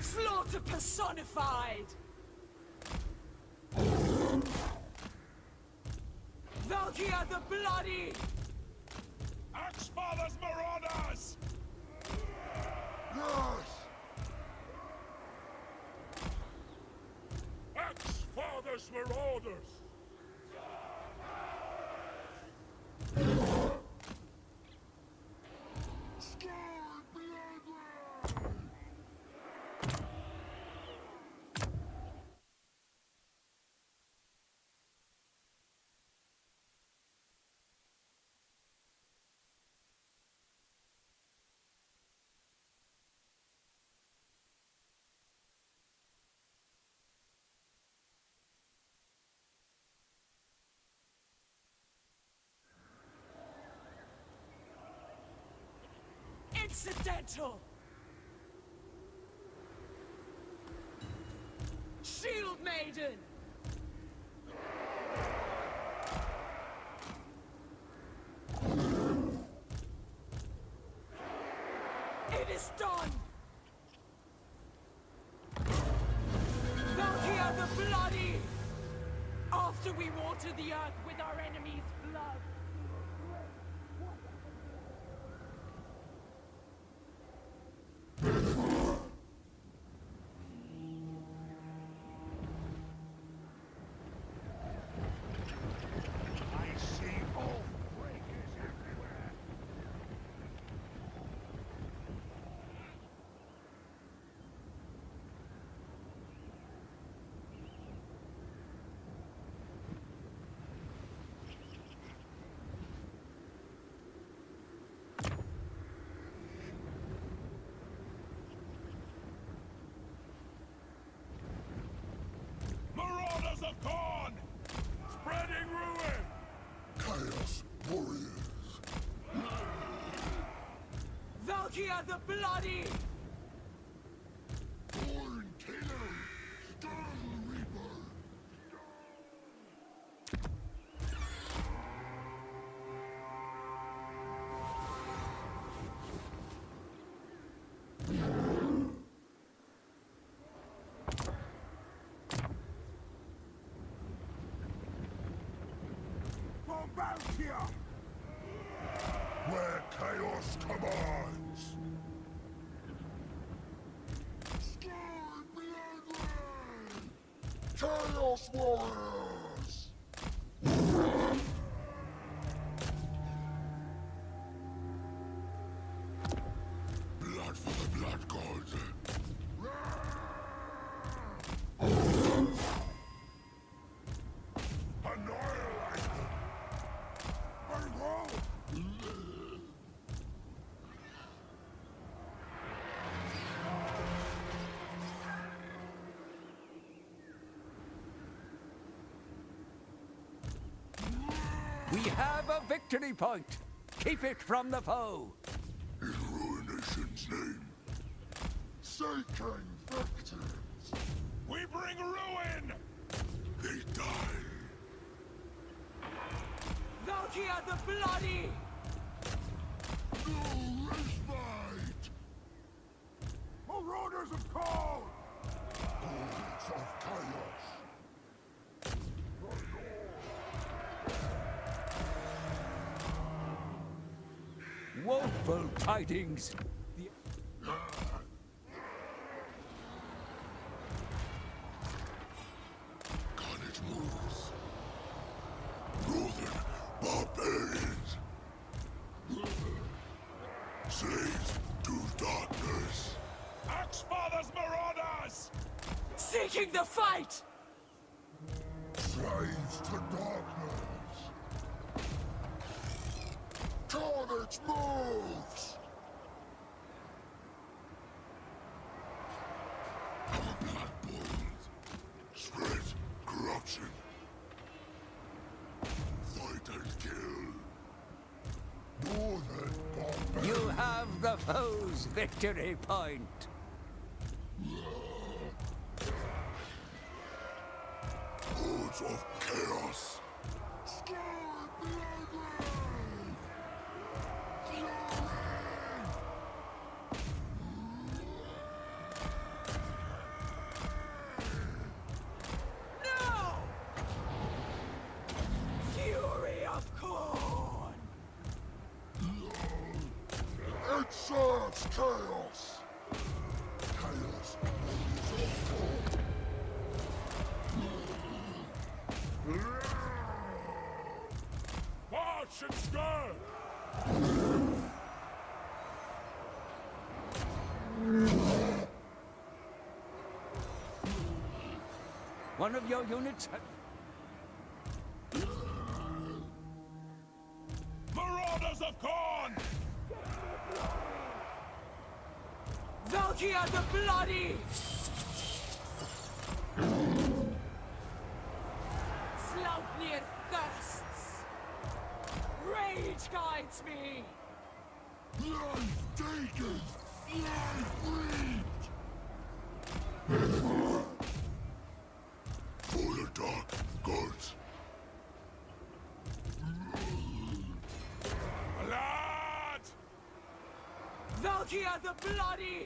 Slaughter personified! Valkyria the Bloody! Axe-Father's Marauders! Yes! Axe-Father's Marauders! Incidental! Shield Maiden! It is done! Valkyria the Bloody! After we water the earth with our enemy's blood! I see all breakers everywhere! Marauders of Corn! Spreading ruin! Chaos warriors! Valkyria the Bloody! Born killer! Stone reaper! For Valkyria! Where chaos commands! Sky Bloodline! Chaos warriors! Blood for the blood god! Annihilate them! We have a victory point. Keep it from the foe. In Ruination's name, seeking victims, We bring ruin! they die. Valkyria the Bloody! No respite! Marauders of Corn! Hordes of chaos! Woeful tidings. Carnage moves. Northern barbarians. Slaves to darkness. Axe-Father's Marauders! Seeking the fight! Slaves to darkness. Carnage moves. Our blood boils. Spread corruption. Fight and kill. Northern barbarians. You have the foe's victory point. Hordes of chaos. Sky Bloodline! Glory! One of your units has... Marauders of Khorne! Valkia the Bloody! Sleipnir thirsts! Rage guides me! Life taken! Life reaped! For the dark gods! Blood! Valkia the Bloody!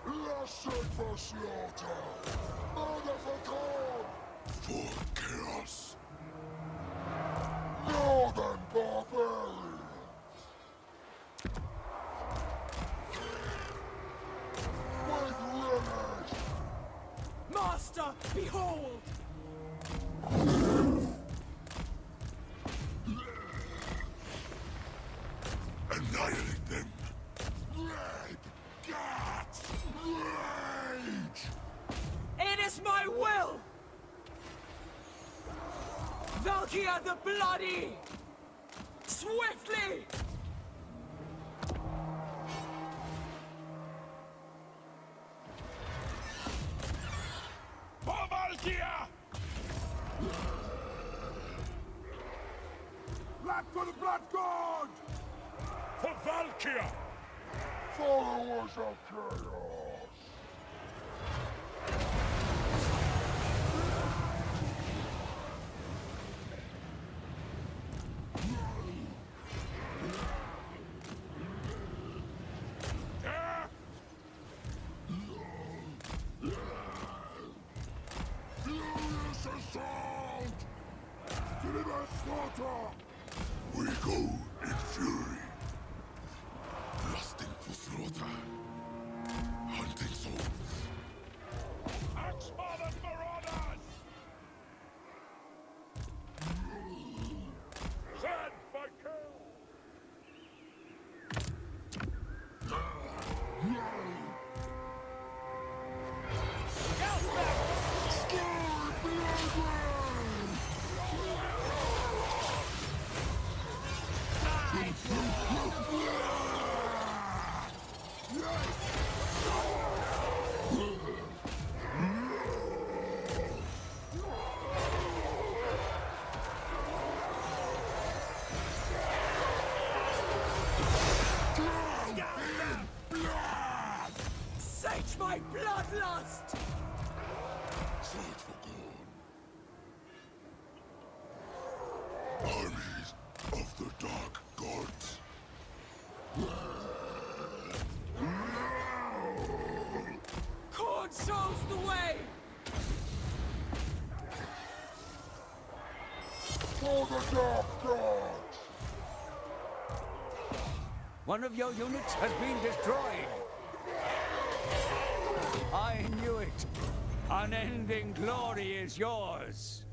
Lasted for slaughter! Murder for Khorne! For chaos! Northern barbarians! With relish! Master, behold! Annihilate them! Red guts! Rage! It is my will! Valkia the Bloody! Swiftly! For Valkia! Back for the Blood God! For Valkia! Followers of chaos! Death! Furious assault! Deliver slaughter! We go in fury. Lusting for slaughter. Hunting souls. Axe Mother Marauders! Send for kill! Sky Bloodline! Sate my bloodlust! Sword for Khorne. Armies of the Dark Gods. Khorne shows the way! For the Dark Gods. One of your units has been destroyed. I knew it. Unending glory is yours.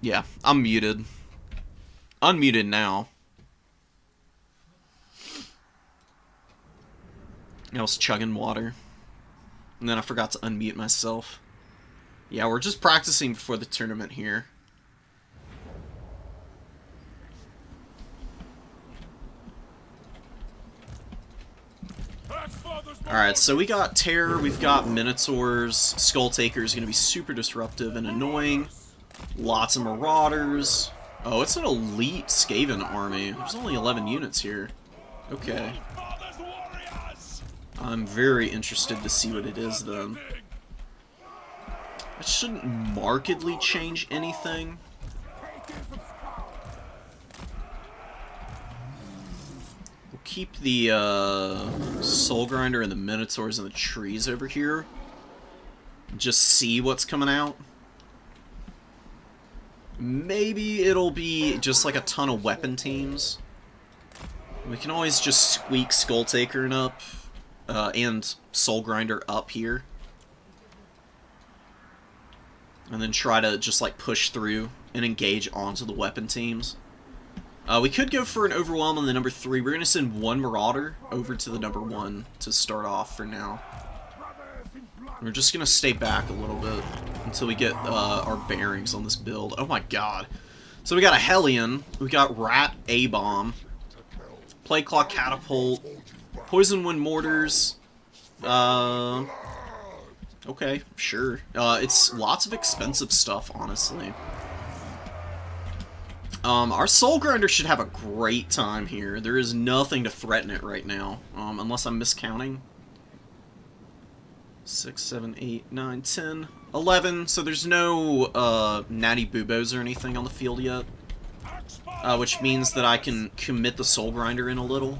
Yeah, I'm muted. Unmuted now. I was chugging water. And then I forgot to unmute myself. Yeah, we're just practicing before the tournament here. Alright, so we got Terror, we've got Minotaurs, Skull Taker's gonna be super disruptive and annoying. Lots of Marauders. Oh, it's an elite Skaven army. There's only 11 units here. Okay. I'm very interested to see what it is, then. It shouldn't markedly change anything. We'll keep the Soul Grinder and the Minotaurs and the trees over here. Just see what's coming out. Maybe it'll be just like a ton of weapon teams. We can always just squeak Skull Taker up and Soul Grinder up here. And then try to just like push through and engage onto the weapon teams. We could go for an Overwhelm on the number 3. We're going to send one Marauder over to the number 1 to start off for now. We're just going to stay back a little bit until we get our bearings on this build. Oh my god. So we got a Hellion, we got Rat A-Bomb, Plague Claw Catapult, Poison Wind Mortars, okay, sure. It's lots of expensive stuff, honestly. Our Soul Grinder should have a great time here. There is nothing to threaten it right now, unless I'm miscounting. 6, 7, 8, 9, 10, 11. So there's no natty boobos or anything on the field yet. Which means that I can commit the Soul Grinder in a little.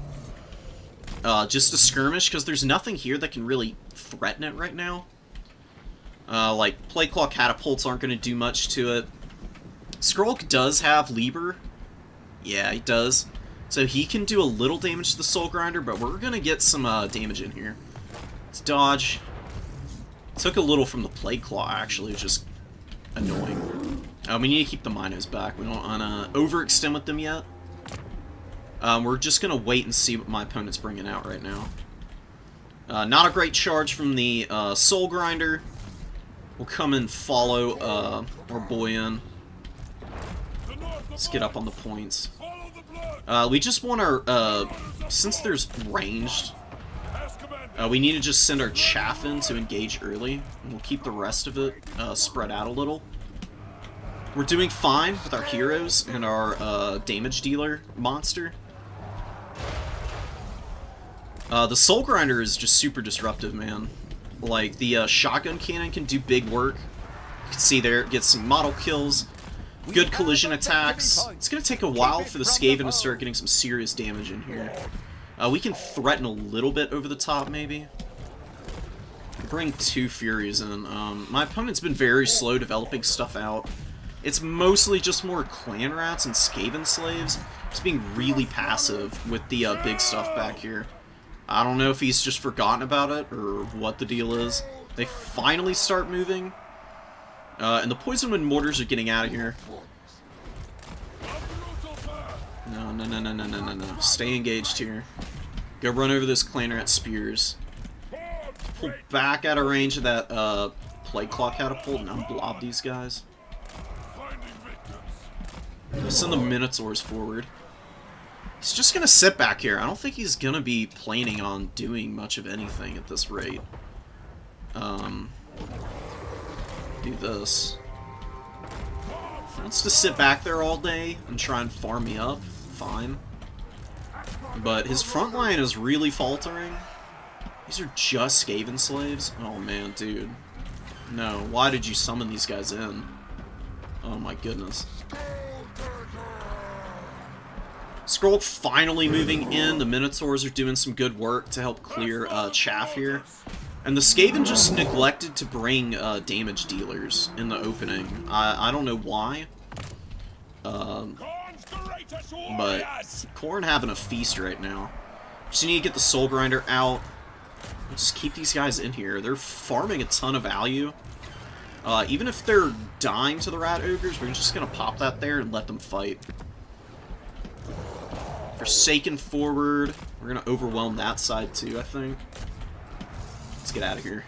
Just a skirmish, because there's nothing here that can really threaten it right now. Like, Plague Claw Catapults aren't going to do much to it. Skrulk does have Lieber. Yeah, he does. So he can do a little damage to the Soul Grinder, but we're going to get some damage in here. Let's dodge. Took a little from the Plague Claw, actually, which is annoying. We need to keep the Minos back. We don't want to overextend with them yet. We're just going to wait and see what my opponent's bringing out right now. Not a great charge from the Soul Grinder. We'll come and follow our boy in. Let's get up on the points. We just want our... since there's ranged... we need to just send our chaff in to engage early, and we'll keep the rest of it spread out a little. We're doing fine with our heroes and our damage dealer monster. The Soul Grinder is just super disruptive, man. Like, the shotgun cannon can do big work. You can see there, it gets some model kills, good collision attacks. It's going to take a while for the Skaven to start getting some serious damage in here. We can threaten a little bit over the top, maybe. Bring 2 Furies in. My opponent's been very slow developing stuff out. It's mostly just more clan rats and Skaven slaves. Just being really passive with the big stuff back here. I don't know if he's just forgotten about it or what the deal is. They finally start moving. And the Poison Wind Mortars are getting out of here. No. Stay engaged here. Go run over those clan rat spears. Pull back out of range of that Plague Claw Catapult and unblob these guys. Send the Minotaurs forward. He's just gonna sit back here. I don't think he's gonna be planning on doing much of anything at this rate. Do this. He wants to sit back there all day and try and farm me up. Fine. But his front line is really faltering. These are just Skaven slaves? Oh man, dude. No, why did you summon these guys in? Oh my goodness. Skrull finally moving in. The Minotaurs are doing some good work to help clear chaff here. And the Skaven just neglected to bring damage dealers in the opening. I don't know why. But Khorne having a feast right now. Just need to get the Soul Grinder out. Just keep these guys in here. They're farming a ton of value. Even if they're dying to the rat ogres, we're just gonna pop that there and let them fight. Forsaken forward. We're gonna overwhelm that side too, I think. Let's get out of here.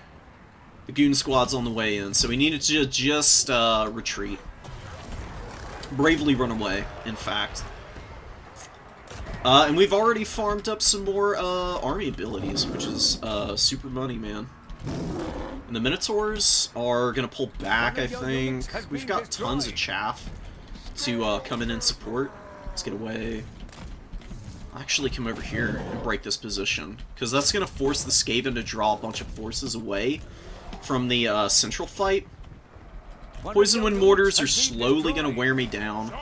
The goon squad's on the way in, so we needed to just retreat. Bravely run away, in fact. And we've already farmed up some more army abilities, which is super money, man. And the Minotaurs are going to pull back, I think. We've got tons of chaff to come in and support. Let's get away. I'll actually come over here and break this position, because that's going to force the Skaven to draw a bunch of forces away from the central fight. Poison Wind Mortars are slowly going to wear me down.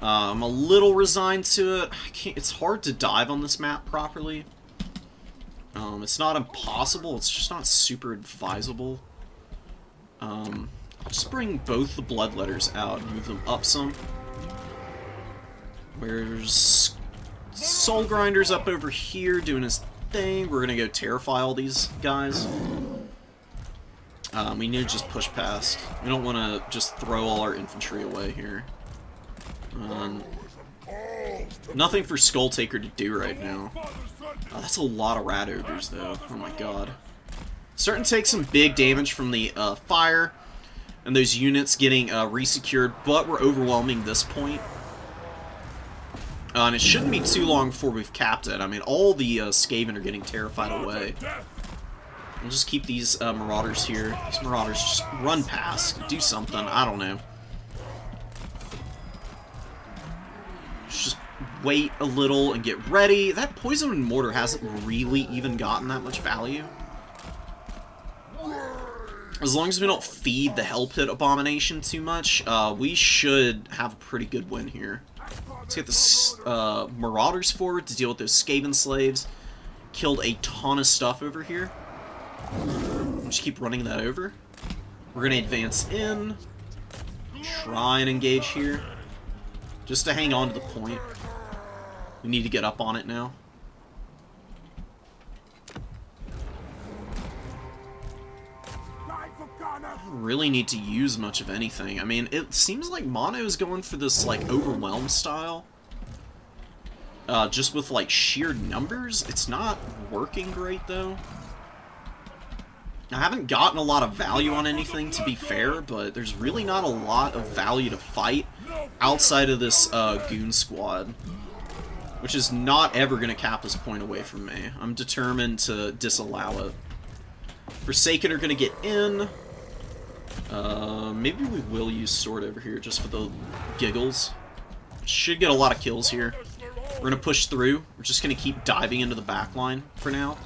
I'm a little resigned to it. It's hard to dive on this map properly. It's not impossible, it's just not super advisable. I'll just bring both the Bloodletters out and move them up some. Where's Soul Grinder's up over here doing his thing. We're gonna go terrify all these guys. We need to just push past. We don't want to just throw all our infantry away here. Nothing for Skull Taker to do right now. Oh, that's a lot of rat ogres, though. Oh my god. Starting to take some big damage from the fire, and those units getting resecured, but we're overwhelming this point. And it shouldn't be too long before we've capped it. I mean, all the Skaven are getting terrified away. We'll just keep these Marauders here. These Marauders just run past, do something, I don't know. Just wait a little and get ready. That Poison and Mortar hasn't really even gotten that much value. As long as we don't feed the Hell Pit Abomination too much, we should have a pretty good win here. Let's get the Marauders forward to deal with those Skaven slaves. Killed a ton of stuff over here. Just keep running that over. We're going to advance in. Try and engage here. Just to hang on to the point. We need to get up on it now. I don't really need to use much of anything. I mean, it seems like Mono is going for this, like, overwhelm style. Just with, like, sheer numbers. It's not working great, though. I haven't gotten a lot of value on anything, to be fair, but there's really not a lot of value to fight outside of this goon squad, which is not ever going to cap this point away from me. I'm determined to disallow it. Forsaken are going to get in. Maybe we will use Sword over here just for the giggles. Should get a lot of kills here. We're going to push through. We're just going to keep diving into the back line for now.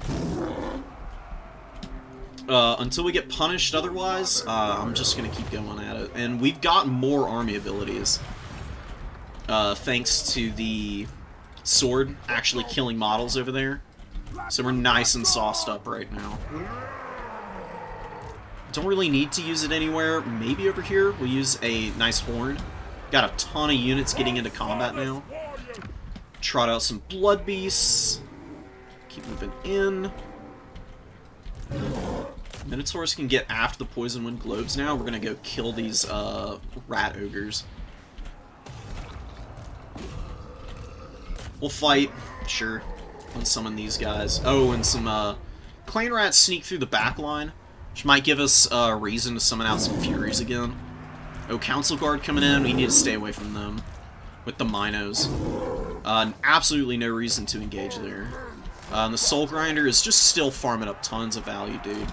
Until we get punished otherwise, I'm just going to keep going at it. And we've got more army abilities. Thanks to the sword actually killing models over there. So we're nice and sauced up right now. Don't really need to use it anywhere. Maybe over here we'll use a nice horn. Got a ton of units getting into combat now. Trot out some blood beasts. Keep moving in. Minotaurs can get after the Poison Wind Globes now. We're gonna go kill these rat ogres. We'll fight, sure, and summon these guys. Oh, and some Clan Rats sneak through the back line, which might give us a reason to summon out some Furies again. Oh, Council Guard coming in. We need to stay away from them with the Minos. Absolutely no reason to engage there. And the Soul Grinder is just still farming up tons of value, dude.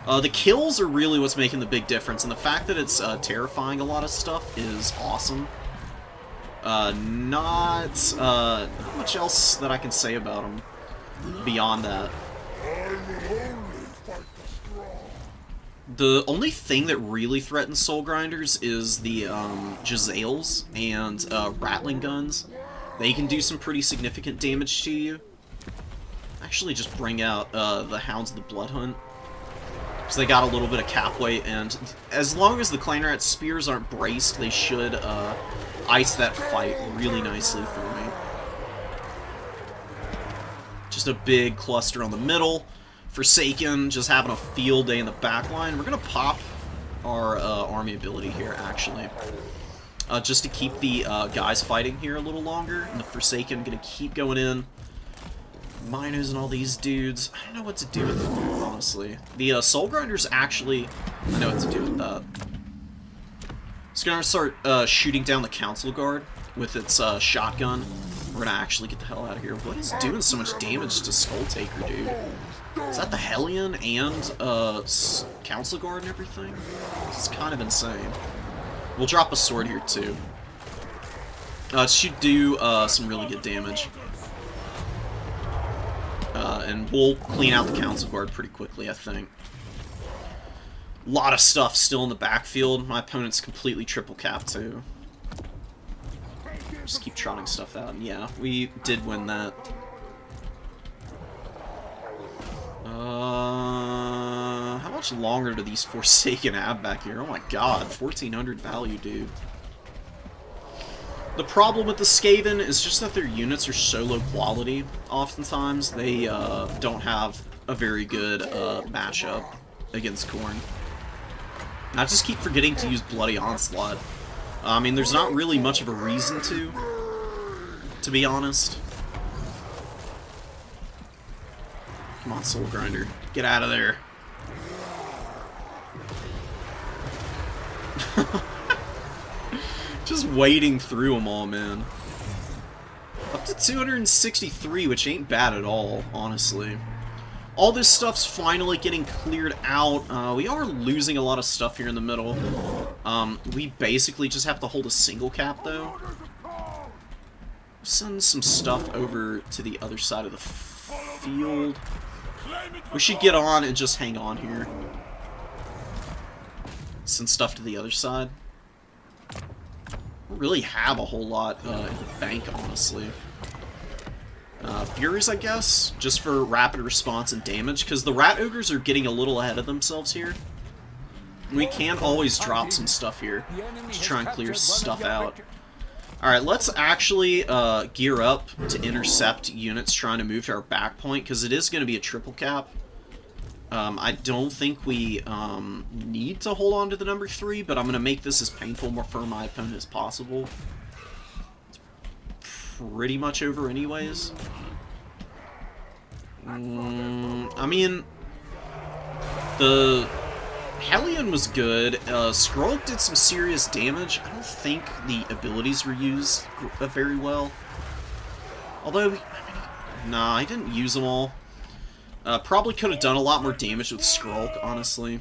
The kills are really what's making the big difference, and the fact that it's terrifying a lot of stuff is awesome. Not much else that I can say about them beyond that. The only thing that really threatens Soul Grinders is the Jezzails and Rattling Guns. They can do some pretty significant damage to you. Actually, just bring out the Hounds of the Blood Hunt. Because they got a little bit of cap weight, and as long as the Clan Rat Spears aren't braced, they should ice that fight really nicely for me. Just a big cluster on the middle. Forsaken just having a field day in the back line. We're going to pop our army ability here, actually. Just to keep the guys fighting here a little longer. And the Forsaken gonna keep going in. Minos and all these dudes. I don't know what to do with them, honestly. The Soul Grinders actually... I know what to do with that. It's gonna start shooting down the Council Guard with its shotgun. We're gonna actually get the hell out of here. What is doing so much damage to Skull Taker, dude? Is that the Hellion and Council Guard and everything? This is kind of insane. We'll drop a sword here too. It should do some really good damage. And we'll clean out the Council Guard pretty quickly, I think. A lot of stuff still in the backfield. My opponent's completely triple capped too. Just keep trotting stuff out. And yeah, we did win that. How much longer do these Forsaken have back here? Oh my god, 1400 value, dude. The problem with the Skaven is just that their units are so low quality. Oftentimes, they don't have a very good matchup against Khorne. I just keep forgetting to use Bloody Onslaught. I mean, there's not really much of a reason to be honest. Come on, Soul Grinder. Get out of there. Just wading through them all, man. Up to 263, which ain't bad at all, honestly. All this stuff's finally getting cleared out. We are losing a lot of stuff here in the middle. We basically just have to hold a single cap, though. Send some stuff over to the other side of the field. We should get on and just hang on here. Send stuff to the other side. Don't really have a whole lot in the bank, honestly. Furies, I guess, just for rapid response and damage, because the Rat Ogres are getting a little ahead of themselves here. We can always drop some stuff here to try and clear stuff out. Alright, let's actually gear up to intercept units trying to move to our back point, because it is going to be a triple cap. I don't think we need to hold on to the number 3, but I'm going to make this as painful for my opponent as possible. It's pretty much over anyways. I mean, the Hellion was good. Skrull did some serious damage. I don't think the abilities were used very well. Although, nah, I didn't use them all. Probably could have done a lot more damage with Skrull, honestly.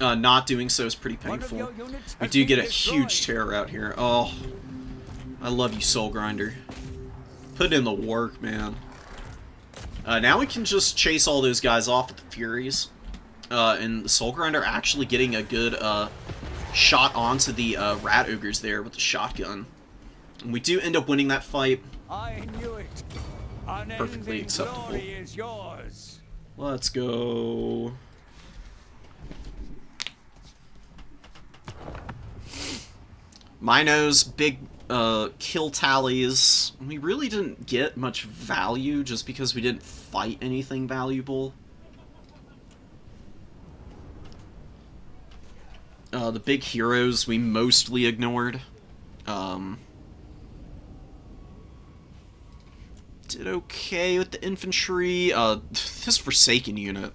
Not doing so is pretty painful. We do get a huge terror out here. Oh, I love you, Soul Grinder. Put in the work, man. Now we can just chase all those guys off with the Furies. And the Soul Grinder actually getting a good shot onto the Rat Ogres there with the shotgun. And we do end up winning that fight. I knew it. Perfectly acceptable. Is yours. Let's go. Minos, big kill tallies. We really didn't get much value just because we didn't fight anything valuable. The big heroes we mostly ignored. Did okay with the infantry. This Forsaken unit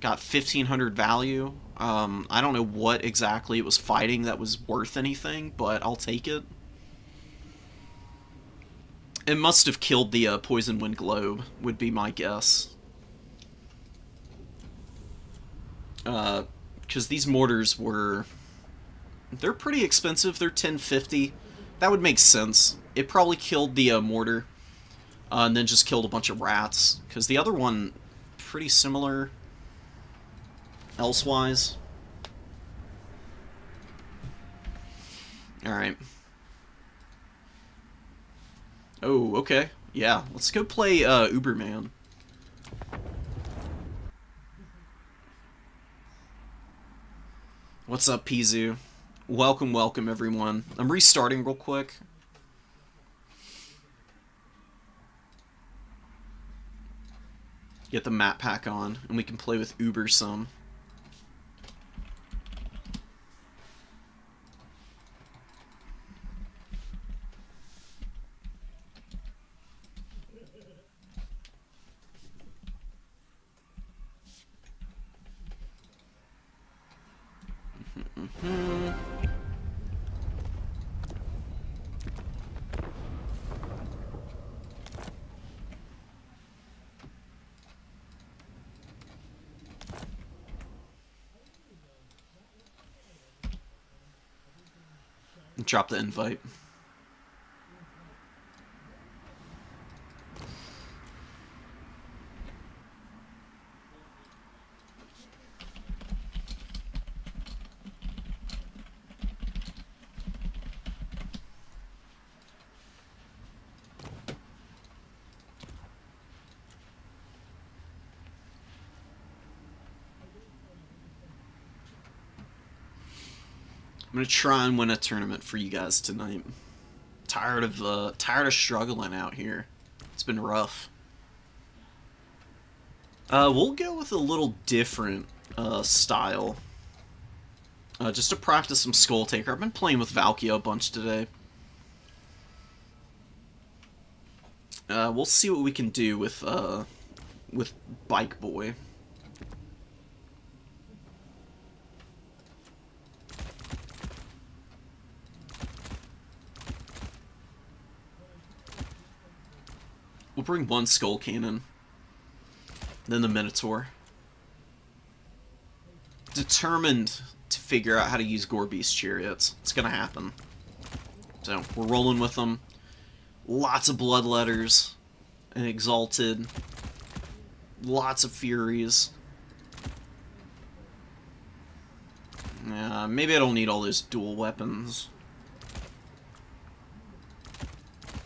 got 1500 value. I don't know what exactly it was fighting that was worth anything, but I'll take it. It must have killed the Poison Wind Globe, would be my guess. Because these mortars were... They're pretty expensive. They're 1050. That would make sense. It probably killed the mortar. And then just killed a bunch of rats. Because the other one, pretty similar elsewise. Alright. Oh, okay. Yeah, let's go play Uberman. What's up, Pizu? Welcome, welcome, everyone. I'm restarting real quick. Get the map pack on, and we can play with Uber some. drop the invite. I'm gonna try and win a tournament for you guys tonight. Tired of struggling out here. It's been rough. We'll go with a little different style. Just to practice some Skull Taker. I've been playing with Valkia a bunch today. We'll see what we can do with Bike Boy. We'll bring one Skull Cannon. Then the Minotaur. Determined to figure out how to use Gorebeast Chariots. It's gonna happen. So, we're rolling with them. Lots of Bloodletters. And Exalted. Lots of Furies. Maybe I don't need all those dual weapons.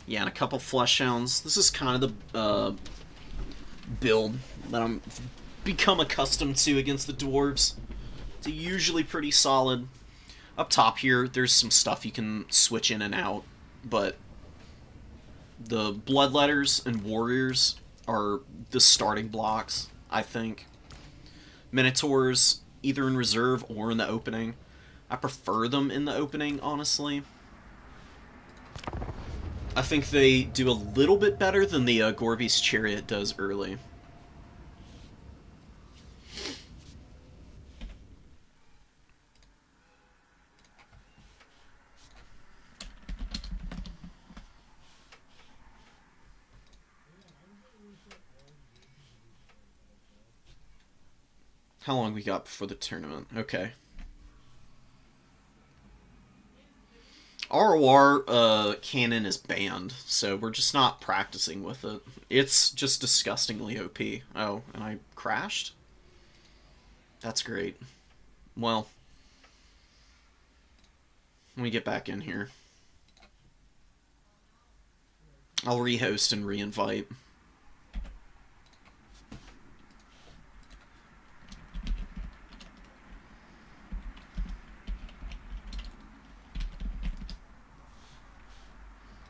Yeah, and a couple Flesh Hounds. This is kind of the build that I'm become accustomed to against the Dwarves. It's usually pretty solid. Up top here, there's some stuff you can switch in and out, but the Bloodletters and Warriors are the starting blocks, I think. Minotaurs, either in reserve or in the opening. I prefer them in the opening, honestly. I think they do a little bit better than the Gorebeast Chariot does early. How long we got before the tournament? Okay. ROR cannon is banned, so we're just not practicing with it. It's just disgustingly OP. Oh, and I crashed? That's great. Well, let me get back in here. I'll rehost and reinvite.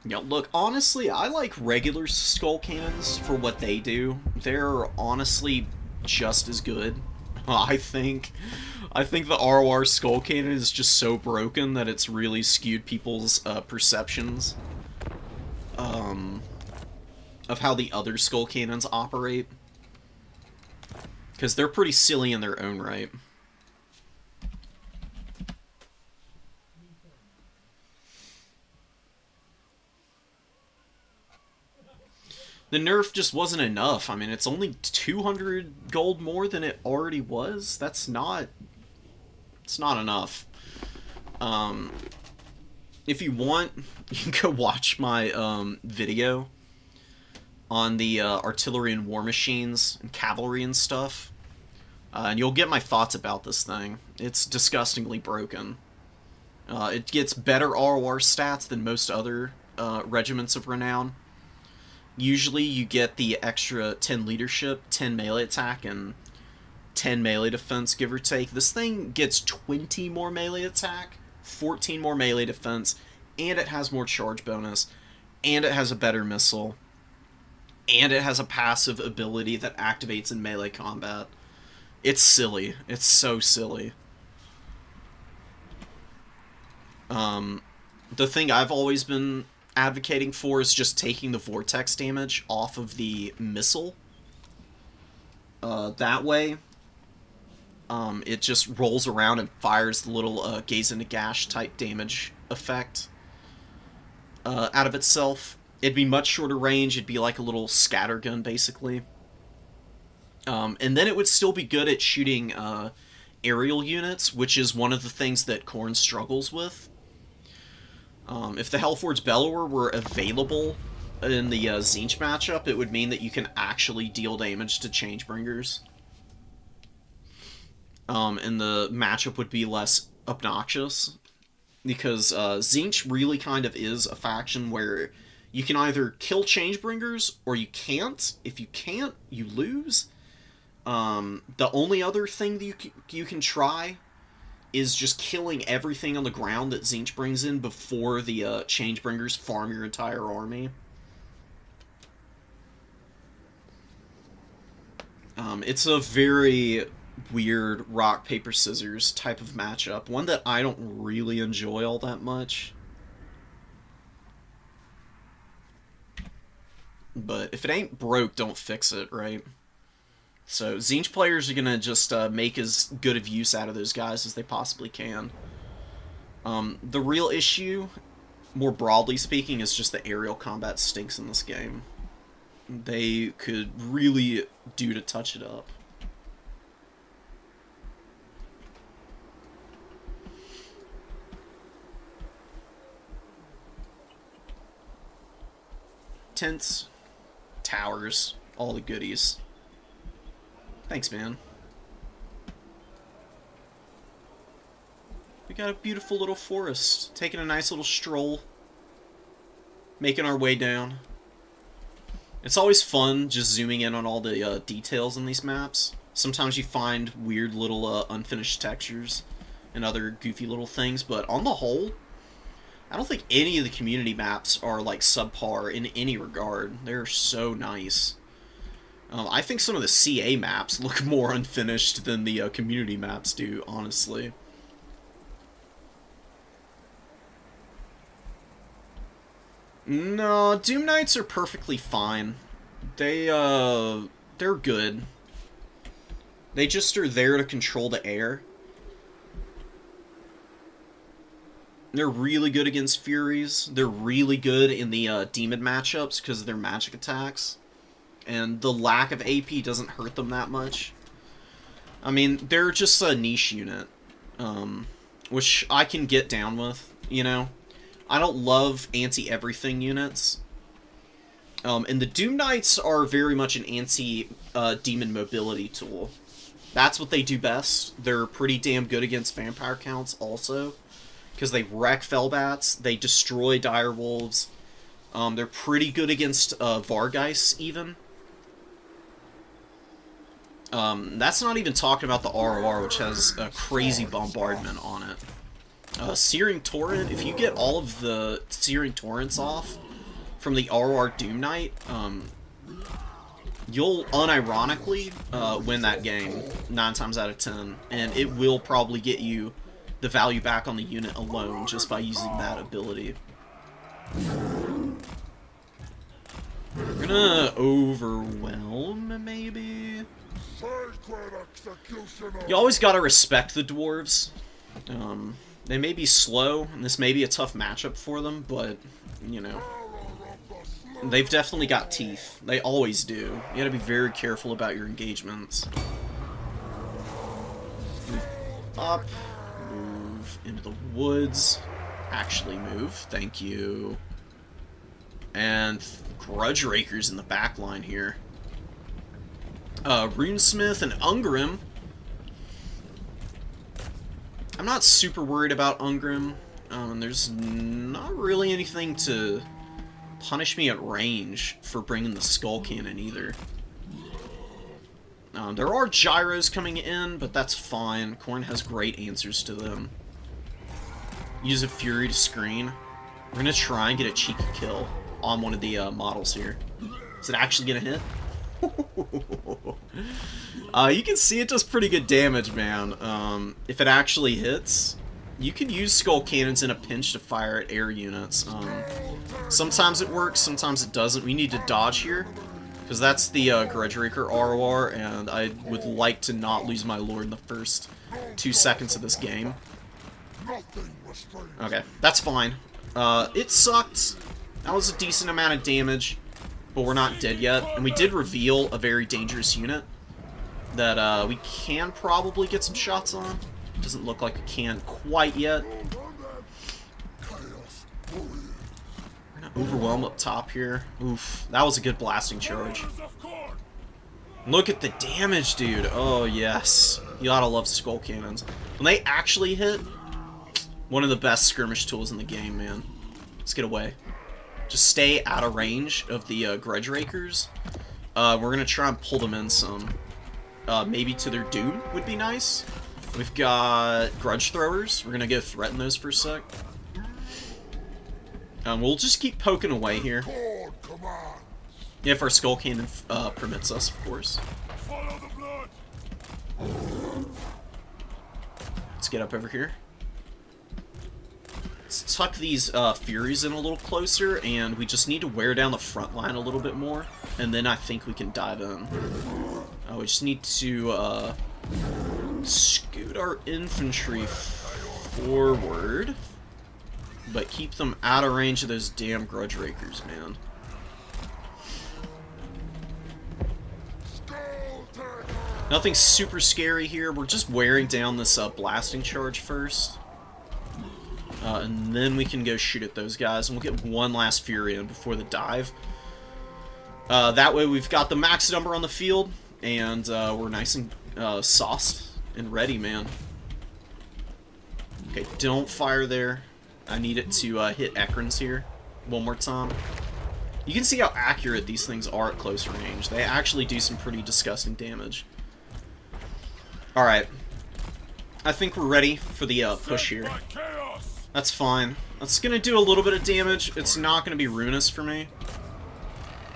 Yeah, look, honestly, I like regular Skull Cannons for what they do. They're honestly just as good, I think. I think the ROR Skull Cannon is just so broken that it's really skewed people's perceptions of how the other Skull Cannons operate. Because they're pretty silly in their own right. The nerf just wasn't enough. I mean, it's only 200 gold more than it already was. That's not... It's not enough. If you want, you can go watch my video on the artillery and war machines and cavalry and stuff. And you'll get my thoughts about this thing. It's disgustingly broken. It gets better ROR stats than most other regiments of renown. Usually you get the extra 10 leadership, 10 melee attack, and 10 melee defense, give or take. This thing gets 20 more melee attack, 14 more melee defense, and it has more charge bonus, and it has a better missile, and it has a passive ability that activates in melee combat. It's silly. It's so silly. The thing I've always been advocating for is just taking the vortex damage off of the missile. That way, it just rolls around and fires the little Gaze into Gash type damage effect out of itself. It'd be much shorter range. It'd be like a little scattergun, basically. And then it would still be good at shooting aerial units, which is one of the things that Khorne struggles with. If the Hellforge Bellower were available in the Tzeentch matchup, it would mean that you can actually deal damage to Changebringers. And the matchup would be less obnoxious. Because Tzeentch really kind of is a faction where you can either kill Changebringers or you can't. If you can't, you lose. The only other thing that you can try is just killing everything on the ground that Tzeentch brings in before the Changebringers farm your entire army. It's a very weird rock, paper, scissors type of matchup. One that I don't really enjoy all that much. But if it ain't broke, don't fix it, right? So Tzeentch players are going to just make as good of use out of those guys as they possibly can. The real issue, more broadly speaking, is just the aerial combat stinks in this game. They could really do to touch it up. Tents, towers, all the goodies. Thanks, man. We got a beautiful little forest. Taking a nice little stroll. Making our way down. It's always fun just zooming in on all the details in these maps. Sometimes you find weird little unfinished textures and other goofy little things, but on the whole, I don't think any of the community maps are like subpar in any regard. They're so nice. I think some of the CA maps look more unfinished than the community maps do, honestly. No, Doom Knights are perfectly fine. They're good. They just are there to control the air. They're really good against Furies. They're really good in the demon matchups because of their magic attacks. And the lack of AP doesn't hurt them that much. I mean, they're just a niche unit, which I can get down with, you know? I don't love anti-everything units. And the Doom Knights are very much an anti-demon mobility tool. That's what they do best. They're pretty damn good against vampire counts also, because they wreck Fellbats, they destroy direwolves. They're pretty good against Vargeist, even. That's not even talking about the ROR, which has a crazy bombardment on it. Searing Torrent, if you get all of the Searing Torrents off from the ROR Doom Knight, you'll unironically win that game 9 times out of 10, and it will probably get you the value back on the unit alone just by using that ability. We're gonna overwhelm, maybe? You always gotta respect the dwarves. They may be slow, and this may be a tough matchup for them, but, you know, they've definitely got teeth. They always do. You gotta be very careful about your engagements. Move up. Move into the woods. Actually move. Thank you. And Grudge Rakers in the back line here. Runesmith and Ungrim. I'm not super worried about Ungrim. There's not really anything to punish me at range for bringing the Skull Cannon either. There are gyros coming in, but that's fine. Khorne has great answers to them. Use a Fury to screen. We're gonna try and get a cheeky kill on one of the models here. Is it actually gonna hit? You can see it does pretty good damage, man. If it actually hits, you can use Skull Cannons in a pinch to fire at air units. Sometimes it works, sometimes it doesn't. We need to dodge here, because that's the Grudge Raker ROR, and I would like to not lose my lord in the first 2 seconds of this game. Okay, that's fine. It sucked. That was a decent amount of damage, but we're not dead yet. And we did reveal a very dangerous unit that we can probably get some shots on. Doesn't look like we can quite yet. Overwhelm up top here. Oof, that was a good blasting charge. Look at the damage, dude. Oh, yes. You gotta love skull cannons. When they actually hit, one of the best skirmish tools in the game, man. Let's get away. Just stay out of range of the Grudge Rakers. We're gonna try and pull them in some. Maybe to their doom would be nice. We've got Grudge Throwers. We're gonna go threaten those for a sec. We'll just keep poking away here. If our Skull Cannon permits us, of course. Let's get up over here. Let's tuck these Furies in a little closer, and we just need to wear down the front line a little bit more, and then I think we can dive in. We just need to scoot our infantry forward, but keep them out of range of those damn Grudge Rakers, man. Nothing super scary here. We're just wearing down this blasting charge first. And then we can go shoot at those guys, and we'll get one last Fury in before the dive. That way we've got the max number on the field, and we're nice and sauced and ready, man. Okay, don't fire there. I need it to hit Ekrans here one more time. You can see how accurate these things are at close range. They actually do some pretty disgusting damage. Alright. I think we're ready for the push here. That's fine. That's going to do a little bit of damage. It's not going to be ruinous for me.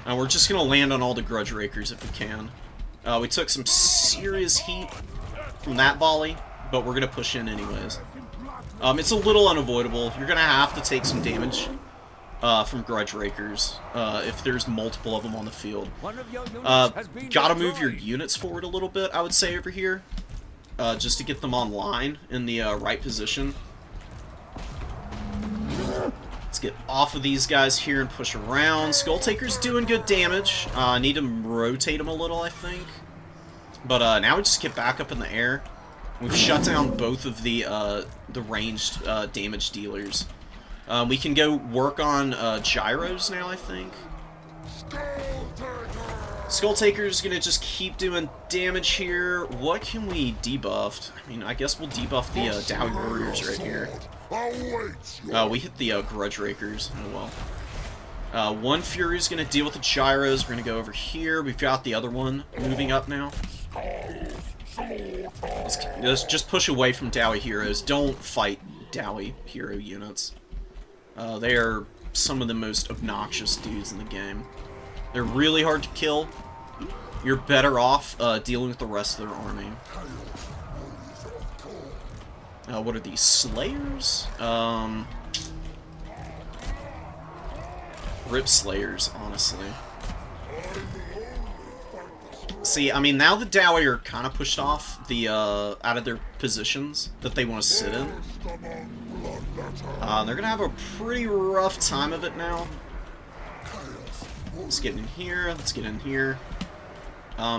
We're just going to land on all the Grudge Rakers if we can. We took some serious heat from that volley, but we're going to push in anyways. It's a little unavoidable. You're going to have to take some damage from Grudge Rakers if there's multiple of them on the field. Gotta move your units forward a little bit, I would say, over here. Just to get them online in the right position. Let's get off of these guys here and push around. Skull Taker's doing good damage. I need to rotate him a little, I think. But now we just get back up in the air. We've shut down both of the ranged damage dealers. We can go work on gyros now, I think. Skull Taker's gonna just keep doing damage here. What can we debuff? I mean, I guess we'll debuff the Dowie Warriors right here. We hit the Grudge Rakers. Oh well. One Fury's gonna deal with the gyros. We're gonna go over here. We've got the other one moving up now. Let's just push away from Dowie heroes. Don't fight Dowie hero units. They are some of the most obnoxious dudes in the game. They're really hard to kill. You're better off dealing with the rest of their army. What are these? Slayers? Rip Slayers, honestly. See, I mean, now the Dowie are kind of pushed off the out of their positions that they want to sit in. They're gonna have a pretty rough time of it now. Let's get in here. Let's get in here.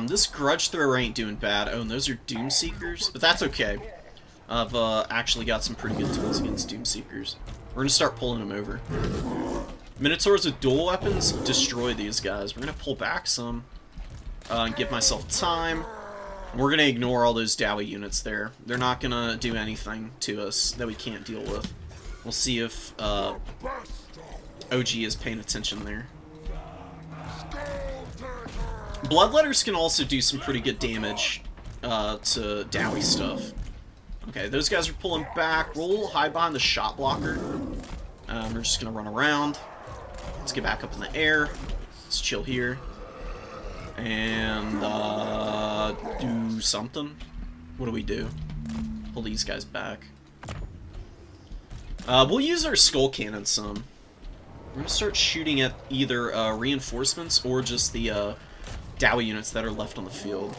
This Grudge Thrower ain't doing bad. Oh, and those are Doom Seekers, but that's okay. I've actually got some pretty good tools against Doom Seekers. We're gonna start pulling them over. Minotaurs with dual weapons destroy these guys. We're gonna pull back some and give myself time. We're gonna ignore all those Dowie units there. They're not gonna do anything to us that we can't deal with. We'll see if OG is paying attention there. Bloodletters can also do some pretty good damage to Dowie stuff. Okay, those guys are pulling back. We'll hide behind the shot blocker. We're just gonna run around. Let's get back up in the air. Let's chill here. And do something. What do we do? Pull these guys back. We'll use our skull cannon some. We're gonna start shooting at either reinforcements or just the Dowie units that are left on the field.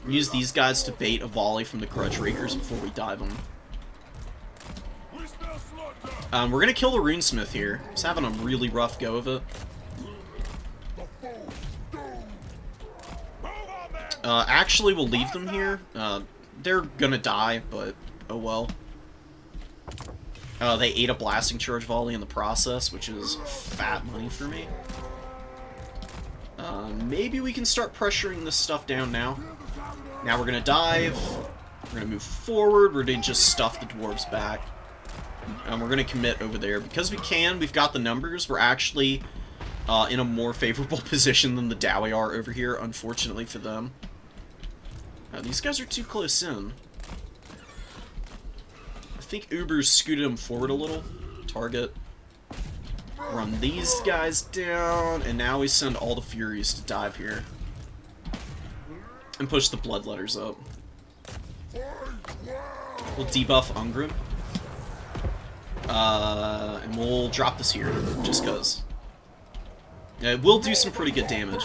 Use these guys to bait a volley from the Grudge Rakers before we dive them. We're gonna kill the Runesmith here. He's having a really rough go of it. Actually, we'll leave them here. They're gonna die, but oh well. They ate a blasting charge volley in the process, which is fat money for me. Maybe we can start pressuring this stuff down now. Now we're gonna dive. We're gonna move forward. We're gonna just stuff the dwarves back. And we're gonna commit over there. Because we can, we've got the numbers. We're actually in a more favorable position than the Dowie are over here, unfortunately for them. These guys are too close in. I think Uber's scooted him forward a little. Target. Run these guys down, and now we send all the Furies to dive here. And push the Bloodletters up. We'll debuff Ungrim. And we'll drop this here, just cause. Yeah, it will do some pretty good damage.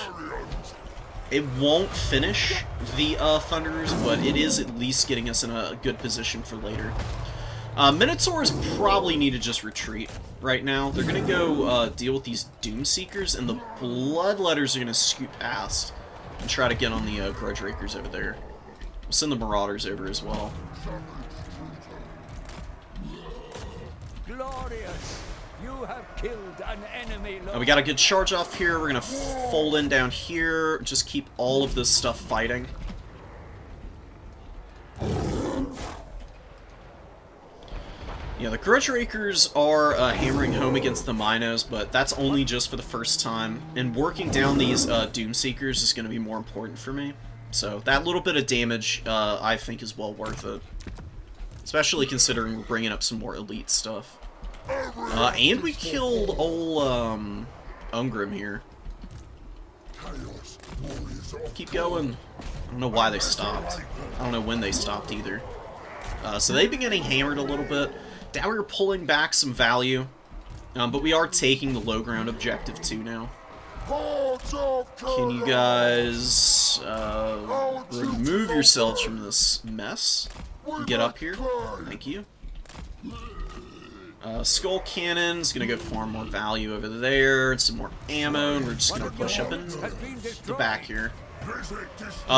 It won't finish the Thunderers, but it is at least getting us in a good position for later. Minotaurs probably need to just retreat right now. They're going to go deal with these Doomseekers, and the Bloodletters are going to scoot past and try to get on the Grudge Rakers over there. We'll send the Marauders over as well. Glorious! You have killed an enemy. We got a good charge off here. We're going to fold in down here. Just keep all of this stuff fighting. Yeah, the Grudge Rakers are hammering home against the Minos, but that's only just for the first time. And working down these Doomseekers is going to be more important for me. So that little bit of damage, I think, is well worth it. Especially considering we're bringing up some more elite stuff. And we killed old Ungrim here. Keep going. I don't know why they stopped. I don't know when they stopped either. So they've been getting hammered a little bit. Now we're pulling back some value, but we are taking the low ground objective too now. Can you guys remove yourselves from this mess? Get up here. Thank you. Skull Cannon's gonna go farm more value over there, and some more ammo, and we're just gonna push up in the back here.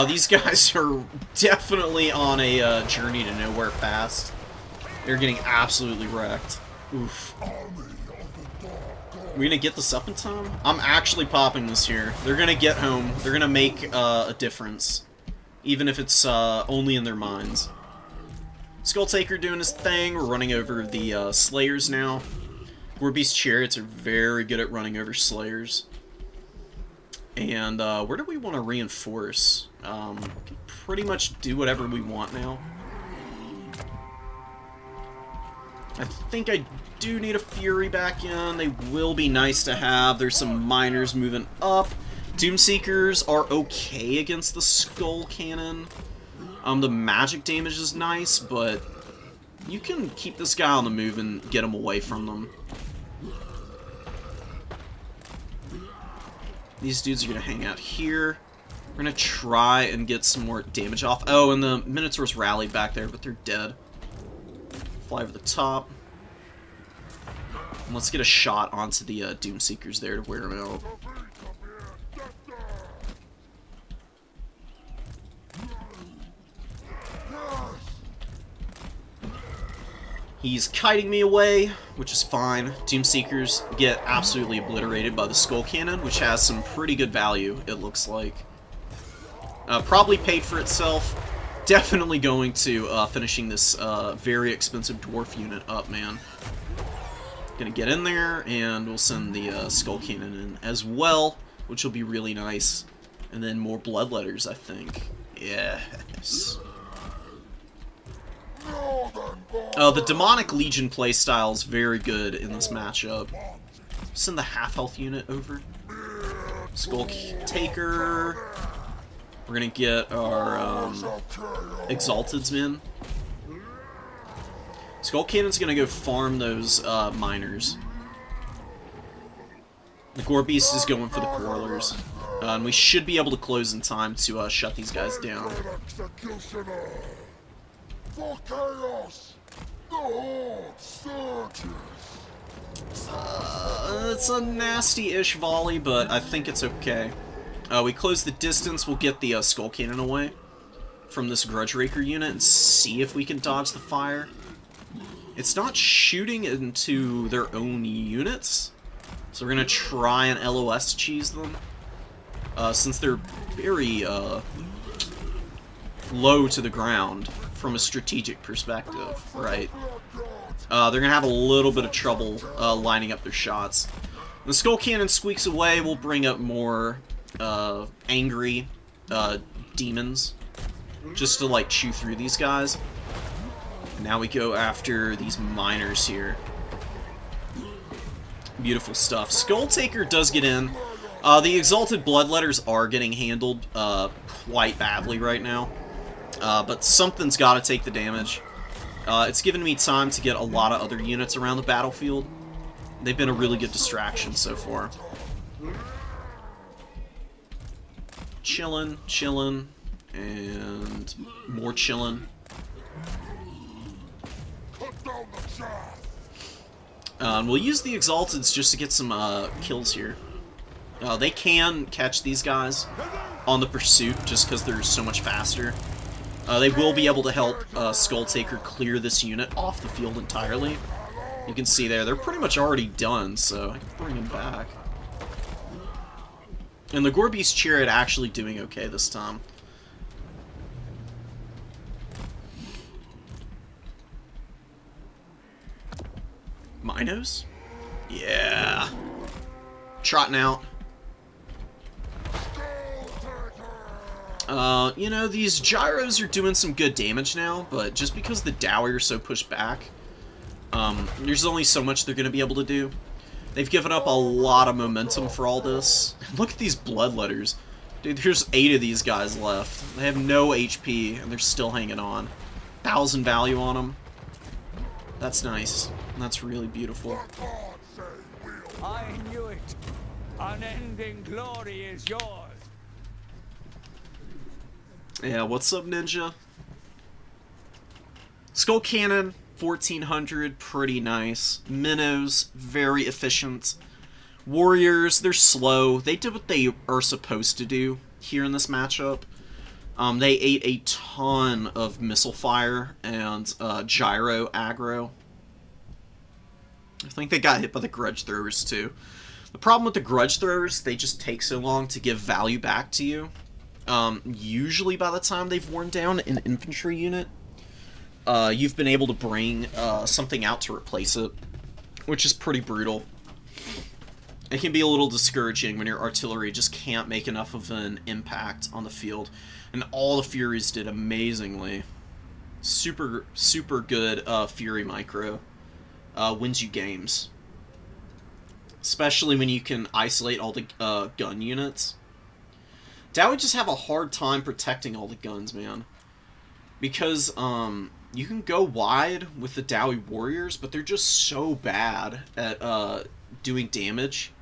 These guys are definitely on a journey to nowhere fast. They're getting absolutely wrecked. Oof. We're gonna get this up in time? I'm actually popping this here. They're gonna get home. They're gonna make a difference. Even if it's only in their minds. Skulltaker doing his thing. We're running over the Slayers now. Gorbeast's Chariots are very good at running over Slayers. And where do we want to reinforce? We can pretty much do whatever we want now. I think I do need a Fury back in. They will be nice to have. There's some Miners moving up. Doomseekers are okay against the Skull Cannon. The magic damage is nice, but you can keep this guy on the move and get him away from them. These dudes are going to hang out here. We're going to try and get some more damage off. Oh, and the Minotaurs rallied back there, but they're dead. Fly over the top. And let's get a shot onto the Doomseekers there to wear them out. He's kiting me away, which is fine. Doomseekers get absolutely obliterated by the Skull Cannon, which has some pretty good value, it looks like. Probably paid for itself. Definitely going to finishing this very expensive dwarf unit up, man. Gonna get in there, and we'll send the Skull Cannon in as well, which will be really nice. And then more Bloodletters, I think. Yes. The Demonic Legion playstyle is very good in this matchup. Send the half-health unit over. Skull Taker. We're gonna get our Exalteds in. Skull Cannon's gonna go farm those Miners. The Gorbeast is going for the Quarrelers. And we should be able to close in time to shut these guys down. For chaos, the horde surges. It's a nasty-ish volley, but I think it's okay. We close the distance, we'll get the Skull Cannon away from this Grudge Raker unit and see if we can dodge the fire. It's not shooting into their own units, so we're gonna try and LOS cheese them. Since they're very low to the ground from a strategic perspective, right? They're gonna have a little bit of trouble lining up their shots. When the Skull Cannon squeaks away, we'll bring up more angry demons, just to like chew through these guys. Now we go after these miners here. Beautiful stuff. Skull Taker does get in. The Exalted Bloodletters are getting handled quite badly right now. But something's got to take the damage. It's given me time to get a lot of other units around the battlefield. They've been a really good distraction so far. Chillin', chillin', and more chillin'. We'll use the Exalteds just to get some kills here. They can catch these guys on the pursuit just because they're so much faster. They will be able to help Skull Taker clear this unit off the field entirely. You can see there, they're pretty much already done, so I can bring them back. And the Gorbeast Chariot actually doing okay this time. Minos? Yeah. Trotting out. You know, these gyros are doing some good damage now, but just because the Dowie are so pushed back, there's only so much they're going to be able to do. They've given up a lot of momentum for all this. Look at these Bloodletters. Dude, there's 8 of these guys left. They have no HP, and they're still hanging on. 1,000 value on them. That's nice. That's really beautiful. I knew it. Unending glory is yours. Yeah, what's up, Ninja? Skull Cannon, 1400, pretty nice. Minnows, very efficient. Warriors, they're slow. They did what they are supposed to do here in this matchup. They ate a ton of missile fire and gyro aggro. I think they got hit by the grudge throwers too. The problem with the grudge throwers, they just take so long to give value back to you. Usually by the time they've worn down an infantry unit, you've been able to bring something out to replace it, which is pretty brutal. It can be a little discouraging when your artillery just can't make enough of an impact on the field. And all the Furies did amazingly. Super, super good Fury micro. Wins you games. Especially when you can isolate all the gun units. Dowie just have a hard time protecting all the guns, man. Because you can go wide with the Dowie warriors, but they're just so bad at doing damage.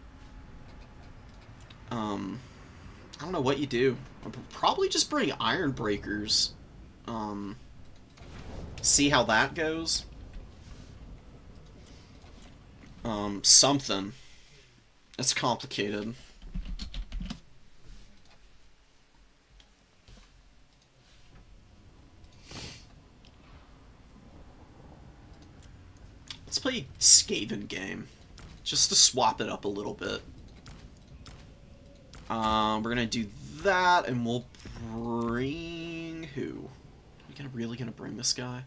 I don't know what you do. I'll probably just bring Iron Breakers. See how that goes. Something. It's complicated. Let's play Skaven game, just to swap it up a little bit. We're gonna do that, and we'll bring who? Are we really gonna bring this guy?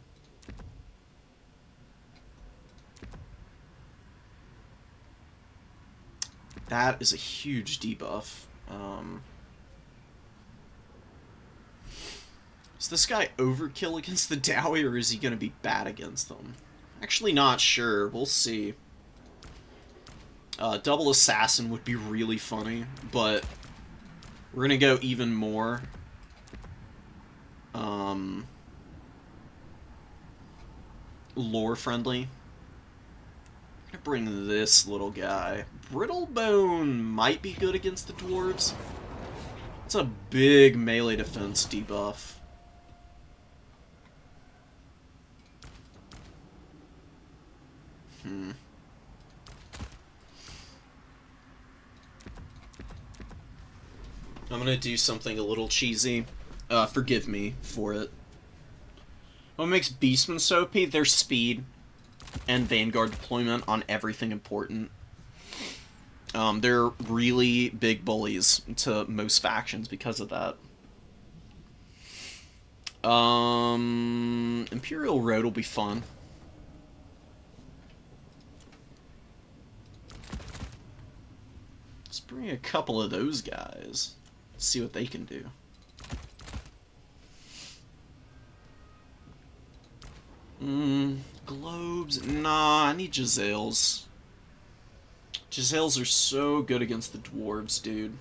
That is a huge debuff. Is this guy overkill against the Dowie, or is he gonna be bad against them? Actually not sure. We'll see. Double Assassin would be really funny, but we're gonna go even more. Lore friendly. I'm gonna bring this little guy. Brittlebone might be good against the dwarves. It's a big melee defense debuff. I'm gonna do something a little cheesy. Forgive me for it. What makes Beastmen so OP? Their speed. and Vanguard deployment on everything important. They're really big bullies to most factions because of that. Imperial Road will be fun. Let's bring a couple of those guys. See what they can do. Globes? Nah, I need Giselles. Giselles are so good against the dwarves, dude.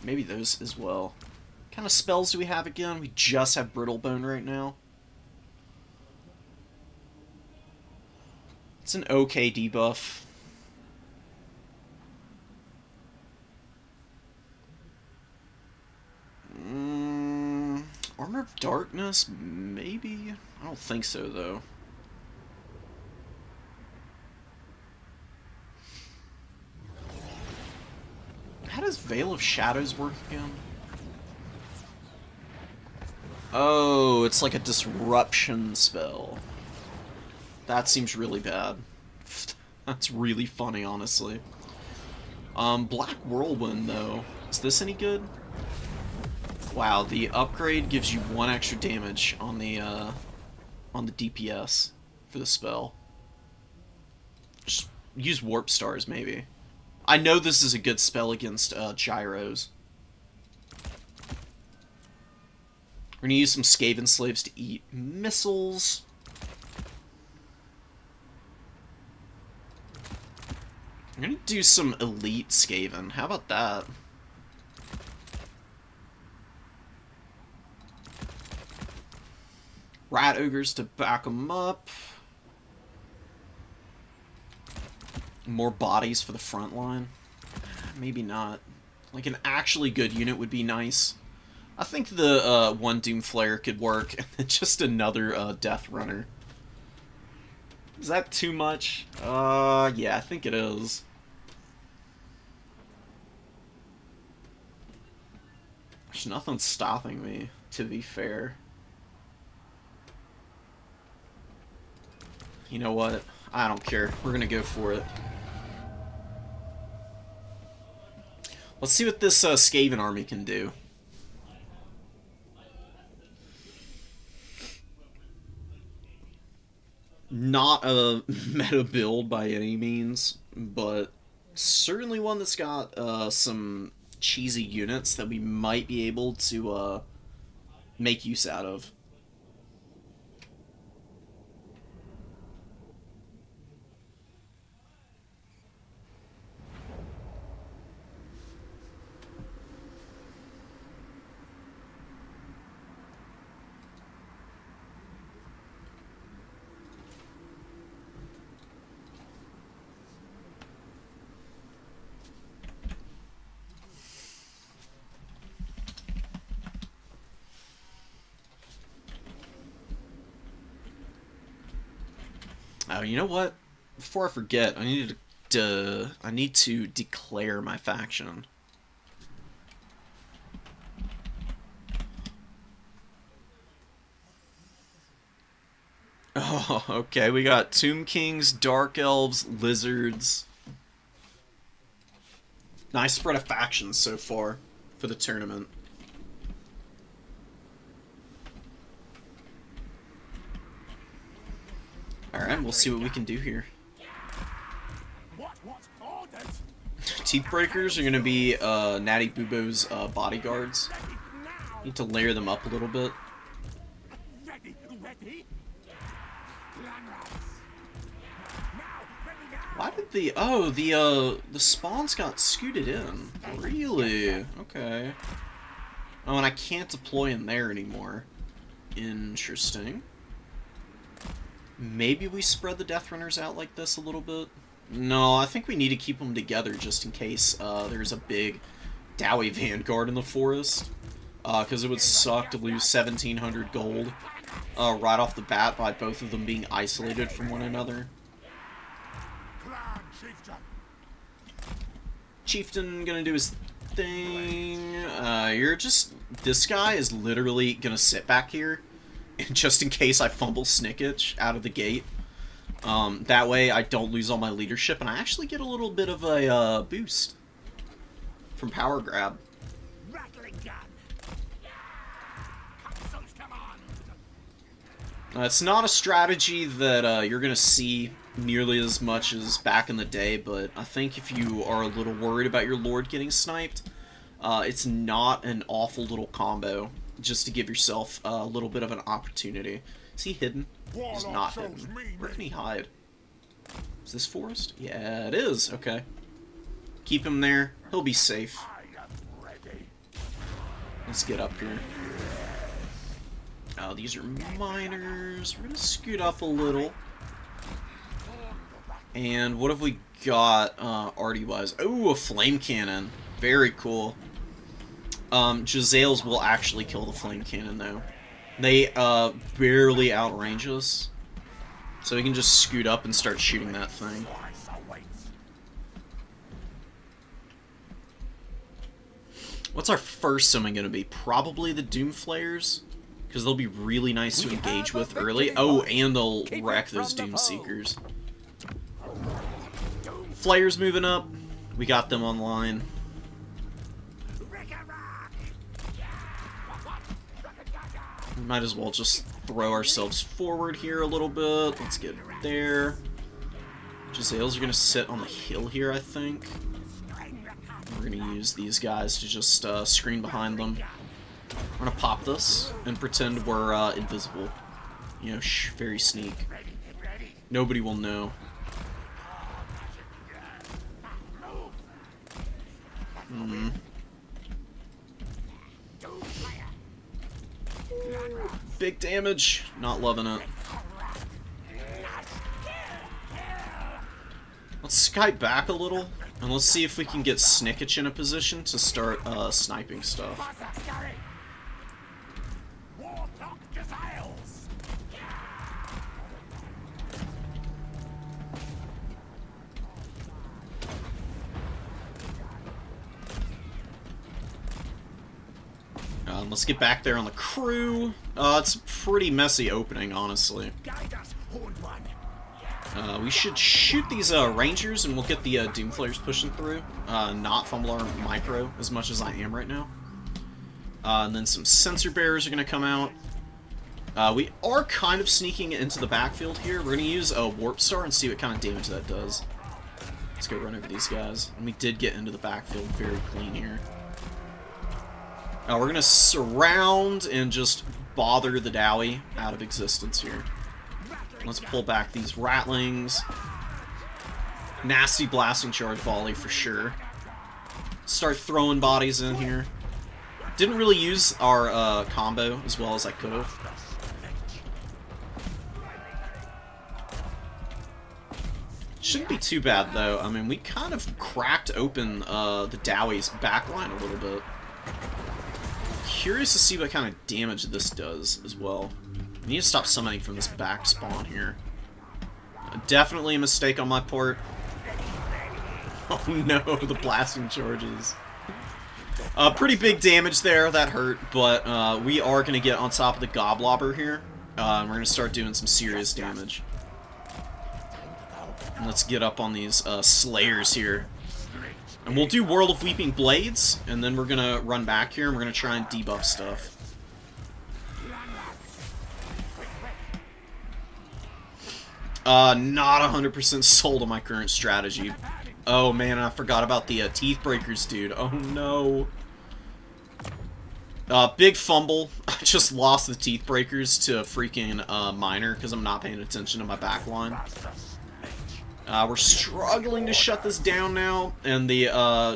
Maybe those as well. What kind of spells do we have again? We just have Brittlebone right now. It's an okay debuff. Armor of Darkness? Maybe? I don't think so, though. How does Veil of Shadows work again? Oh, it's like a disruption spell. That seems really bad. That's really funny, honestly. Black Whirlwind, though. Is this any good? Wow, the upgrade gives you 1 extra damage on the DPS for the spell. Just use Warp Stars, maybe. I know this is a good spell against gyros. We're gonna use some Skaven Slaves to eat missiles. I'm gonna do some Elite Skaven. How about that? Rat Ogres to back them up. More bodies for the front line. Maybe not. Like an actually good unit would be nice. I think the one Doom Flare could work, and then just another Death Runner. Is that too much? Yeah, I think it is. There's nothing stopping me, to be fair. You know what? I don't care. We're gonna go for it. Let's see what this Skaven army can do. Not a meta build by any means, but certainly one that's got some cheesy units that we might be able to make use out of. Oh, you know what? Before I forget, I need to declare my faction. Oh, okay. We got Tomb Kings, Dark Elves, Lizards. Nice spread of factions so far for the tournament. Alright, we'll see what we can do here. Teeth Breakers are going to be Natty Bubo's bodyguards. Need to layer them up a little bit. Why did the spawns got scooted in? Really? Okay. Oh, and I can't deploy in there anymore. Interesting. Maybe we spread the Death Runners out like this a little bit? No, I think we need to keep them together just in case there's a big Dowie Vanguard in the forest. Because it would suck to lose 1,700 gold right off the bat by both of them being isolated from one another. Chieftain gonna do his thing. This guy is literally gonna sit back here, and just in case I fumble Snicketch out of the gate, That way I don't lose all my leadership, and I actually get a little bit of a boost from power grab. Rattling gun. Consoles, come on. It's not a strategy that you're going to see nearly as much as back in the day, but I think if you are a little worried about your Lord getting sniped, it's not an awful little combo, just to give yourself a little bit of an opportunity. Is he hidden? He's not hidden. Where can he hide? Is this forest? Yeah, it is. Okay. Keep him there. He'll be safe. Let's get up here. Oh, these are miners. We're gonna scoot up a little. And what have we got arty-wise? Oh, a flame cannon. Very cool. Jezzails will actually kill the flame cannon, though. They barely outrange us. So we can just scoot up and start shooting that thing. What's our first summon going to be? Probably the Doom Flayers, because they'll be really nice to engage with early. Oh, and they'll wreck those Doom Seekers. Flayers moving up. We got them online. We might as well just throw ourselves forward here a little bit. Let's get there. Jezzails are going to sit on the hill here, I think. We're going to use these guys to just screen behind them. We're going to pop this and pretend we're invisible. You know, very sneak. Nobody will know. Big damage. Not loving it. Let's Skype back a little, and let's see if we can get Snickich in a position to start sniping stuff. Let's get back there on the crew. It's a pretty messy opening, honestly. We should shoot these rangers, and we'll get the Doom Flayers pushing through. Not fumble our micro as much as I am right now. And then some sensor bearers are going to come out. We are kind of sneaking into the backfield here. We're going to use a Warp Star and see what kind of damage that does. Let's go run over these guys. And we did get into the backfield very clean here. We're going to surround and just bother the Dowie out of existence here. Let's pull back these Rattlings. Nasty blasting charge volley for sure. Start throwing bodies in here. Didn't really use our combo as well as I could have. Shouldn't be too bad though. I mean, we kind of cracked open the Dowie's backline a little bit. Curious to see what kind of damage this does as well. I need to stop summoning from this back spawn here. Definitely a mistake on my part. Oh no, the blasting charges. Pretty big damage there, that hurt, but we are going to get on top of the Goblobber here, and we're going to start doing some serious damage. And let's get up on these Slayers here. And we'll do World of Weeping Blades, and then we're going to run back here, and we're going to try and debuff stuff. Not 100% sold on my current strategy. Oh man, I forgot about the Teeth Breakers, dude. Oh no. Big fumble. I just lost the Teeth Breakers to a freaking miner because I'm not paying attention to my backline. We're struggling to shut this down now, and the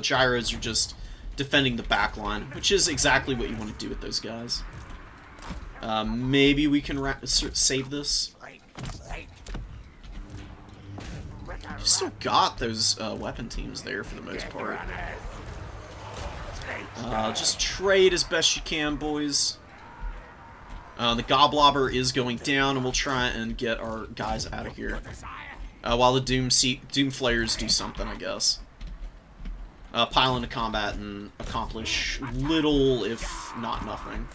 gyros are just defending the backline, which is exactly what you want to do with those guys. Maybe we can save this. You've still got those weapon teams there for the most part. Just trade as best you can, boys. The Goblobber is going down, and we'll try and get our guys out of here. While the Doom Flayers do something, I guess. Pile into combat and accomplish little, if not nothing.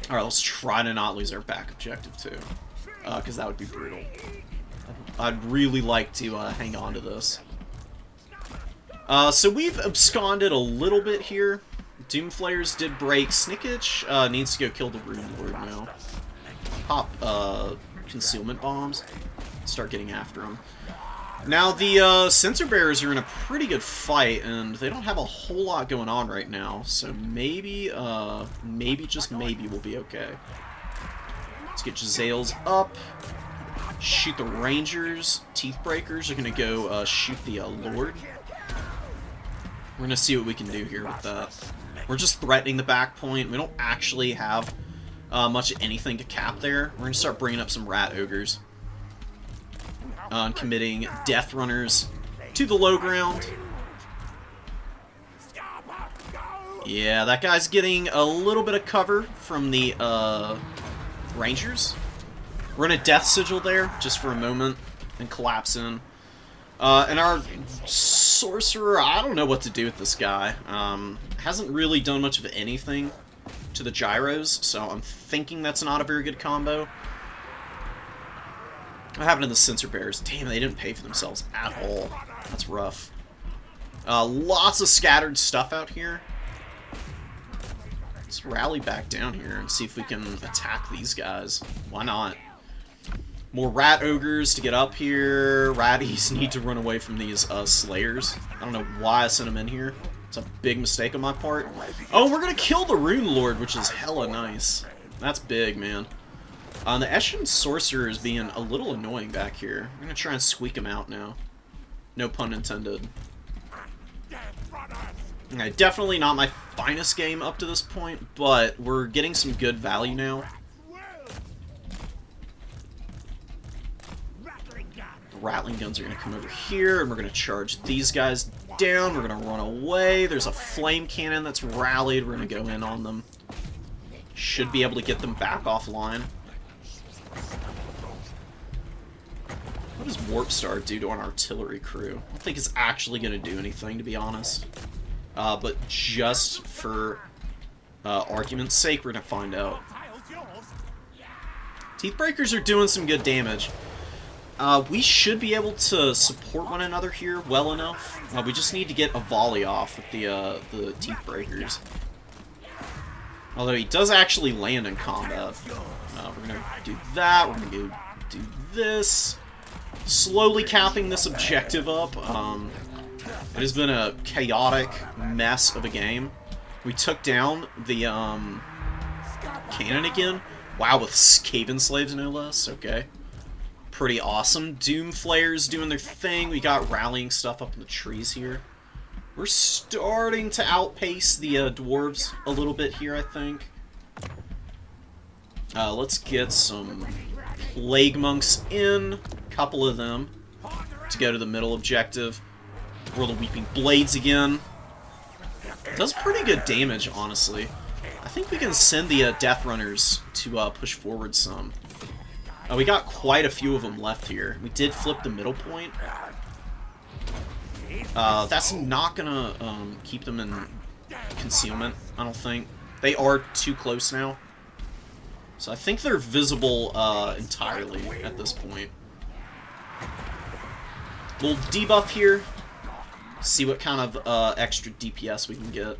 Alright, let's try to not lose our back objective, too. because that would be brutal. I'd really like to hang on to this. So we've absconded a little bit here. Doomflayers did break. Snickage needs to go kill the Rune Lord now. Pop concealment bombs. Start getting after him. Now the Sensor Bearers are in a pretty good fight, and they don't have a whole lot going on right now. So maybe, just maybe we'll be okay. Let's get Gisele's up. Shoot the Rangers. Teethbreakers are gonna go shoot the Lord. We're gonna see what we can do here with that. We're just threatening the back point. We don't actually have much of anything to cap there. We're gonna start bringing up some Rat Ogres. And committing Death Runners to the low ground. Yeah, that guy's getting a little bit of cover from the Rangers. We're in a Death Sigil there, just for a moment, and collapse in. And our Sorcerer, I don't know what to do with this guy. Hasn't really done much of anything to the gyros, so I'm thinking that's not a very good combo. What happened to the Sensor Bears? Damn, they didn't pay for themselves at all. That's rough. Lots of scattered stuff out here. Let's rally back down here and see if we can attack these guys. Why not? More Rat Ogres to get up here. Ratties need to run away from these Slayers. I don't know why I sent them in here. It's a big mistake on my part. Oh, we're gonna kill the Rune Lord, which is hella nice. That's big, man. The Eshin Sorcerer is being a little annoying back here. I'm gonna try and squeak him out now. No pun intended. Okay, definitely not my finest game up to this point, but we're getting some good value now. The Rattling Guns are gonna come over here, and we're gonna charge these guys down. We're gonna run away. There's a Flame Cannon that's rallied. We're gonna go in on them. Should be able to get them back offline. What does Warp Star do to an artillery crew? I don't think it's actually going to do anything, to be honest. But just for argument's sake, we're going to find out. Teethbreakers are doing some good damage. We should be able to support one another here well enough. We just need to get a volley off with the Teethbreakers. Although he does actually land in combat. We're going to do that. We're going to do this. Slowly capping this objective up. It has been a chaotic mess of a game. We took down the cannon again. Wow, with Skaven Slaves no less. Okay. Pretty awesome. Doomflayers doing their thing. We got rallying stuff up in the trees here. We're starting to outpace the dwarves a little bit here, I think. Let's get some Plague Monks in. Couple of them to go to the middle objective. Roll the Weeping Blades again. Does pretty good damage, honestly. I think we can send the Death Runners to push forward some. We got quite a few of them left here. We did flip the middle point. That's not gonna keep them in concealment, I don't think. They are too close now. So I think they're visible entirely at this point. We'll debuff here. See what kind of extra DPS we can get.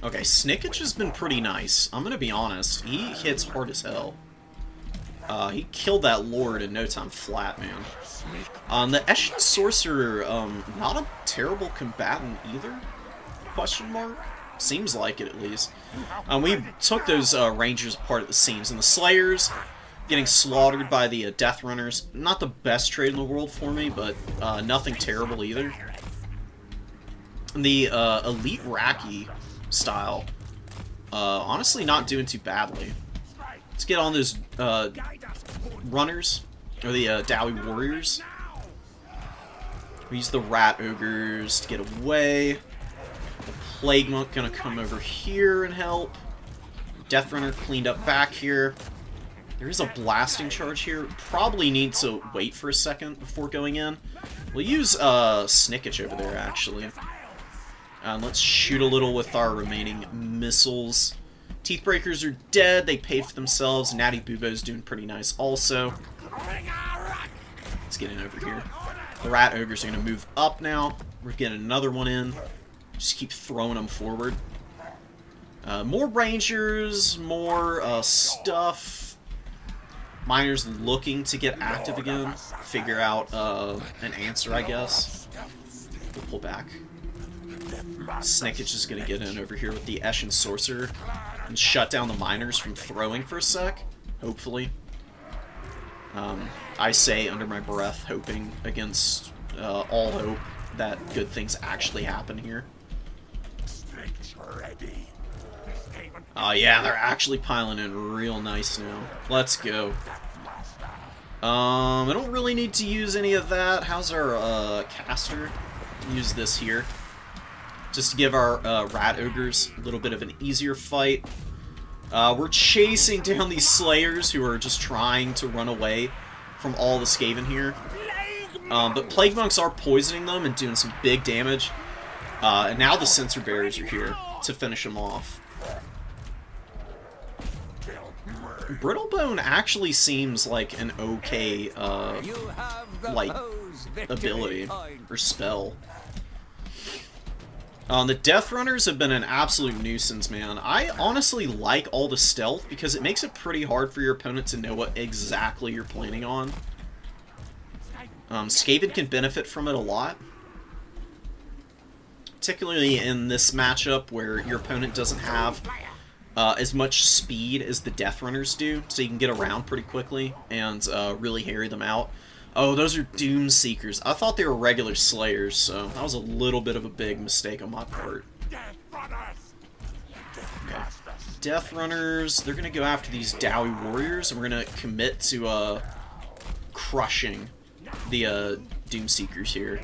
Okay, Snickage has been pretty nice. I'm gonna be honest. He hits hard as hell. He killed that Lord in no time flat, man. The Eshin Sorcerer, not a terrible combatant either? Question mark? Seems like it, at least. We took those Rangers apart at the seams, and the Slayers getting slaughtered by the Death Runners. Not the best trade in the world for me, but nothing terrible either. And the Elite Raki style, honestly not doing too badly. Let's get on those runners, or the Dowie Warriors. We use the Rat Ogres to get away. The Plague Monk gonna come over here and help. Death Runner cleaned up back here. There is a blasting charge here. Probably need to wait for a second before going in. We'll use Snickage over there, actually. Let's shoot a little with our remaining missiles. Teethbreakers are dead. They paid for themselves. Natty Bubo's doing pretty nice also. Let's get in over here. The Rat Ogres are going to move up now. We're getting another one in. Just keep throwing them forward. More Rangers, more stuff. Miners looking to get active again. Figure out an answer, I guess. We'll pull back. Snicket's just going to get in over here with the Eshin Sorcerer and shut down the Miners from throwing for a sec, hopefully. I say under my breath, hoping against all hope that good things actually happen here. Yeah, they're actually piling in real nice now. Let's go. I don't really need to use any of that. How's our caster? Use this here. Just to give our Rat Ogres a little bit of an easier fight. We're chasing down these Slayers who are just trying to run away from all the Skaven here. But Plague Monks are poisoning them and doing some big damage. And now the Sensor Bearers are here to finish them off. Brittlebone actually seems like an okay, like, ability or spell. The Death Runners have been an absolute nuisance, man. I honestly like all the stealth because it makes it pretty hard for your opponent to know what exactly you're planning on. Skaven can benefit from it a lot. Particularly in this matchup where your opponent doesn't have as much speed as the Death Runners do, so you can get around pretty quickly and really harry them out. Oh, those are Doom Seekers. I thought they were regular Slayers, so that was a little bit of a big mistake on my part. Okay. Death Runners, they're going to go after these Dowie Warriors, and we're going to commit to crushing the Doom Seekers here.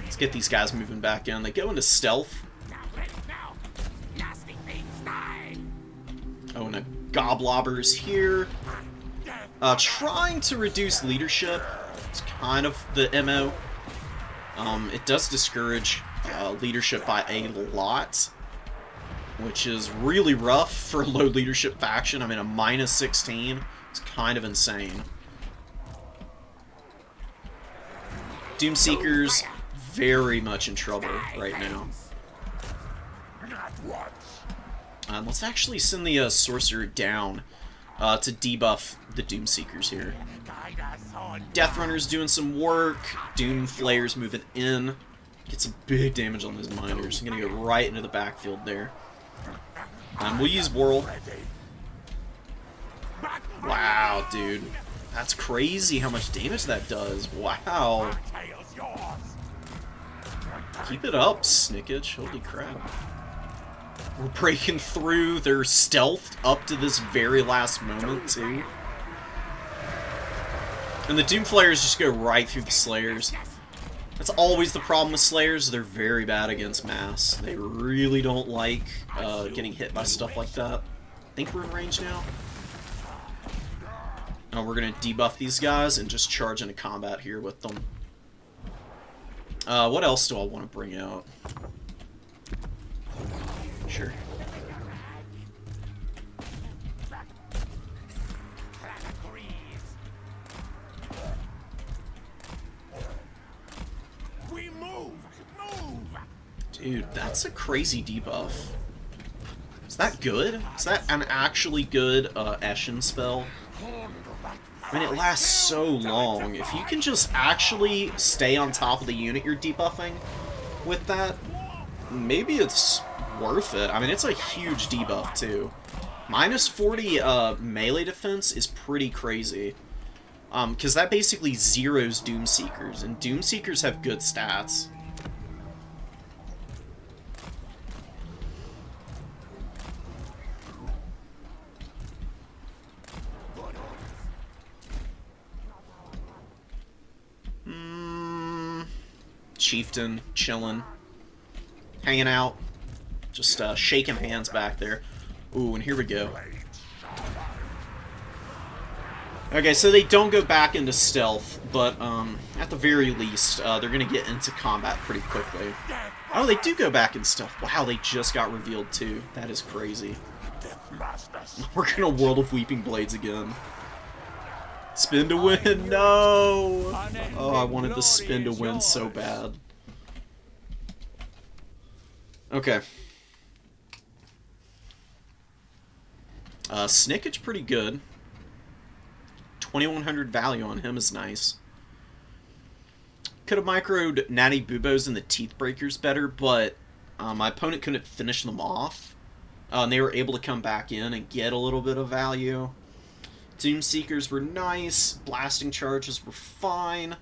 Let's get these guys moving back in. They go into stealth. Oh, and a Goblobber's here. Trying to reduce leadership. It's kind of the MO. It does discourage leadership by a lot, which is really rough for a low leadership faction. I mean, a -16 is kind of insane. Doomseekers very much in trouble right now. Let's actually send the Sorcerer down to debuff the Doomseekers here. Death Runner's doing some work. Doom Flayer's moving in. Get some big damage on those Miners. I'm going to go right into the backfield there. We'll use Whirl. Wow, dude. That's crazy how much damage that does. Wow. Keep it up, Snickage. Holy crap. We're breaking through. They're stealthed up to this very last moment, too. And the Doom Flayers just go right through the Slayers. That's always the problem with Slayers. They're very bad against mass. They really don't like getting hit by stuff like that. I think we're in range now. We're going to debuff these guys and just charge into combat here with them. What else do I want to bring out? Sure. Dude, that's a crazy debuff. Is that good? Is that an actually good Eshin spell? I mean, it lasts so long. If you can just actually stay on top of the unit you're debuffing with that, maybe it's worth it. I mean, it's a huge debuff, too. -40 melee defense is pretty crazy. Because that basically zeroes Doomseekers, and Doomseekers have good stats. Chieftain, chilling, hanging out, just shaking hands back there. Ooh, and here we go. Okay, so they don't go back into stealth, but at the very least, they're gonna get into combat pretty quickly. Oh, they do go back in stealth. Wow, they just got revealed too. That is crazy. We're gonna World of Weeping Blades again. Spin to win, no! Oh, I wanted the spin to win so bad. Okay. Snicket's pretty good. 2100 value on him is nice. Could have microed Natty Bubos and the Teeth Breakers better, but my opponent couldn't finish them off. And they were able to come back in and get a little bit of value. Doom Seekers were nice. Blasting Charges were fine.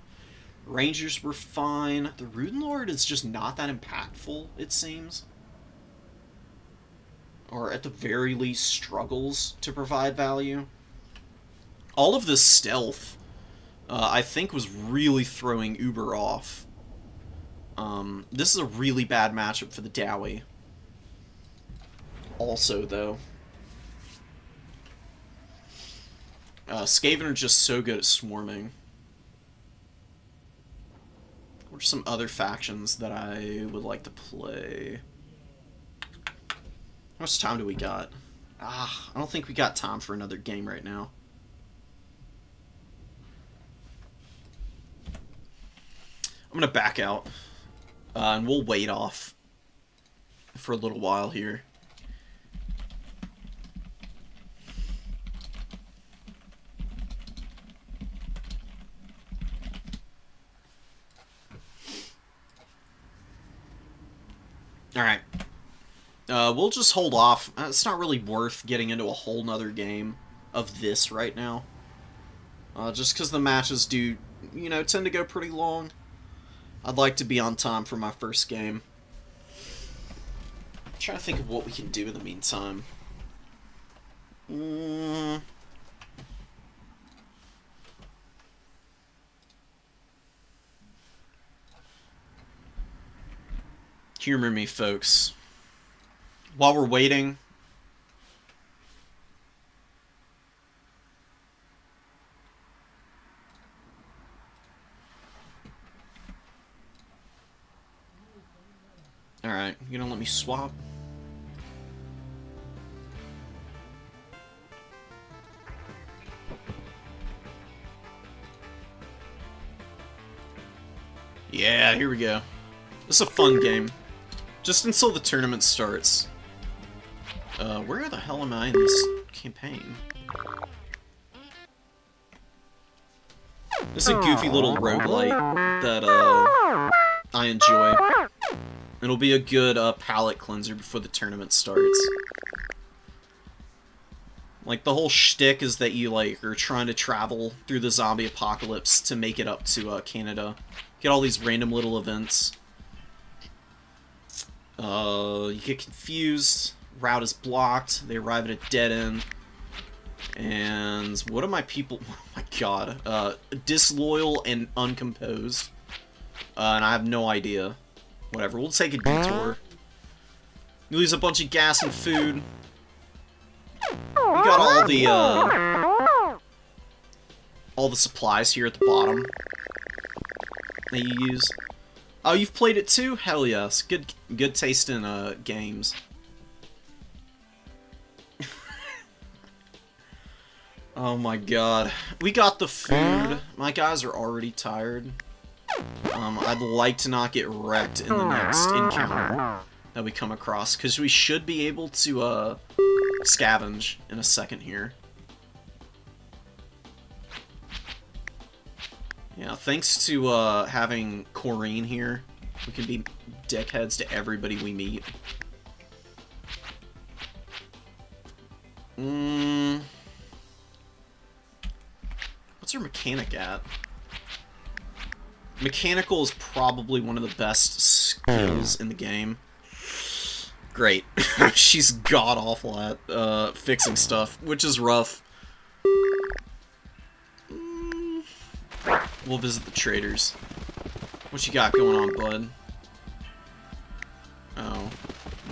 Rangers were fine. The Rune Lord is just not that impactful, it seems. Or at the very least struggles to provide value. All of this stealth, I think, was really throwing Uber off. This is a really bad matchup for the Dowie. Also, though, Skaven are just so good at swarming. What are some other factions that I would like to play? How much time do we got? I don't think we got time for another game right now. I'm gonna back out, and we'll wait off for a little while here. Alright. We'll just hold off. It's not really worth getting into a whole nother game of this right now. Just because the matches do, you know, tend to go pretty long. I'd like to be on time for my first game. I'm trying to think of what we can do in the meantime. Humor me, folks. While we're waiting... Alright, you gonna let me swap? Yeah, here we go. This is a fun game. Just until the tournament starts. Where the hell am I in this campaign? This is a goofy little roguelite that, I enjoy. It'll be a good, palate cleanser before the tournament starts. Like, the whole shtick is that you, like, are trying to travel through the zombie apocalypse to make it up to, Canada. Get all these random little events. You get confused, route is blocked, they arrive at a dead end, and what are my people, oh my god, disloyal and uncomposed, and I have no idea. Whatever, we'll take a detour. You lose a bunch of gas and food. We got all the supplies here at the bottom that you use. Oh, you've played it too? Hell yes. Good taste in, games. Oh my god. We got the food. My guys are already tired. I'd like to not get wrecked in the next encounter that we come across, because we should be able to, scavenge in a second here. Yeah, thanks to, having Corrine here, we can be dickheads to everybody we meet. What's her mechanic at? Mechanical is probably one of the best skills in the game. Great. She's god-awful at, fixing stuff, which is rough. We'll visit the traders. What you got going on, bud? Oh.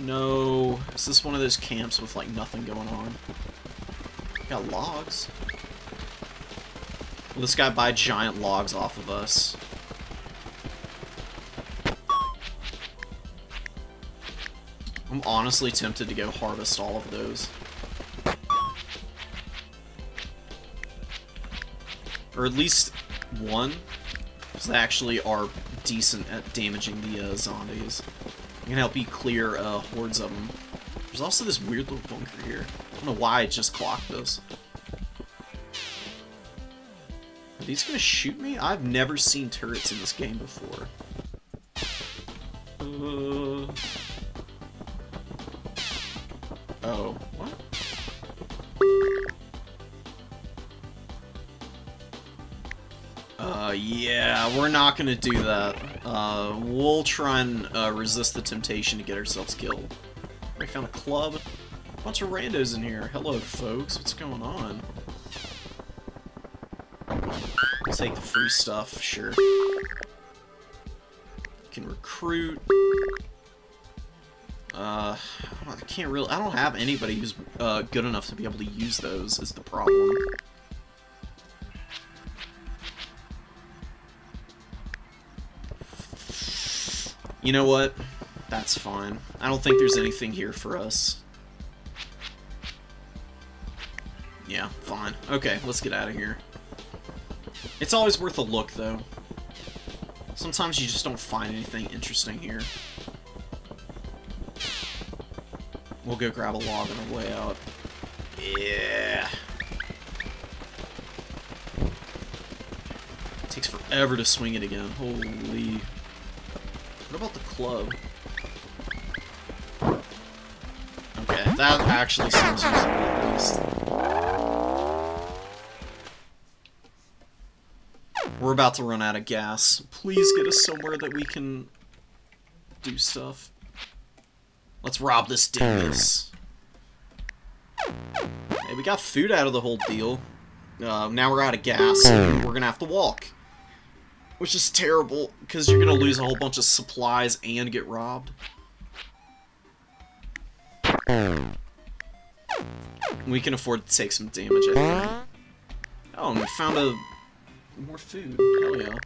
No. Is this one of those camps with, like, nothing going on? Got logs. Will this guy buy giant logs off of us? I'm honestly tempted to go harvest all of those. Or at least one. Because they actually are decent at damaging the zombies. I can help you clear hordes of them. There's also this weird little bunker here. I don't know why I just clocked this. Are these gonna shoot me? I've never seen turrets in this game before. Oh, what? Yeah, we're not gonna do that. We'll try and resist the temptation to get ourselves killed. I found a club. A bunch of randos in here. Hello, folks. What's going on? Take the free stuff, sure. Can recruit. I can't really. I don't have anybody who's good enough to be able to use those. Is the problem? You know what? That's fine. I don't think there's anything here for us. Yeah, fine. Okay, let's get out of here. It's always worth a look, though. Sometimes you just don't find anything interesting here. We'll go grab a log on the way out. Yeah. It takes forever to swing it again. Holy. What about the club? Okay, that actually seems useful at least. We're about to run out of gas. Please get us somewhere that we can do stuff. Let's rob this dingus. Hey, we got food out of the whole deal. Now we're out of gas, and we're gonna have to walk. Which is terrible, because you're gonna lose a whole bunch of supplies and get robbed. We can afford to take some damage, I think. Oh, and we found more food. Hell yeah.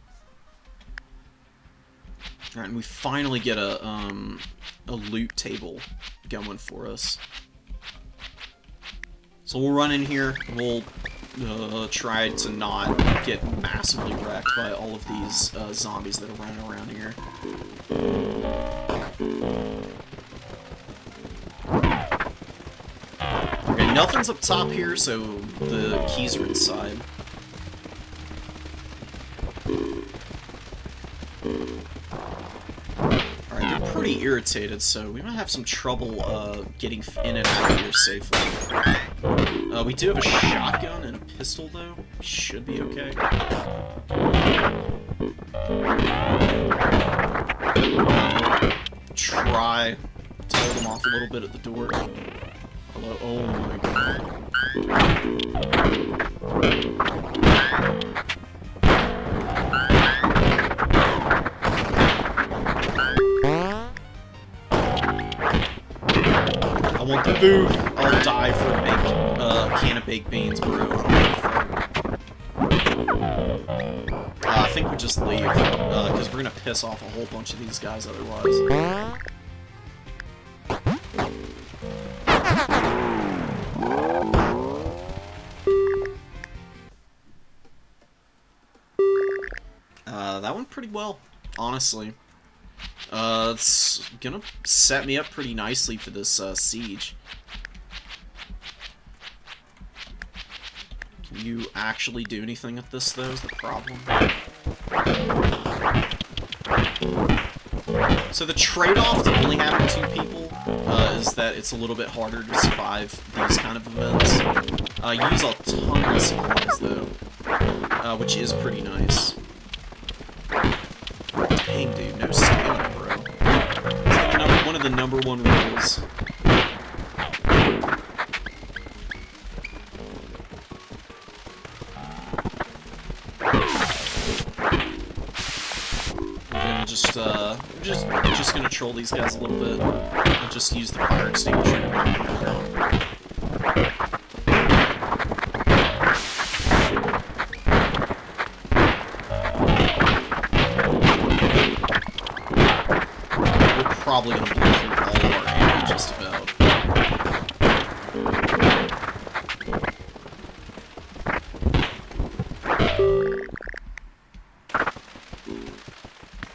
Alright, and we finally get a loot table going for us. So we'll run in here, and we'll try to not get massively wrecked by all of these zombies that are running around here. Okay, nothing's up top here, so the keys are inside. Alright, they're pretty irritated, so we might have some trouble getting in and out of here safely. We do have a shotgun and a pistol, though. Should be okay. Try to hold them off a little bit at the door. Hello? Oh my god. I want the food. I'll die for a can of baked beans, bro. I think we just leave, because we're gonna piss off a whole bunch of these guys otherwise. That went pretty well, honestly. It's gonna set me up pretty nicely for this siege. Can you actually do anything with this, though, is the problem. So the trade-off to only having 2 people is that it's a little bit harder to survive these kind of events. You use a ton of supplies, though, which is pretty nice. Dang, dude, no stamina, bro. It's like one of the #1 rules. We're just gonna troll these guys a little bit and just use the fire extinguisher. probably gonna blow through all of our ammo just about.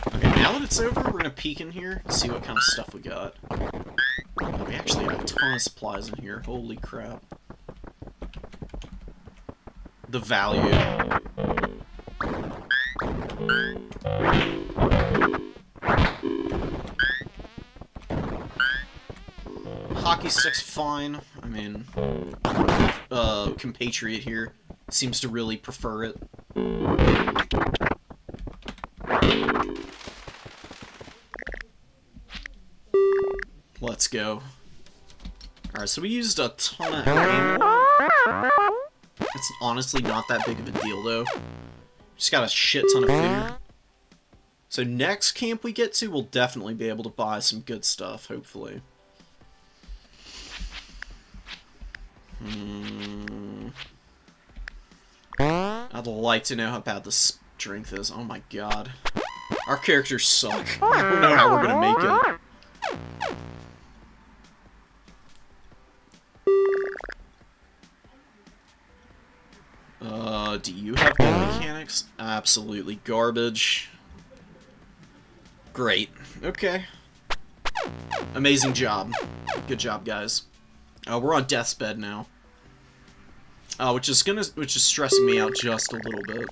Okay, now that it's over, we're gonna peek in here and see what kind of stuff we got. Oh, we actually have a ton of supplies in here. Holy crap. The value. Hockey stick's fine. I mean, compatriot here seems to really prefer it. Let's go. Alright, so we used a ton of ammo. It's honestly not that big of a deal, though. Just got a shit ton of food. So next camp we get to, we'll definitely be able to buy some good stuff, hopefully. I'd like to know how bad the strength is. Oh my god. Our characters suck. I don't know how we're gonna make it. Do you have good mechanics? Absolutely garbage. Great. Okay. Amazing job. Good job, guys. We're on death's bed now. Which is stressing me out just a little bit.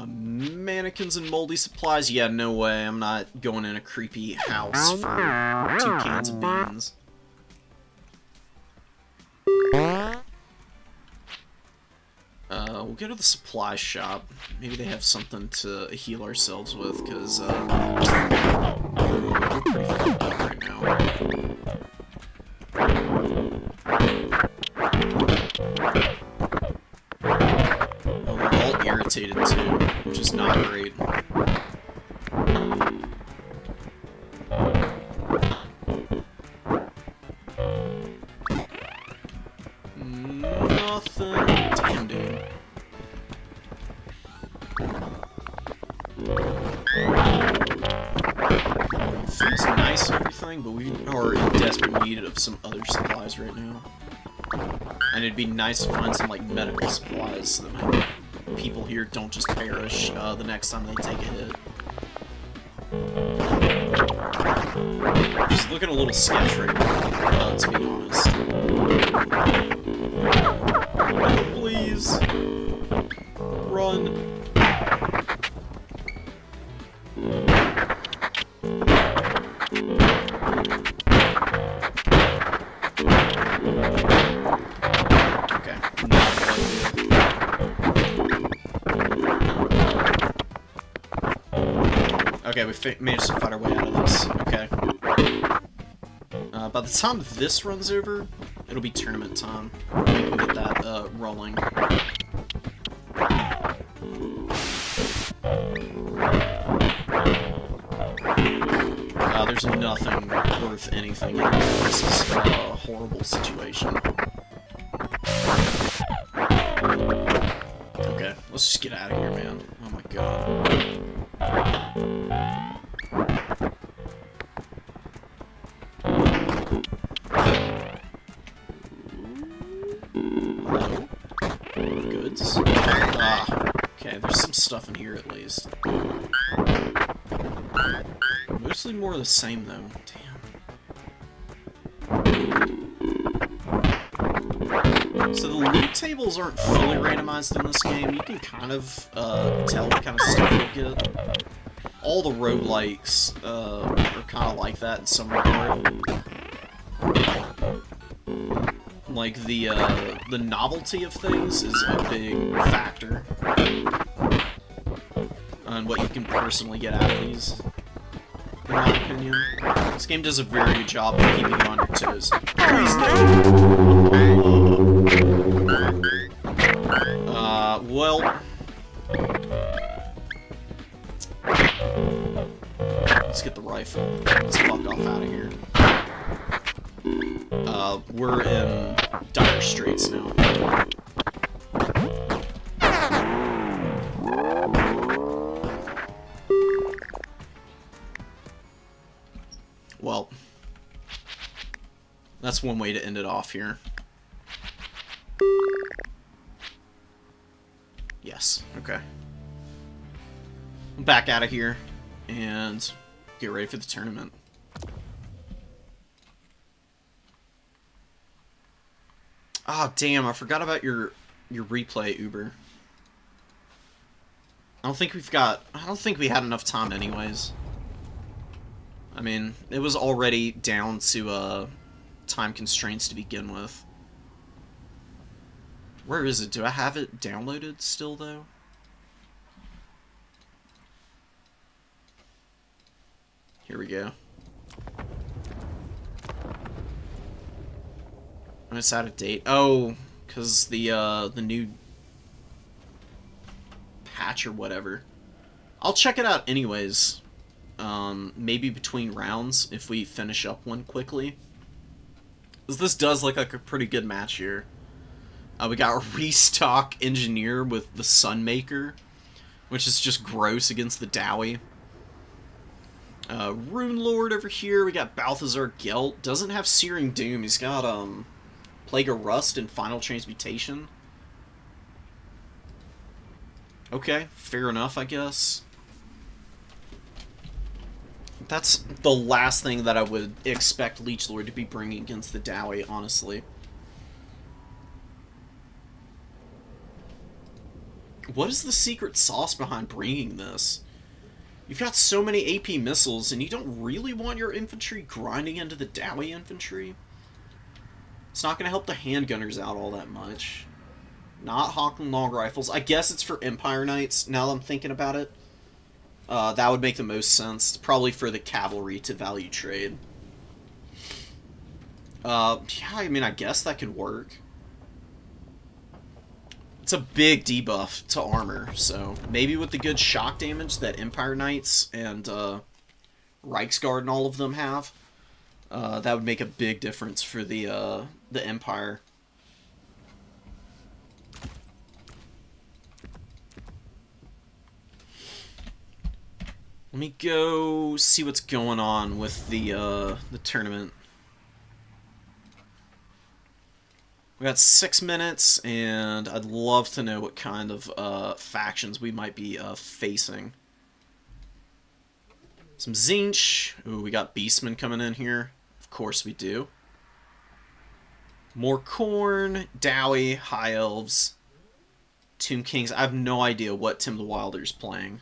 Mannequins and moldy supplies? Yeah, no way. I'm not going in a creepy house for 2 cans of beans. We'll go to the supply shop. Maybe they have something to heal ourselves with, because, we're pretty fucked up right now. Oh, we're all irritated, too, which is not great. Nothing. Damn, dude. Food's nice and everything, but we are in desperate need of some other supplies right now. And it'd be nice to find some, like, medical supplies so that my people here don't just perish the next time they take a hit. Just looking a little sketch right now, to be honest. Please. Run. Okay, not a good idea. Okay, we managed to fight our way out of this. Okay. By the time this runs over, it'll be tournament time. We can get that rolling. There's nothing worth anything in here. This is a horrible situation. Okay, let's just get out of here, man. Oh my god. Hello? Goods? Ah, okay, there's some stuff in here at least. Mostly more of the same, though. Damn. So the loot tables aren't fully randomized in this game. You can kind of tell what kind of stuff you'll get. All the roguelikes are kind of like that in some regard. Like, the novelty of things is a big factor on what you can personally get out of these. In my opinion, this game does a very good job of keeping you on your toes. Please no! Well... Let's get the rifle. Let's fuck off out of here. We're in dire straits now. Well, that's one way to end it off here. Yes, okay. I'm back out of here and get ready for the tournament. Ah, oh, damn, I forgot about your replay, Uber. I don't think we had enough time anyways. I mean, it was already down to time constraints to begin with. Where is it? Do I have it downloaded still, though? Here we go. And it's out of date. Oh, because the new patch or whatever. I'll check it out anyways. Maybe between rounds if we finish up one quickly. Because this does look like a pretty good match here. We got a restock engineer with the Sunmaker, which is just gross against the Dowie. Rune Lord over here. We got Balthazar Gelt. Doesn't have Searing Doom. He's got Plague of Rust and Final Transmutation. Okay, fair enough, I guess. That's the last thing that I would expect Leech Lord to be bringing against the Dowie, honestly. What is the secret sauce behind bringing this? You've got so many AP missiles, and you don't really want your infantry grinding into the Dowie infantry? It's not going to help the handgunners out all that much. Not Hawking Long Rifles. I guess it's for Empire Knights, now that I'm thinking about it. That would make the most sense. It's probably for the cavalry to value trade. Yeah, I mean, I guess that could work. It's a big debuff to armor, so maybe with the good shock damage that Empire Knights and Reichsguard and all of them have, that would make a big difference for the Empire. Let me go see what's going on with the tournament. We got 6 minutes, and I'd love to know what kind of factions we might be facing. Some Zinch. Ooh, we got Beastmen coming in here. Of course we do. More Khorne, Dowie, High Elves, Tomb Kings. I have no idea what Tim the Wilder's playing.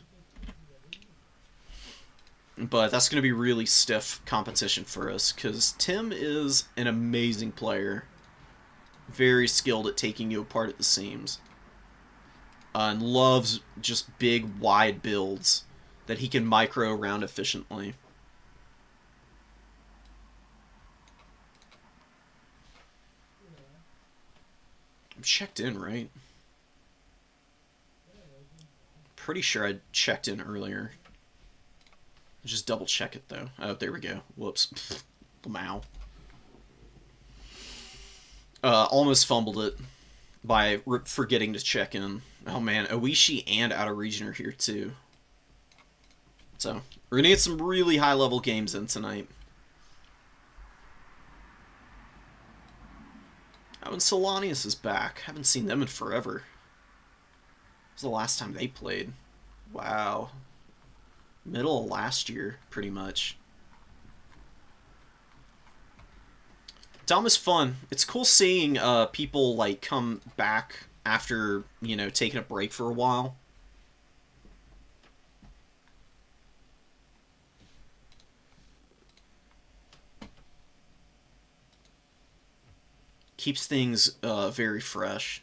But that's going to be really stiff competition for us, because Tim is an amazing player. Very skilled at taking you apart at the seams. And loves just big, wide builds that he can micro around efficiently. I'm checked in, right? Pretty sure I checked in earlier. Just double check it, though. Oh, there we go. Whoops. Wow. Almost fumbled it by forgetting to check in. Oh man, Oishi and Out of Region are here too. So, we're gonna get some really high level games in tonight. Oh, and Solanius is back. Haven't seen them in forever. It was the last time they played. Wow. Middle of last year, pretty much. Dom is fun. It's cool seeing people like come back after, you know, taking a break for a while. Keeps things very fresh.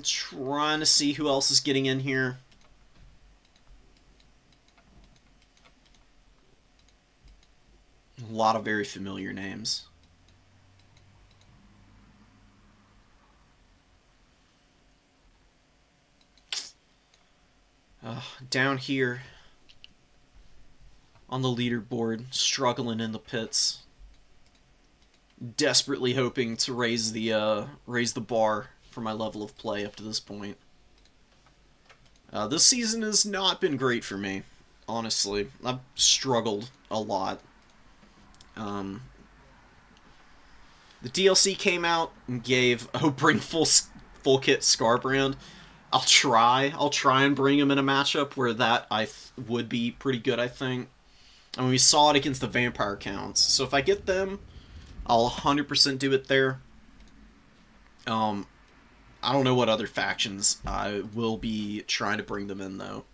Trying to see who else is getting in here. A lot of very familiar names. down here on the leaderboard, struggling in the pits, desperately hoping to raise the bar for my level of play up to this point. This season has not been great for me, honestly. I've struggled a lot. The DLC came out and gave bring full kit Scarbrand. I'll try and bring him in a matchup where that would be pretty good, I think. I mean, we saw it against the vampire counts. So if I get them, I'll 100% do it there. I don't know what other factions I will be trying to bring them in, though.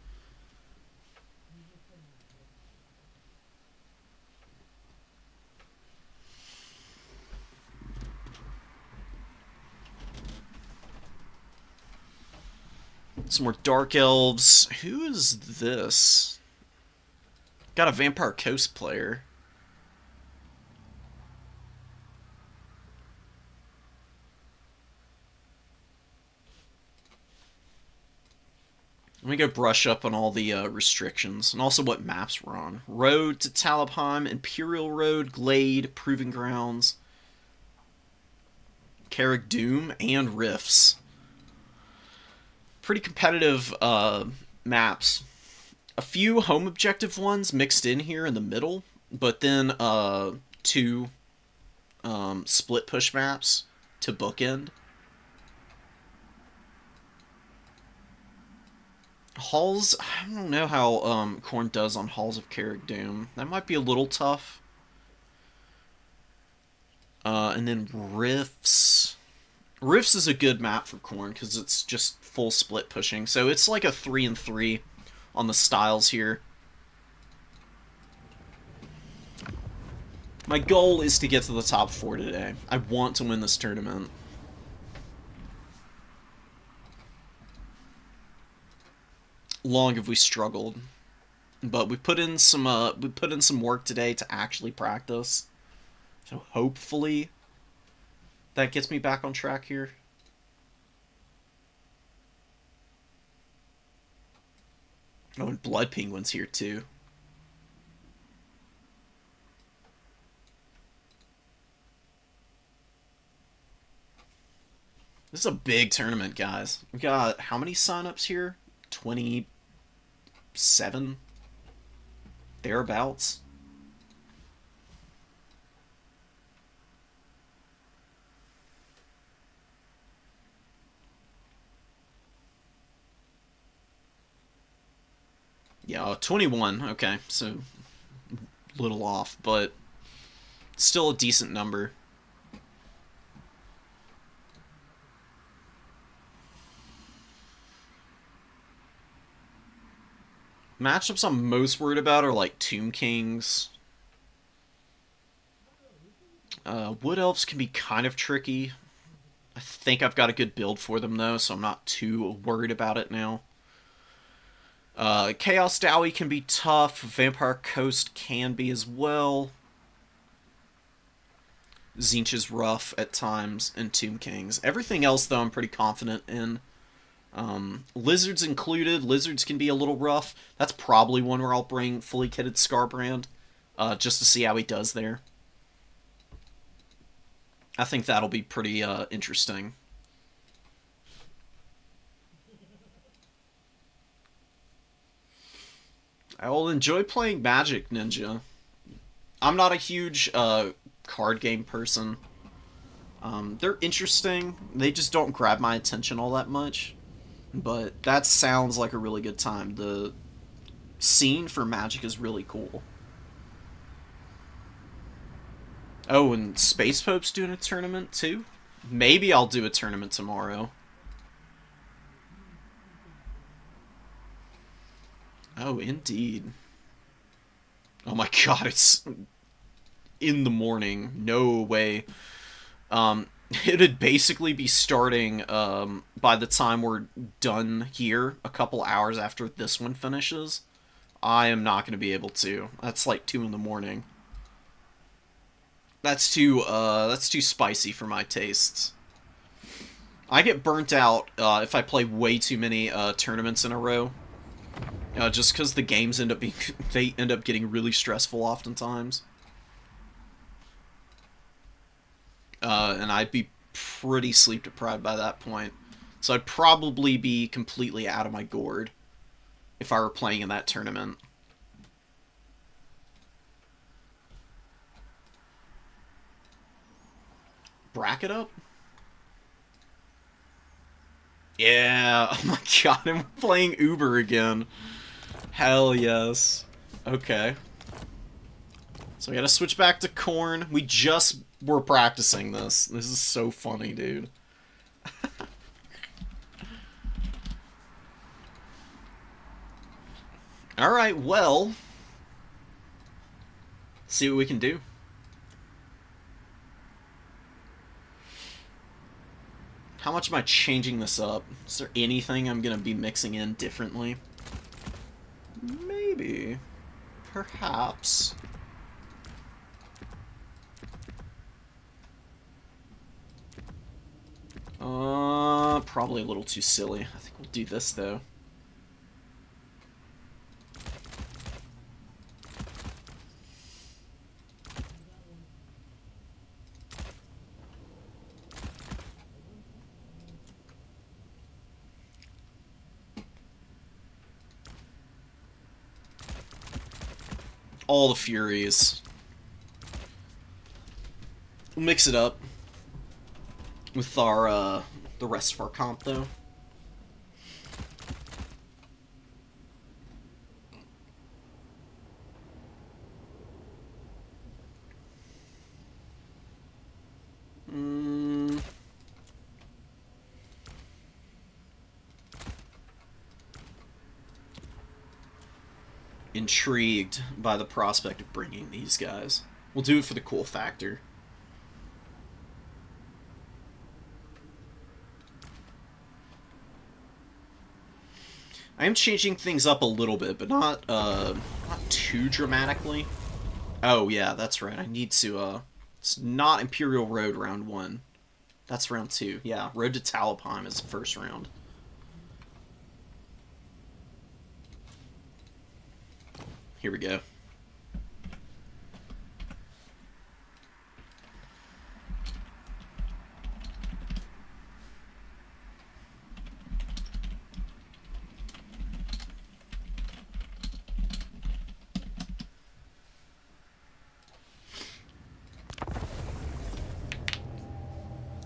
Some more Dark Elves. Who is this? Got a Vampire Coast player. Let me go brush up on all the restrictions, and also what maps we're on. Road to Talabheim, Imperial Road, Glade, Proving Grounds, Carrick Doom, and Rifts. Pretty competitive maps. A few home objective ones mixed in here in the middle, but then 2 split push maps to bookend. Halls, I don't know how Khorne does on Halls of Carrick Doom. That might be a little tough. And then Rifts. Rifts is a good map for Khorne because it's just full split pushing. So it's like a 3-3 on the styles here. My goal is to get to the top 4 today. I want to win this tournament. Long have we struggled, but we put in some work today to actually practice. So hopefully that gets me back on track here. Oh, and Blood Penguin's here too. This is a big tournament, guys. We got how many signups here? 27? Thereabouts? Yeah, 21. Okay, so a little off, but still a decent number. Matchups I'm most worried about are like Tomb Kings. Wood Elves can be kind of tricky. I think I've got a good build for them though, so I'm not too worried about it now. Chaos Dowie can be tough. Vampire Coast can be as well. Tzeentch is rough at times, and Tomb Kings. Everything else, though, I'm pretty confident in. Lizards included. Lizards can be a little rough. That's probably one where I'll bring fully kitted Scarbrand, just to see how he does there. I think that'll be pretty interesting. I will enjoy playing Magic, Ninja. I'm not a huge card game person. They're interesting. They just don't grab my attention all that much. But that sounds like a really good time. The scene for Magic is really cool. Oh, and Space Pope's doing a tournament too? Maybe I'll do a tournament tomorrow. Oh, indeed. Oh my god, it's in the morning. No way. It'd basically be starting by the time we're done here, a couple hours after this one finishes. I am not going to be able to. That's like 2 in the morning. That's too spicy for my tastes. I get burnt out if I play way too many tournaments in a row. Just because the games end up being, they end up getting really stressful oftentimes. And I'd be pretty sleep deprived by that point. So I'd probably be completely out of my gourd if I were playing in that tournament. Bracket up? Yeah, oh my god, I'm playing Uber again. Hell yes. Okay. So we gotta switch back to corn. We just were practicing this. This is so funny, dude. Alright, well. See what we can do. How much am I changing this up? Is there anything I'm gonna be mixing in differently? Maybe. Perhaps. Probably a little too silly. I think we'll do this, though. All the Furies. We'll mix it up with our, the rest of our comp, though. Intrigued by the prospect of bringing these guys. We'll do it for the cool factor. I am changing things up a little bit, but not too dramatically. Oh yeah, that's right. I need to it's not Imperial Road round 1. That's round 2. Yeah, Road to Talabheim is the first round. Here we go.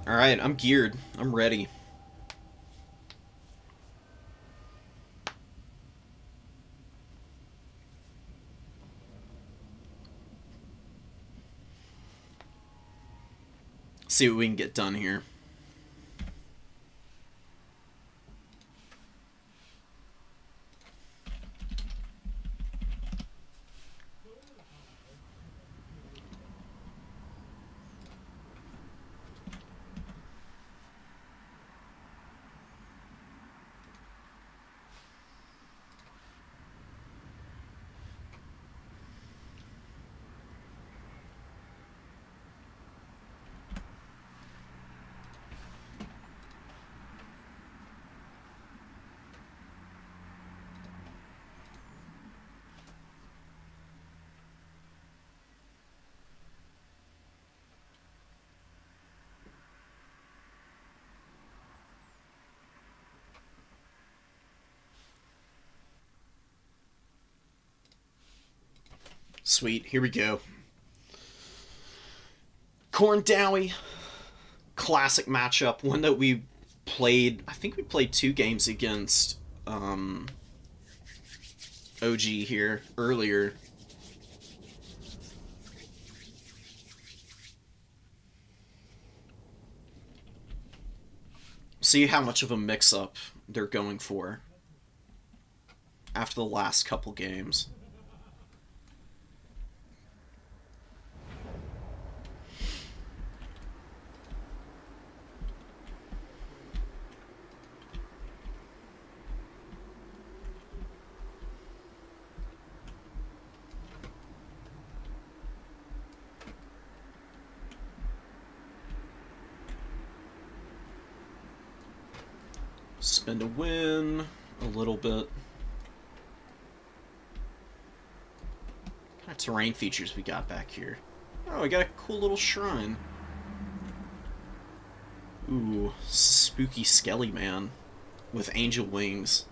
Alright, I'm geared. I'm ready. See what we can get done here. Sweet, here we go. Corn Dowie. Classic matchup. One that we played, I think we played 2 games against OG here earlier. See how much of a mix-up they're going for after the last couple games. Spend a win, a little bit. What terrain features we got back here? Oh, we got a cool little shrine. Ooh, spooky skelly man with angel wings.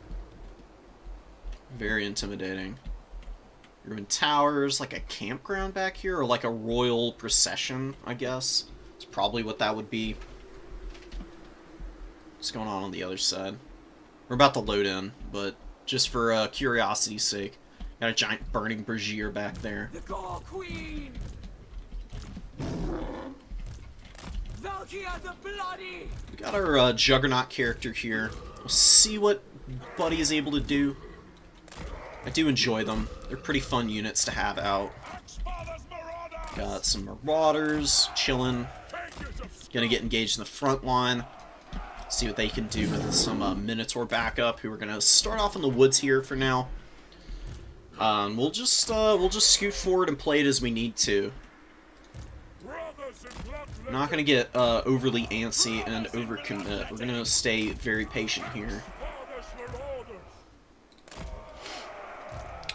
Very intimidating. Ruined towers, like a campground back here, or like a royal procession, I guess. It's probably what that would be. What's going on the other side? We're about to load in, but just for curiosity's sake. Got a giant burning brazier back there. The Gore Queen! Valkia the Bloody! We got our Juggernaut character here. We'll see what Buddy is able to do. I do enjoy them. They're pretty fun units to have out. Got some Marauders chilling. Gonna get engaged in the front line. See what they can do with some Minotaur backup, who are gonna start off in the woods here for now. We'll just scoot forward and play it as we need to. Not gonna get overly antsy and overcommit. We're gonna stay very patient here.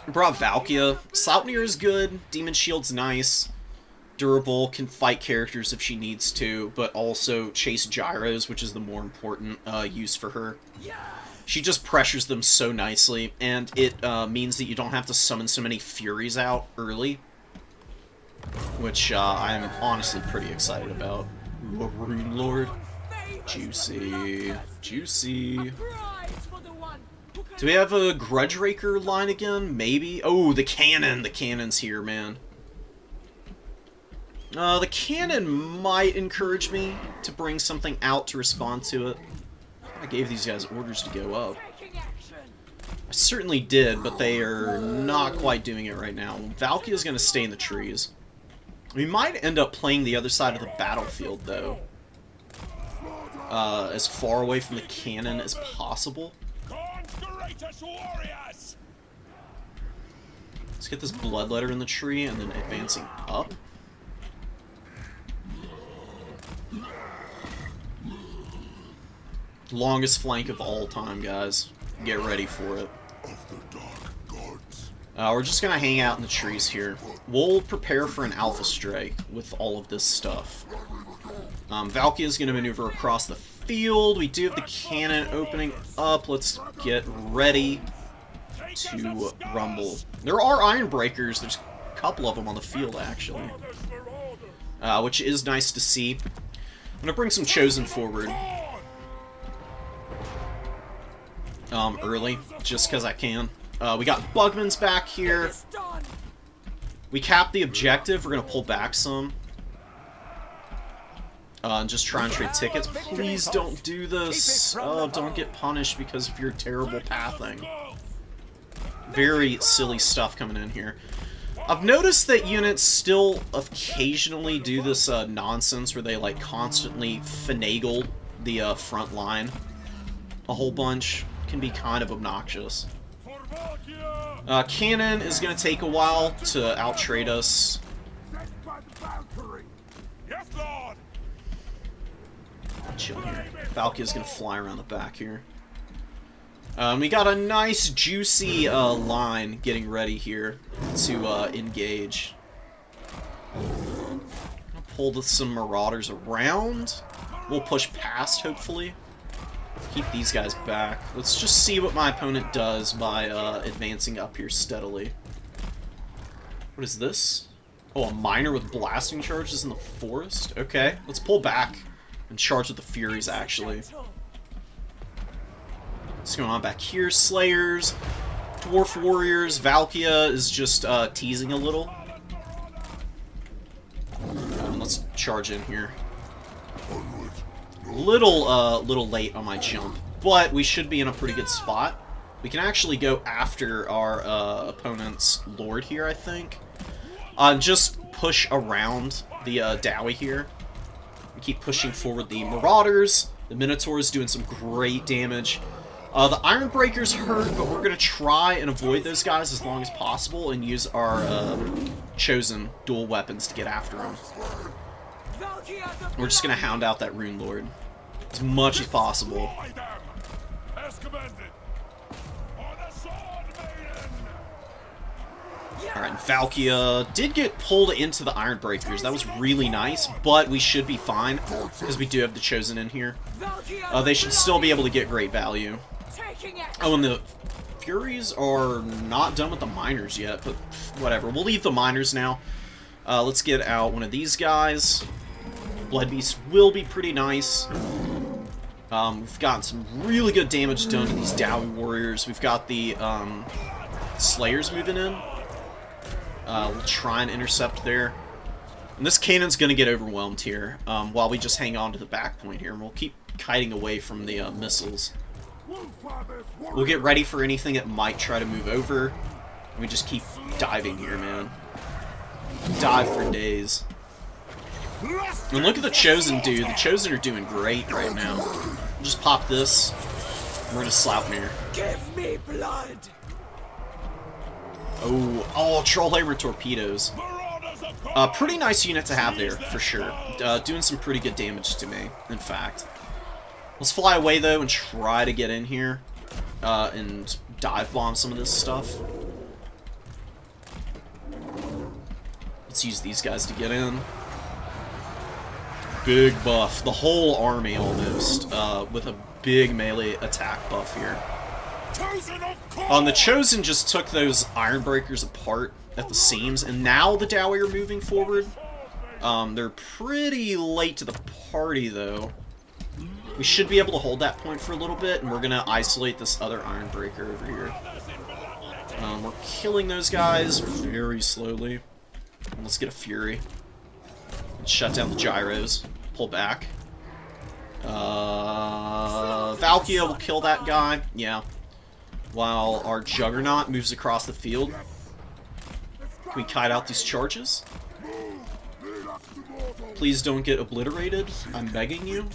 We brought Valkia. Sleipnir is good. Demon Shield's nice. Durable, can fight characters if she needs to, but also chase gyros, which is the more important use for her. She just pressures them so nicely, and it means that you don't have to summon so many Furies out early, which I'm honestly pretty excited about. Ooh, a Rune Lord. Juicy. Juicy. Do we have a Grudge Raker line again? Maybe? Oh, the cannon! The cannon's here, man. The cannon might encourage me to bring something out to respond to it. I gave these guys orders to go up. I certainly did, but they are not quite doing it right now. Valkyria's going to stay in the trees. We might end up playing the other side of the battlefield, though. As far away from the cannon as possible. Let's get this Bloodletter in the tree and then advancing up. Longest flank of all time, guys. Get ready for it. We're just gonna hang out in the trees here. We'll prepare for an Alpha Strike with all of this stuff. Valkia is gonna maneuver across the field. We do have the cannon opening up. Let's get ready to rumble. There are Iron Breakers. There's a couple of them on the field, actually. Which is nice to see. I'm gonna bring some Chosen forward. Early, just because I can. We got Bugman's back here. We capped the objective. We're going to pull back some. And just try and trade tickets. Please don't do this. Don't get punished because of your terrible pathing. Very silly stuff coming in here. I've noticed that units still occasionally do this nonsense where they like constantly finagle the front line a whole bunch. Can be kind of obnoxious. Cannon is going to take a while to outtrade us. Chill here. Valkyria's going to fly around the back here. We got a nice juicy line getting ready here to engage. Pull some Marauders around. We'll push past, hopefully. Keep these guys back. Let's just see what my opponent does by advancing up here steadily. What is this? Oh, a miner with blasting charges in the forest? Okay, let's pull back and charge with the Furies, actually. What's going on back here? Slayers, Dwarf Warriors, Valkia is just teasing a little. Let's charge in here. Little late on my jump, but we should be in a pretty good spot. We can actually go after our opponent's Lord here, I think. Just push around the Dowie here. We keep pushing forward the Marauders. The Minotaur is doing some great damage. The Iron Breaker's hurt, but we're going to try and avoid those guys as long as possible and use our Chosen dual weapons to get after them. We're just going to hound out that Rune Lord as much as possible. Alright, Valkia did get pulled into the Iron Breakers. That was really nice, but we should be fine, because we do have the Chosen in here. They should still be able to get great value. Oh, and the Furies are not done with the Miners yet, but whatever. We'll leave the Miners now. Let's get out one of these guys. Blood Beast will be pretty nice. We've gotten some really good damage done to these Dowie Warriors. We've got the Slayers moving in. We'll try and intercept there. And this cannon's going to get overwhelmed here, while we just hang on to the back point here. And we'll keep kiting away from the missiles. We'll get ready for anything that might try to move over. And we just keep diving here, man. Dive for days. And look at the Chosen, dude. The Chosen are doing great right now. We'll just pop this. And we're going to Sloughtmere. Give me blood. Oh, Troll Hammer Torpedoes. Pretty nice unit to have there, for sure. Doing some pretty good damage to me, in fact. Let's fly away, though, and try to get in here. And dive bomb some of this stuff. Let's use these guys to get in. Big buff. The whole army, almost, with a big melee attack buff here. The Chosen just took those Iron Breakers apart at the seams, and now the Dowie are moving forward. They're pretty late to the party, though. We should be able to hold that point for a little bit, and we're going to isolate this other Iron Breaker over here. We're killing those guys very slowly. Let's get a Fury. And shut down the gyros. Pull back. Valkia will kill that guy. Yeah. While our Juggernaut moves across the field. Can we kite out these charges? Please don't get obliterated. I'm begging you.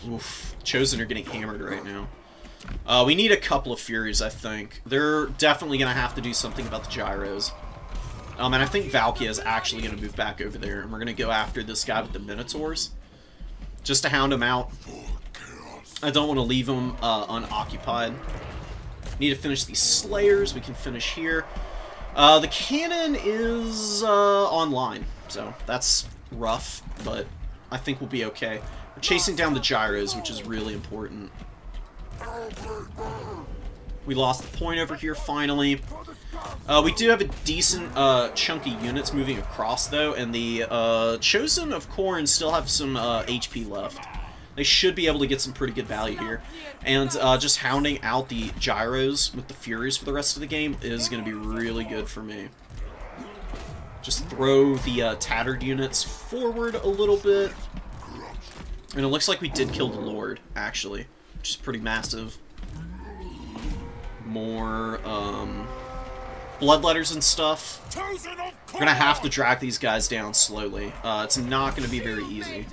Oof. Chosen are getting hammered right now. We need a couple of Furies, I think. They're definitely going to have to do something about the gyros. And I think Valkia is actually going to move back over there. And we're going to go after this guy with the Minotaurs. Just to hound him out. I don't want to leave him unoccupied. Need to finish these Slayers. We can finish here. The cannon is online. So that's rough, but I think we'll be okay. We're chasing down the gyros, which is really important. We lost the point over here, finally. We do have a decent chunky units moving across, though, and the Chosen of Khorne still have some HP left. They should be able to get some pretty good value here. And just hounding out the gyros with the Furies for the rest of the game is going to be really good for me. Just throw the tattered units forward a little bit. And it looks like we did kill the Lord, actually, which is pretty massive. More bloodletters and stuff. We're going to have to drag these guys down slowly. It's not going to be very easy.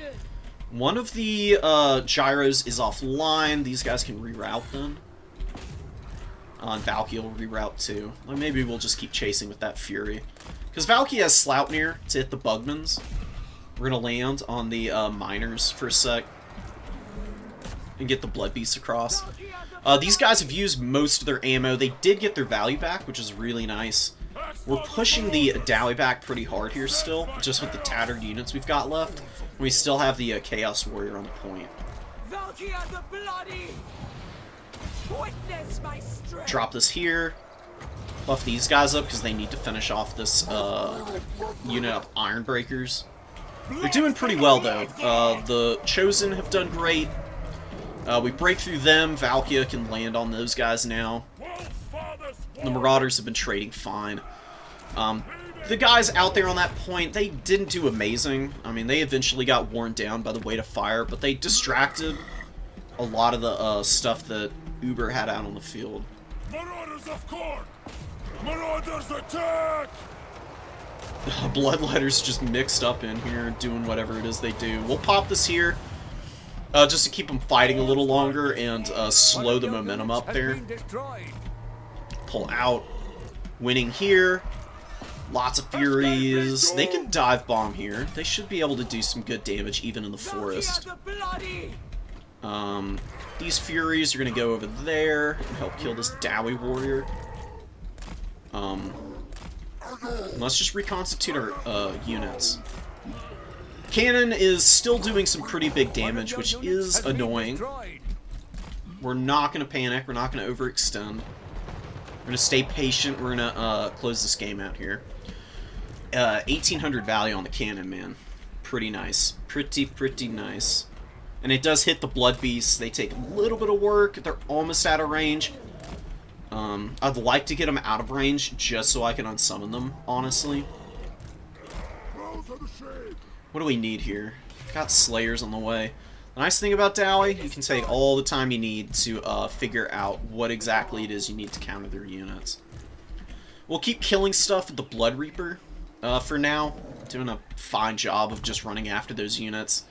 One of the gyros is offline. These guys can reroute them. And Valkia will reroute too. Or maybe we'll just keep chasing with that Fury. Because Valkia has Sloughtmere to hit the Bugmans. We're going to land on the Miners for a sec. And get the Blood Beasts across. These guys have used most of their ammo. They did get their value back, which is really nice. We're pushing the Dowie back pretty hard here still, just with the tattered units we've got left. We still have the Chaos Warrior on the point. Drop this here. Buff these guys up because they need to finish off this unit of Iron Breakers. They're doing pretty well, though. The Chosen have done great. We break through them. Valkia can land on those guys now. The Marauders have been trading fine. The guys out there on that point, they didn't do amazing. I mean, they eventually got worn down by the weight of fire, but they distracted a lot of the stuff that Uber had out on the field. Marauders of Khorne! Marauders attack! Bloodletters just mixed up in here, doing whatever it is they do. We'll pop this here, just to keep them fighting a little longer and slow the momentum up there. Pull out. Winning here. Lots of Furies. They can dive bomb here. They should be able to do some good damage even in the forest. These Furies are going to go over there and help kill this Dowie Warrior. Let's just reconstitute our units. Cannon is still doing some pretty big damage, which is annoying. We're not going to panic. We're not going to overextend. We're going to stay patient. We're going to close this game out here. 1,800 value on the cannon, man. Pretty nice. Pretty nice. And it does hit the blood beasts. They take a little bit of work. They're almost out of range. I'd like to get them out of range just so I can unsummon them, honestly. What do we need here? Got Slayers on the way. The nice thing about Dowie, you can take all the time you need to figure out what exactly it is you need to counter their units. We'll keep killing stuff with the Blood Reaper for now. Doing a fine job of just running after those units.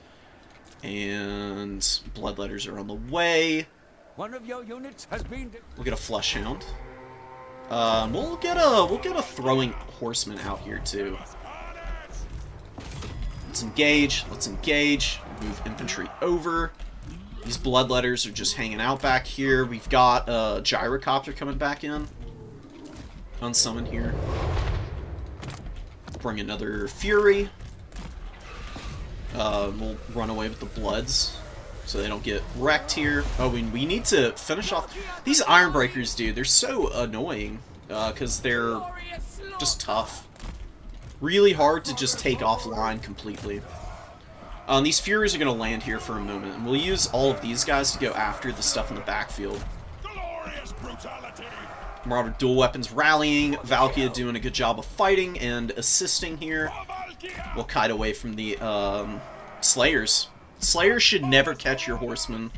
And Bloodletters are on the way. One of your units has been... We'll get a Flesh Hound. We'll get a Throwing Horseman out here too. Let's engage. Move infantry over. These Bloodletters are just hanging out back here. We've got a Gyrocopter coming back in. Unsummon here. Bring another Fury. We'll run away with the Bloods so they don't get wrecked here. Oh, we need to finish off... These Ironbreakers, dude, they're so annoying because they're just tough. Really hard to just take offline completely. These Furies are going to land here for a moment, and we'll use all of these guys to go after the stuff in the backfield. Marauder dual weapons rallying, Valkia doing a good job of fighting and assisting here. We'll kite away from the Slayers. Slayers should never catch your Horsemen.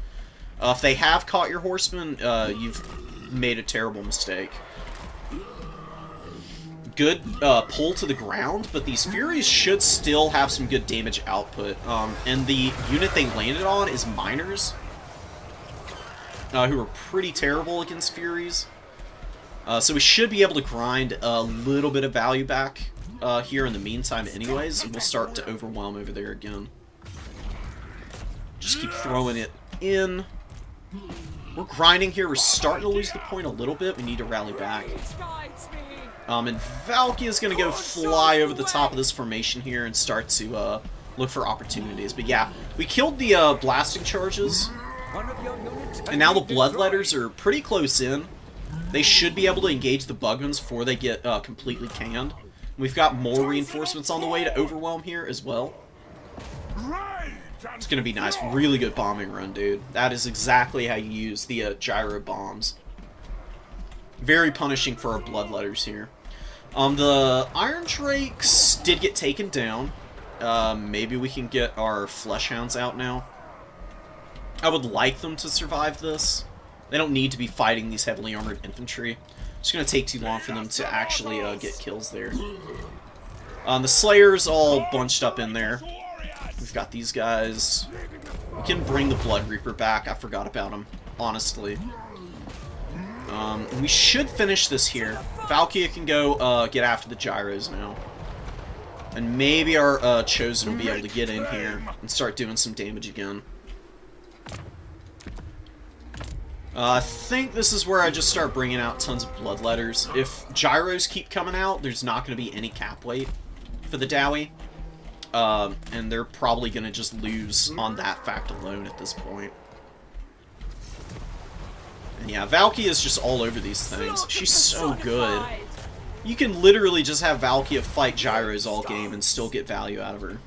If they have caught your Horsemen, you've made a terrible mistake. Good pull to the ground, but these Furies should still have some good damage output. And the unit they landed on is Miners, who are pretty terrible against Furies. So we should be able to grind a little bit of value back here in the meantime anyways, and we'll start to overwhelm over there again. Just keep throwing it in. We're grinding here. We're starting to lose the point a little bit. We need to rally back. And Valkia is going to go fly over the top of this formation here and start to look for opportunities. But yeah, we killed the blasting charges, and now the Bloodletters are pretty close in. They should be able to engage the Bugmans before they get completely canned. We've got more reinforcements on the way to overwhelm here as well. It's going to be nice. Really good bombing run, dude. That is exactly how you use the gyro bombs. Very punishing for our Bloodletters here. The Iron Drakes did get taken down. Maybe we can get our Fleshhounds out now. I would like them to survive this. They don't need to be fighting these heavily armored infantry. It's going to take too long for them to actually get kills there. The Slayers all bunched up in there. We've got these guys. We can bring the Blood Reaper back. I forgot about him, honestly. We should finish this here. Valkia can go get after the gyros now. And maybe our Chosen will be able to get in here and start doing some damage again. I think this is where I just start bringing out tons of Bloodletters. If gyros keep coming out, there's not going to be any cap weight for the Dowie. And they're probably going to just lose on that fact alone at this point. And yeah, Valkia is just all over these things. She's so good. You can literally just have Valkia fight gyros all game and still get value out of her.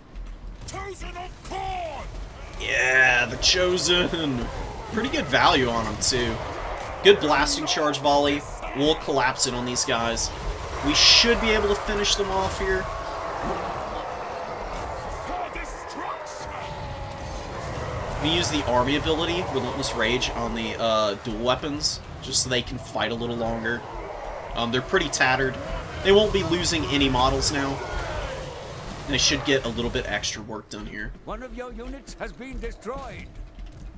Yeah, the Chosen! Pretty good value on them, too. Good blasting charge volley. We'll collapse it on these guys. We should be able to finish them off here. We use the army ability, Relentless Rage, on the dual weapons, just so they can fight a little longer. They're pretty tattered. They won't be losing any models now. They should get a little bit extra work done here. One of your units has been destroyed.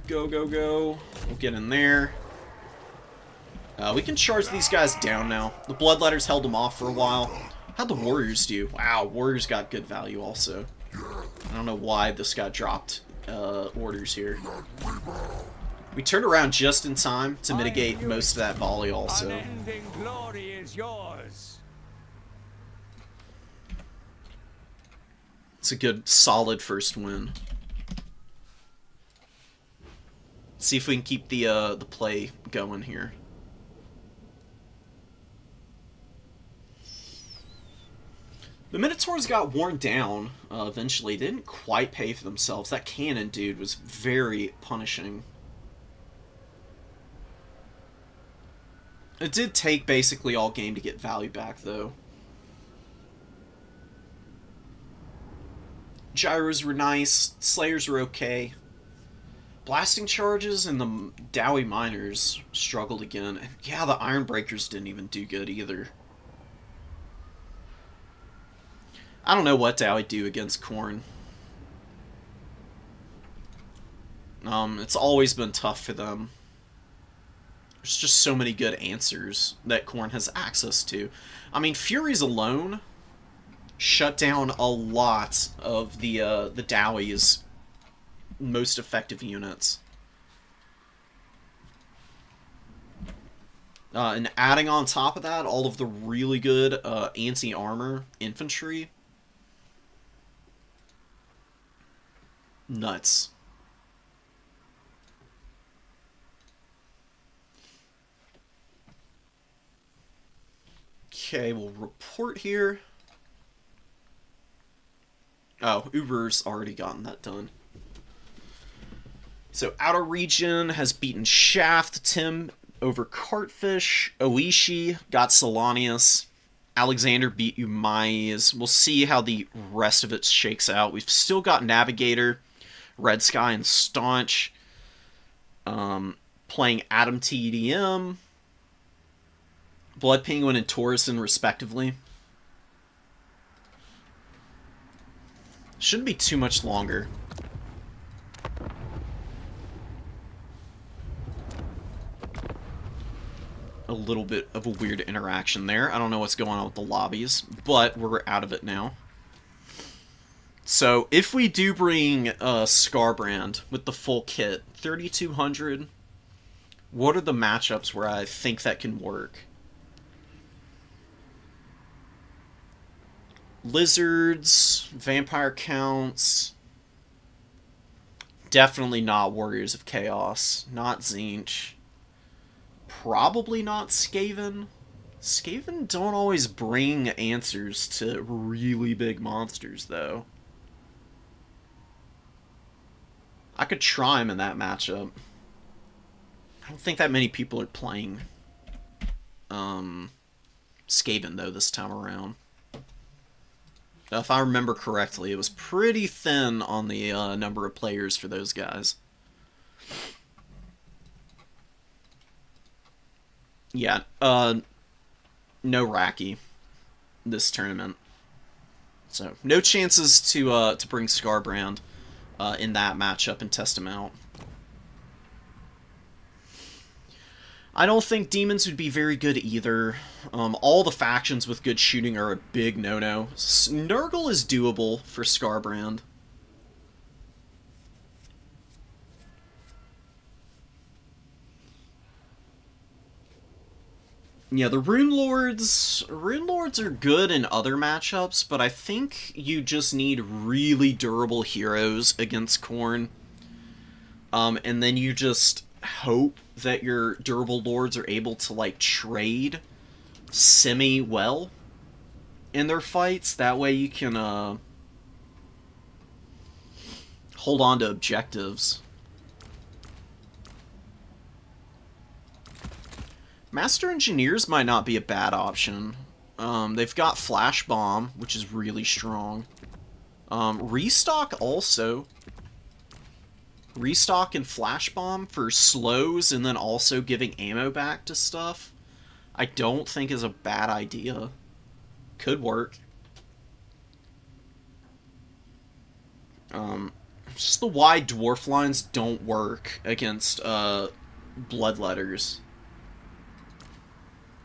Go, go, go. We'll get in there. We can charge these guys down now. The Bloodletters held them off for a while. How'd the Warriors do? Wow, Warriors got good value also. I don't know why this got dropped orders here. We turned around just in time to mitigate most of that volley also. Unending glory is yours. It's a good, solid first win. See if we can keep the play going here. The Minotaurs got worn down eventually. They didn't quite pay for themselves. That cannon dude was very punishing. It did take basically all game to get value back, though. Gyros were nice. Slayers were okay. Blasting charges and the Dowie Miners struggled again. And yeah, the Iron Breakers didn't even do good either. I don't know what Dowie do against Khorne. It's always been tough for them. There's just so many good answers that Khorne has access to. I mean, Furies alone shut down a lot of the Dowie's most effective units. And adding on top of that, all of the really good anti-armor infantry. Nuts. Okay, we'll report here. Oh, Uber's already gotten that done. So, Outer Region has beaten Shaft, Tim over Cartfish, Oishi got Solanius, Alexander beat Umais. We'll see how the rest of it shakes out. We've still got Navigator, Red Sky, and Staunch. Playing Adam TDM, Blood Penguin, and Taurison, respectively. Shouldn't be too much longer. A little bit of a weird interaction there. I don't know what's going on with the lobbies, but we're out of it now. So, if we do bring Skarbrand with the full kit, 3,200, what are the matchups where I think that can work? Lizards, Vampire Counts, definitely not Warriors of Chaos, not Tzeentch, probably not Skaven. Skaven don't always bring answers to really big monsters, though. I could try him in that matchup. I don't think that many people are playing Skaven, though, this time around. If I remember correctly, it was pretty thin on the number of players for those guys. Yeah, no Raki this tournament. So, no chances to bring Skarbrand in that matchup and test him out. I don't think demons would be very good either. All the factions with good shooting are a big no-no. Nurgle is doable for Skarbrand. Yeah, the Rune Lords are good in other matchups, but I think you just need really durable heroes against Khorne. And then you just hope that your durable lords are able to, like, trade semi-well in their fights. That way you can, hold on to objectives. Master Engineers might not be a bad option. They've got Flash Bomb, which is really strong. Restock also. Restock and Flash Bomb for slows and then also giving ammo back to stuff, I don't think is a bad idea. Could work. Just the wide dwarf lines don't work against Bloodletters.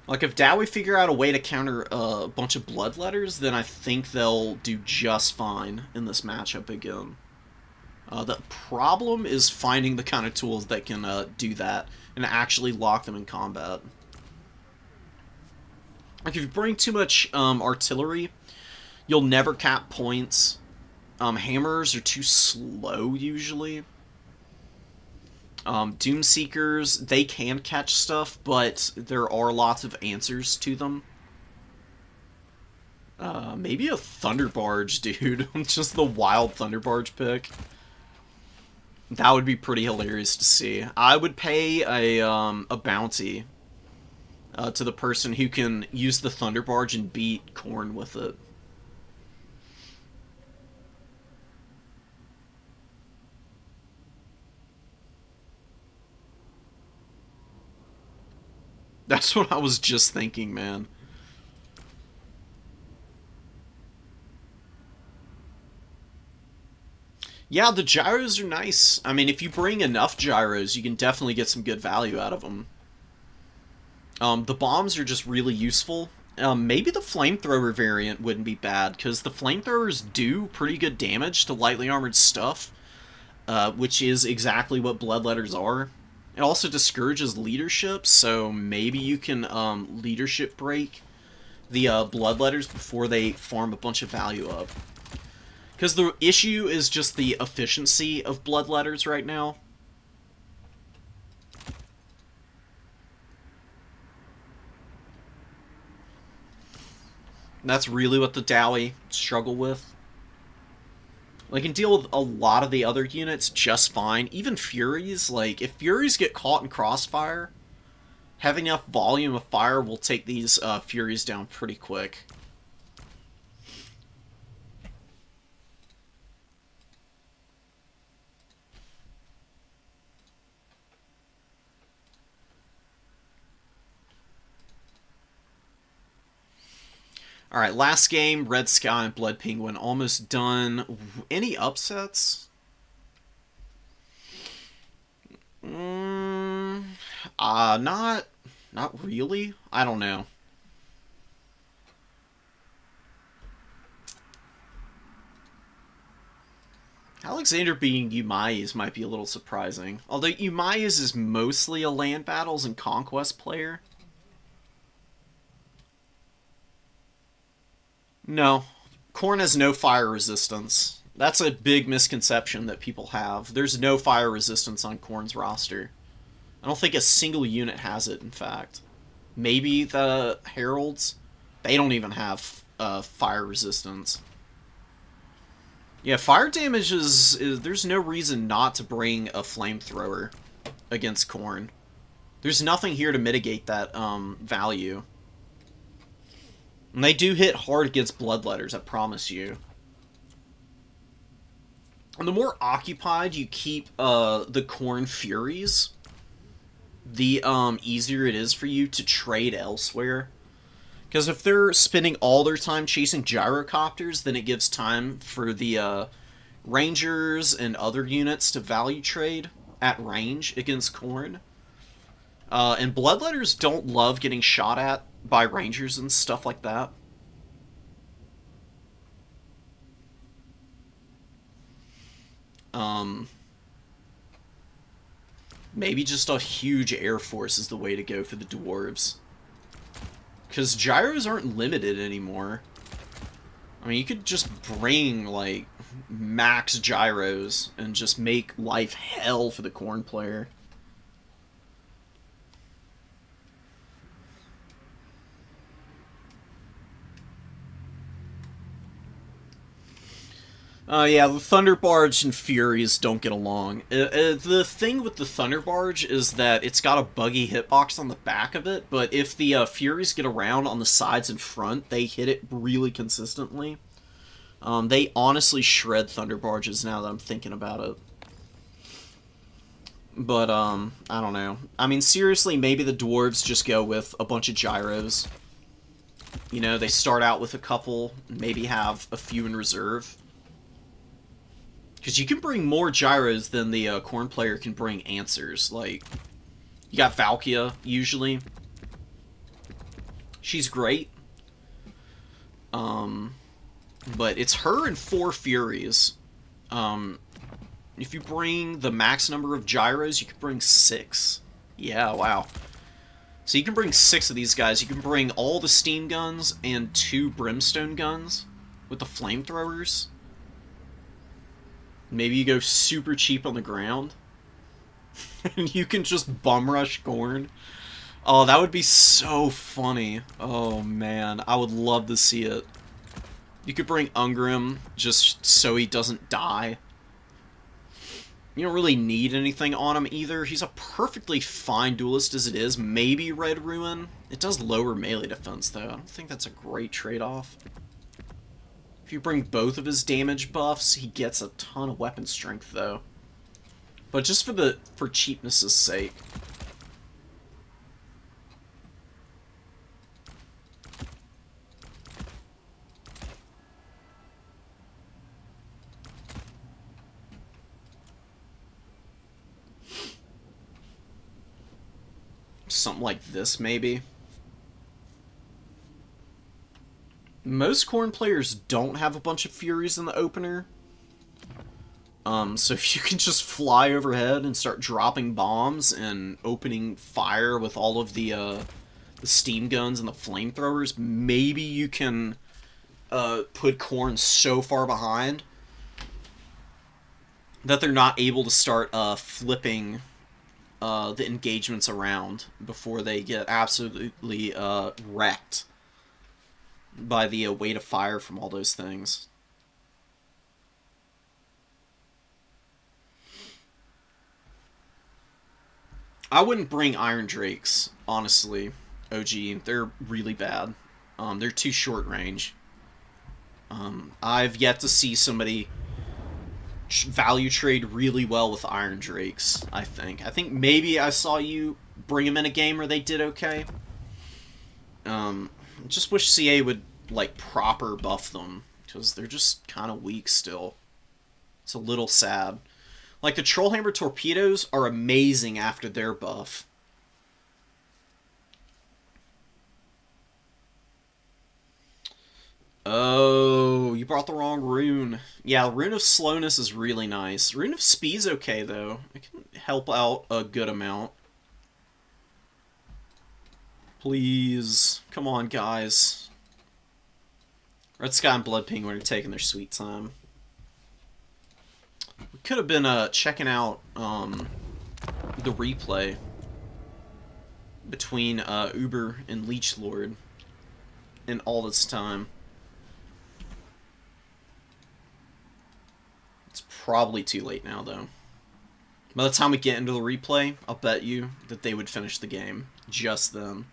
Like, if Dowie figure out a way to counter a bunch of Bloodletters, then I think they'll do just fine in this matchup again. The problem is finding the kind of tools that can do that and actually lock them in combat. Like, if you bring too much artillery, you'll never cap points. Hammers are too slow, usually. Doomseekers, they can catch stuff, but there are lots of answers to them. Maybe a Thunder Barge, dude. Just the wild Thunder Barge pick. That would be pretty hilarious to see. I would pay a bounty to the person who can use the Thunder Barge and beat Khorne with it. That's what I was just thinking, man. Yeah, the gyros are nice. I mean, if you bring enough gyros, you can definitely get some good value out of them. The bombs are just really useful. Maybe the flamethrower variant wouldn't be bad, because the flamethrowers do pretty good damage to lightly armored stuff, which is exactly what bloodletters are. It also discourages leadership, so maybe you can leadership break the bloodletters before they farm a bunch of value up. Because the issue is just the efficiency of bloodletters right now. That's really what the Dowie struggle with. They can deal with a lot of the other units just fine. Even Furies, like, if Furies get caught in crossfire, having enough volume of fire will take these Furies down pretty quick. Alright, last game, Red Sky and Blood Penguin, almost done. Any upsets? Not really. I don't know. Alexander being Umayyas might be a little surprising. Although Umayyas is mostly a land battles and conquest player. No. Khorne has no fire resistance. That's a big misconception that people have. There's no fire resistance on Khorne's roster. I don't think a single unit has it, in fact. Maybe the Heralds? They don't even have fire resistance. Yeah, fire damage is... There's no reason not to bring a flamethrower against Khorne. There's nothing here to mitigate that value. And they do hit hard against bloodletters, I promise you. And the more occupied you keep the Khorne Furies, the easier it is for you to trade elsewhere. Because if they're spending all their time chasing gyrocopters, then it gives time for the Rangers and other units to value trade at range against Khorne. And bloodletters don't love getting shot at by Rangers and stuff like that. Maybe just a huge air force is the way to go for the dwarves. Because gyros aren't limited anymore. I mean, you could just bring, like, max gyros and just make life hell for the Khorne player. Yeah, the Thunder Barge and Furies don't get along. The thing with the Thunder Barge is that it's got a buggy hitbox on the back of it, but if the Furies get around on the sides and front, they hit it really consistently. They honestly shred Thunder Barges now that I'm thinking about it. But, I don't know. I mean, seriously, maybe the Dwarves just go with a bunch of gyros. You know, they start out with a couple, maybe have a few in reserve. Because you can bring more gyros than the Khorne player can bring answers. Like, you got Valkia, usually. She's great. But it's her and 4 Furies. If you bring the max number of gyros, you can bring 6. Yeah, wow. So you can bring 6 of these guys. You can bring all the steam guns and 2 brimstone guns with the flamethrowers. Maybe you go super cheap on the ground. And you can just bum rush Gorn. Oh, that would be so funny. Oh, man. I would love to see it. You could bring Ungrim just so he doesn't die. You don't really need anything on him either. He's a perfectly fine duelist as it is. Maybe Red Ruin. It does lower melee defense, though. I don't think that's a great trade-off. If you bring both of his damage buffs, he gets a ton of weapon strength, though. But just for cheapness' sake. Something like this, maybe. Most Khorne players don't have a bunch of Furies in the opener. So if you can just fly overhead and start dropping bombs and opening fire with all of the steam guns and the flamethrowers, maybe you can put Khorne so far behind that they're not able to start flipping the engagements around before they get absolutely wrecked by the weight of fire from all those things. I wouldn't bring Iron Drakes, honestly, OG. They're really bad. They're too short range. I've yet to see somebody value trade really well with Iron Drakes, I think. I think maybe I saw you bring them in a game where they did okay. Just wish CA would, like, proper buff them, because they're just kind of weak still. It's a little sad. Like, the Trollhammer torpedoes are amazing after their buff. Oh, you brought the wrong rune. Yeah, Rune of Slowness is really nice. Rune of Speed's okay, though. It can help out a good amount. Please. Come on, guys. Red Sky and Blood Penguin are taking their sweet time. We could have been checking out the replay between Uber and Leechlord in all this time. It's probably too late now, though. By the time we get into the replay, I'll bet you that they would finish the game just then.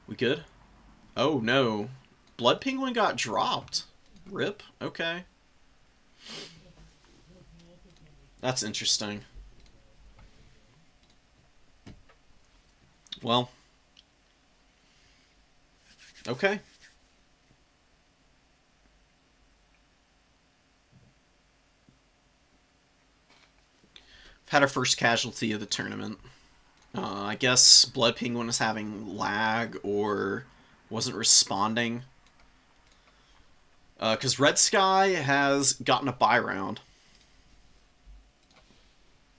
We good? Oh, no. Blood Penguin got dropped. Rip. Okay. That's interesting. Well. Okay. We've had our first casualty of the tournament. I guess Blood Penguin was having lag or wasn't responding. Because Red Sky has gotten a bye round.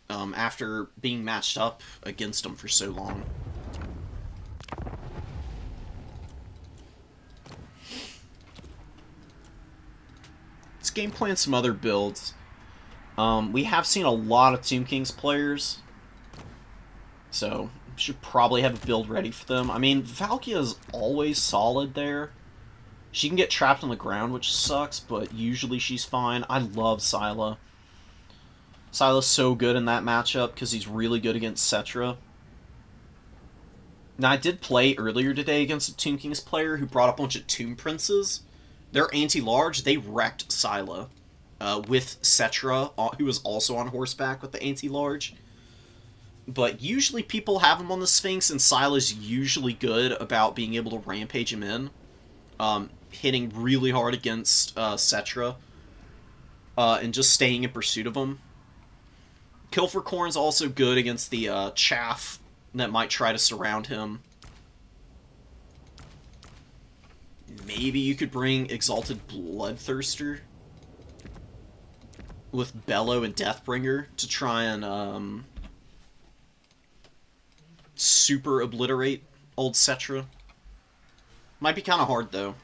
After being matched up against him for so long. Let's game plan some other builds. We have seen a lot of Tomb King's players. So, should probably have a build ready for them. I mean, Valkia's always solid there. She can get trapped on the ground, which sucks, but usually she's fine. I love Syla. Syla's so good in that matchup because he's really good against Cetra. Now, I did play earlier today against a Tomb King's player who brought a bunch of Tomb Princes. They're anti-large. They wrecked Syla with Cetra, who was also on horseback with the anti-large. But usually people have him on the Sphinx, and Syla's usually good about being able to rampage him in. Hitting really hard against Cetra. And just staying in pursuit of him. Kill for Khorne's also good against the chaff that might try to surround him. Maybe you could bring Exalted Bloodthirster. with Bellow and Deathbringer to try and super obliterate old Cetra. Might be kind of hard, though.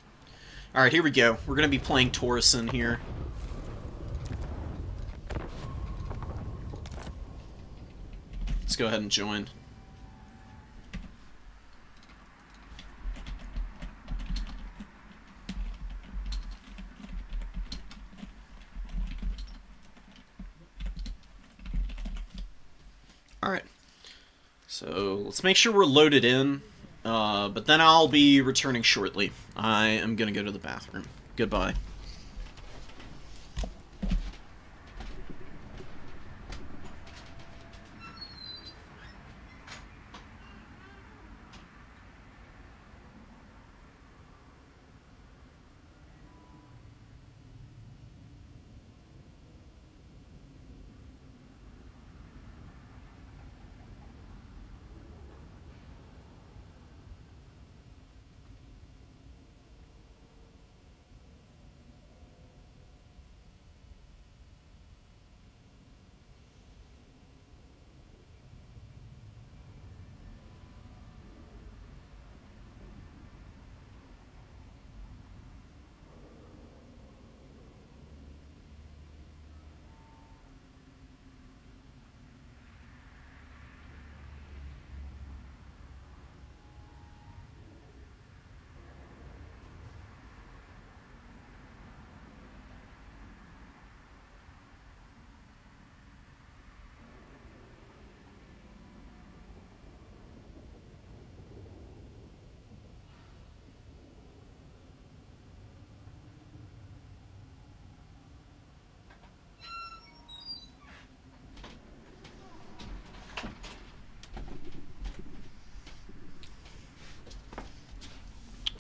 Alright, here we go. We're going to be playing Torreson here. Let's go ahead and join. Alright. So, let's make sure we're loaded in. But then I'll be returning shortly. I am going to go to the bathroom. Goodbye.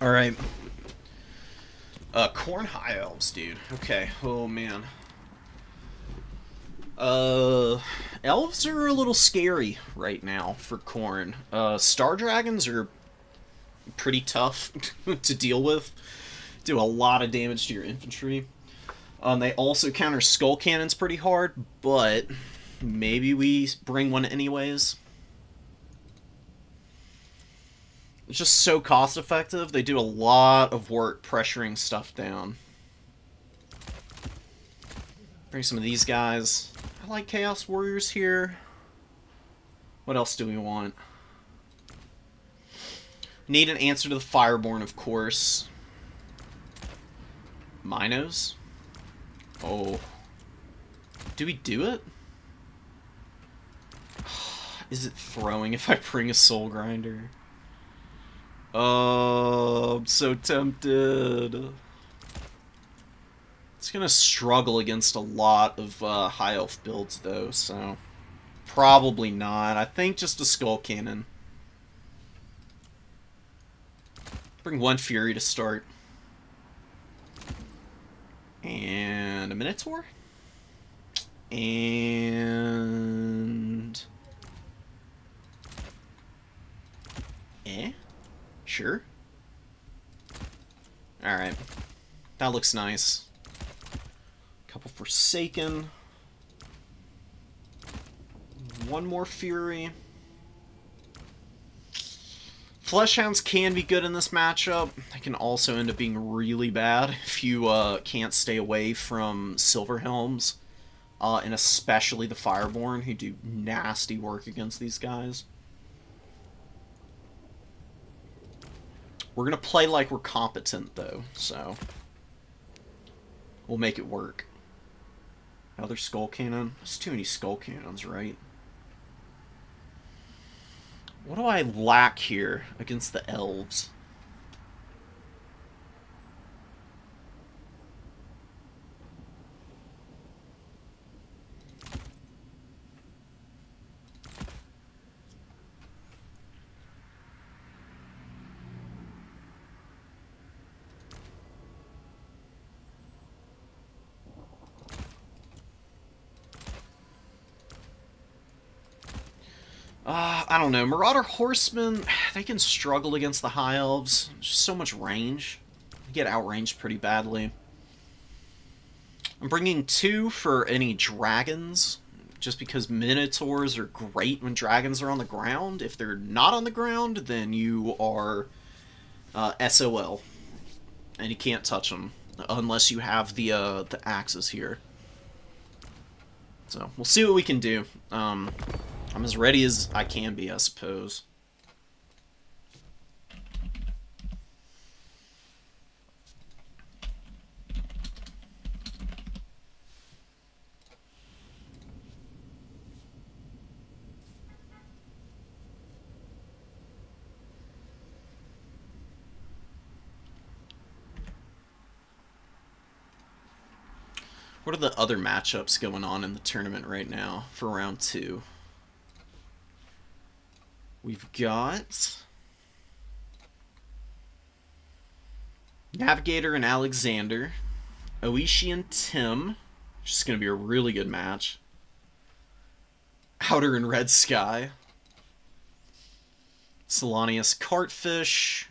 Alright. Corn High Elves, dude. Okay. Oh, man. Elves are a little scary right now for Corn. Star Dragons are pretty tough to deal with. Do a lot of damage to your infantry. They also counter Skull Cannons pretty hard, but maybe we bring one anyways. It's just so cost effective. They do a lot of work pressuring stuff down. Bring some of these guys. I like Chaos Warriors here. What else do we want? Need an answer to the Fireborn, of course. Minos? Oh. Do we do it? Is it throwing if I bring a Soul Grinder? Oh, I'm so tempted. It's gonna struggle against a lot of High Elf builds, though, so probably not. I think just a Skull Cannon. Bring one Fury to start. And a Minotaur? And... Sure. Alright. That looks nice. Couple Forsaken. One more Fury. Fleshhounds can be good in this matchup. They can also end up being really bad if you can't stay away from Silverhelms. And especially the Fireborn, who do nasty work against these guys. We're going to play like we're competent, though, so we'll make it work. Another Skull Cannon? There's too many Skull Cannons, right? What do I lack here against the Elves? I don't know. Marauder Horsemen, they can struggle against the High Elves. There's just so much range. They get outranged pretty badly. I'm bringing 2 for any dragons, just because minotaurs are great when dragons are on the ground. If they're not on the ground, then you are SOL, and you can't touch them unless you have the axes here. So we'll see what we can do. I'm as ready as I can be, I suppose. What are the other matchups going on in the tournament right now for round 2? We've got Navigator and Alexander, Oishi and Tim, which is going to be a really good match. Outer and Red Sky, Solanius Cartfish,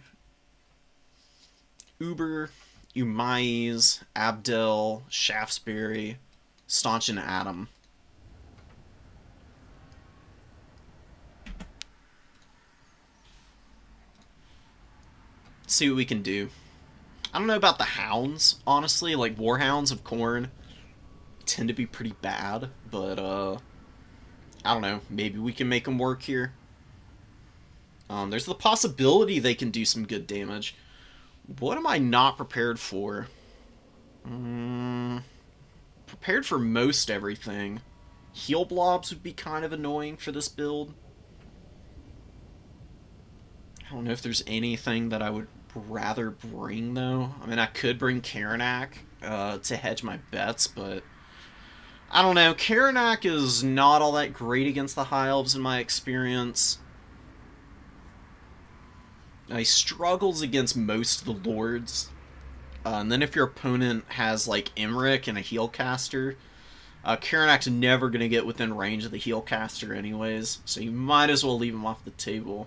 Uber, Umais, Abdel, Shaftesbury, Staunch and Adam. Let's see what we can do. I don't know about the hounds, honestly. Like, Warhounds of Khorne tend to be pretty bad, but, I don't know. Maybe we can make them work here. There's the possibility they can do some good damage. What am I not prepared for? Prepared for most everything. Heal blobs would be kind of annoying for this build. I don't know if there's anything that I would rather bring, though. I mean, I could bring Karanak to hedge my bets, but I don't know. Karanak is not all that great against the High Elves in my experience. He struggles against most of the Lords. And then if your opponent has, like, Imric and a heal caster, Karanak's never going to get within range of the heal caster anyways, so you might as well leave him off the table.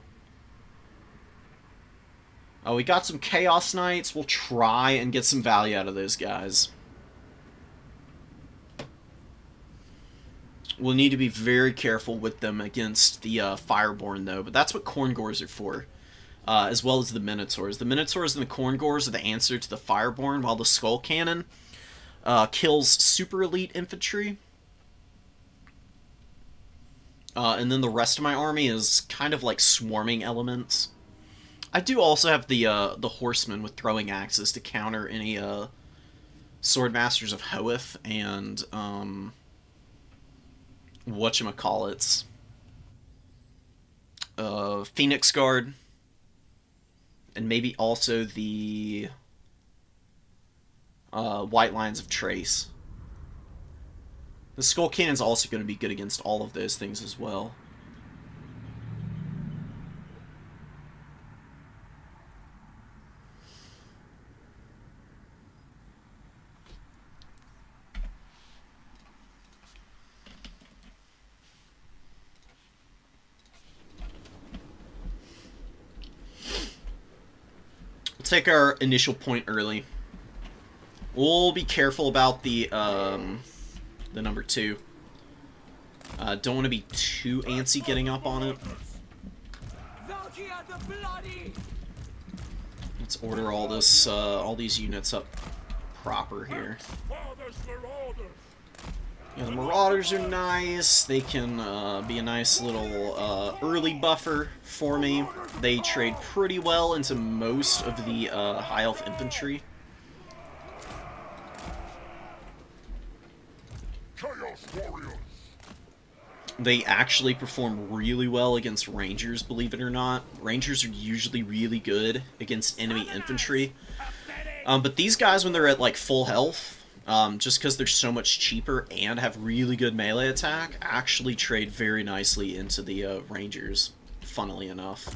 We got some Chaos Knights. We'll try and get some value out of those guys. We'll need to be very careful with them against the Fireborn, though, but that's what Khorngors are for. As well as the Minotaurs. The Minotaurs and the Khorngors are the answer to the Fireborn, while the Skull Cannon kills super elite infantry. And then the rest of my army is kind of like swarming elements. I do also have the Horsemen with throwing axes to counter any Swordmasters of Hoeth and whatchamacallits. Phoenix Guard. And maybe also the White Lions of Trace. The Skull Cannon's also going to be good against all of those things as well. Take our initial point early. We'll be careful about the number 2. Don't want to be too antsy getting up on it. Let's order all this, all these units up proper here. Yeah, the Marauders are nice. They can be a nice little early buffer for me. They trade pretty well into most of the High Elf infantry. Chaos Warriors. They actually perform really well against Rangers, believe it or not. Rangers are usually really good against enemy infantry. But these guys, when they're at like full health, just because they're so much cheaper and have really good melee attack, actually trade very nicely into the Rangers, funnily enough.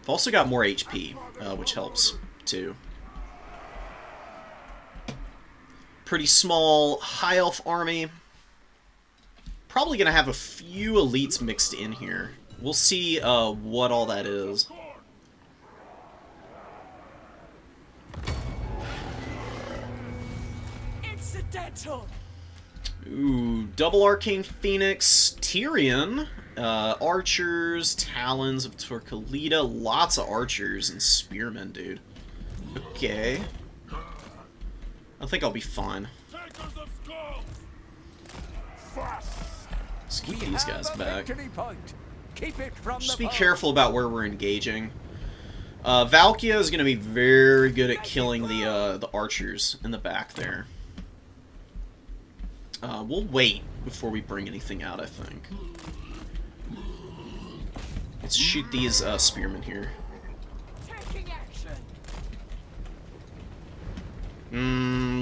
I've also got more HP, which helps, too. Pretty small High Elf army. Probably going to have a few elites mixed in here. We'll see what all that is. accidental. Ooh, double Arcane Phoenix, Tyrion, Archers, Talons of Torquilita, lots of Archers and Spearmen, dude. Okay. I think I'll be fine. Takers of skulls. Let's keep We these have guys a back. victory point. Keep it from Just the be foe. careful about where we're engaging. Valkia is going to be very good at killing the archers in the back there. We'll wait before we bring anything out, I think. Let's shoot these spearmen here. Taking action.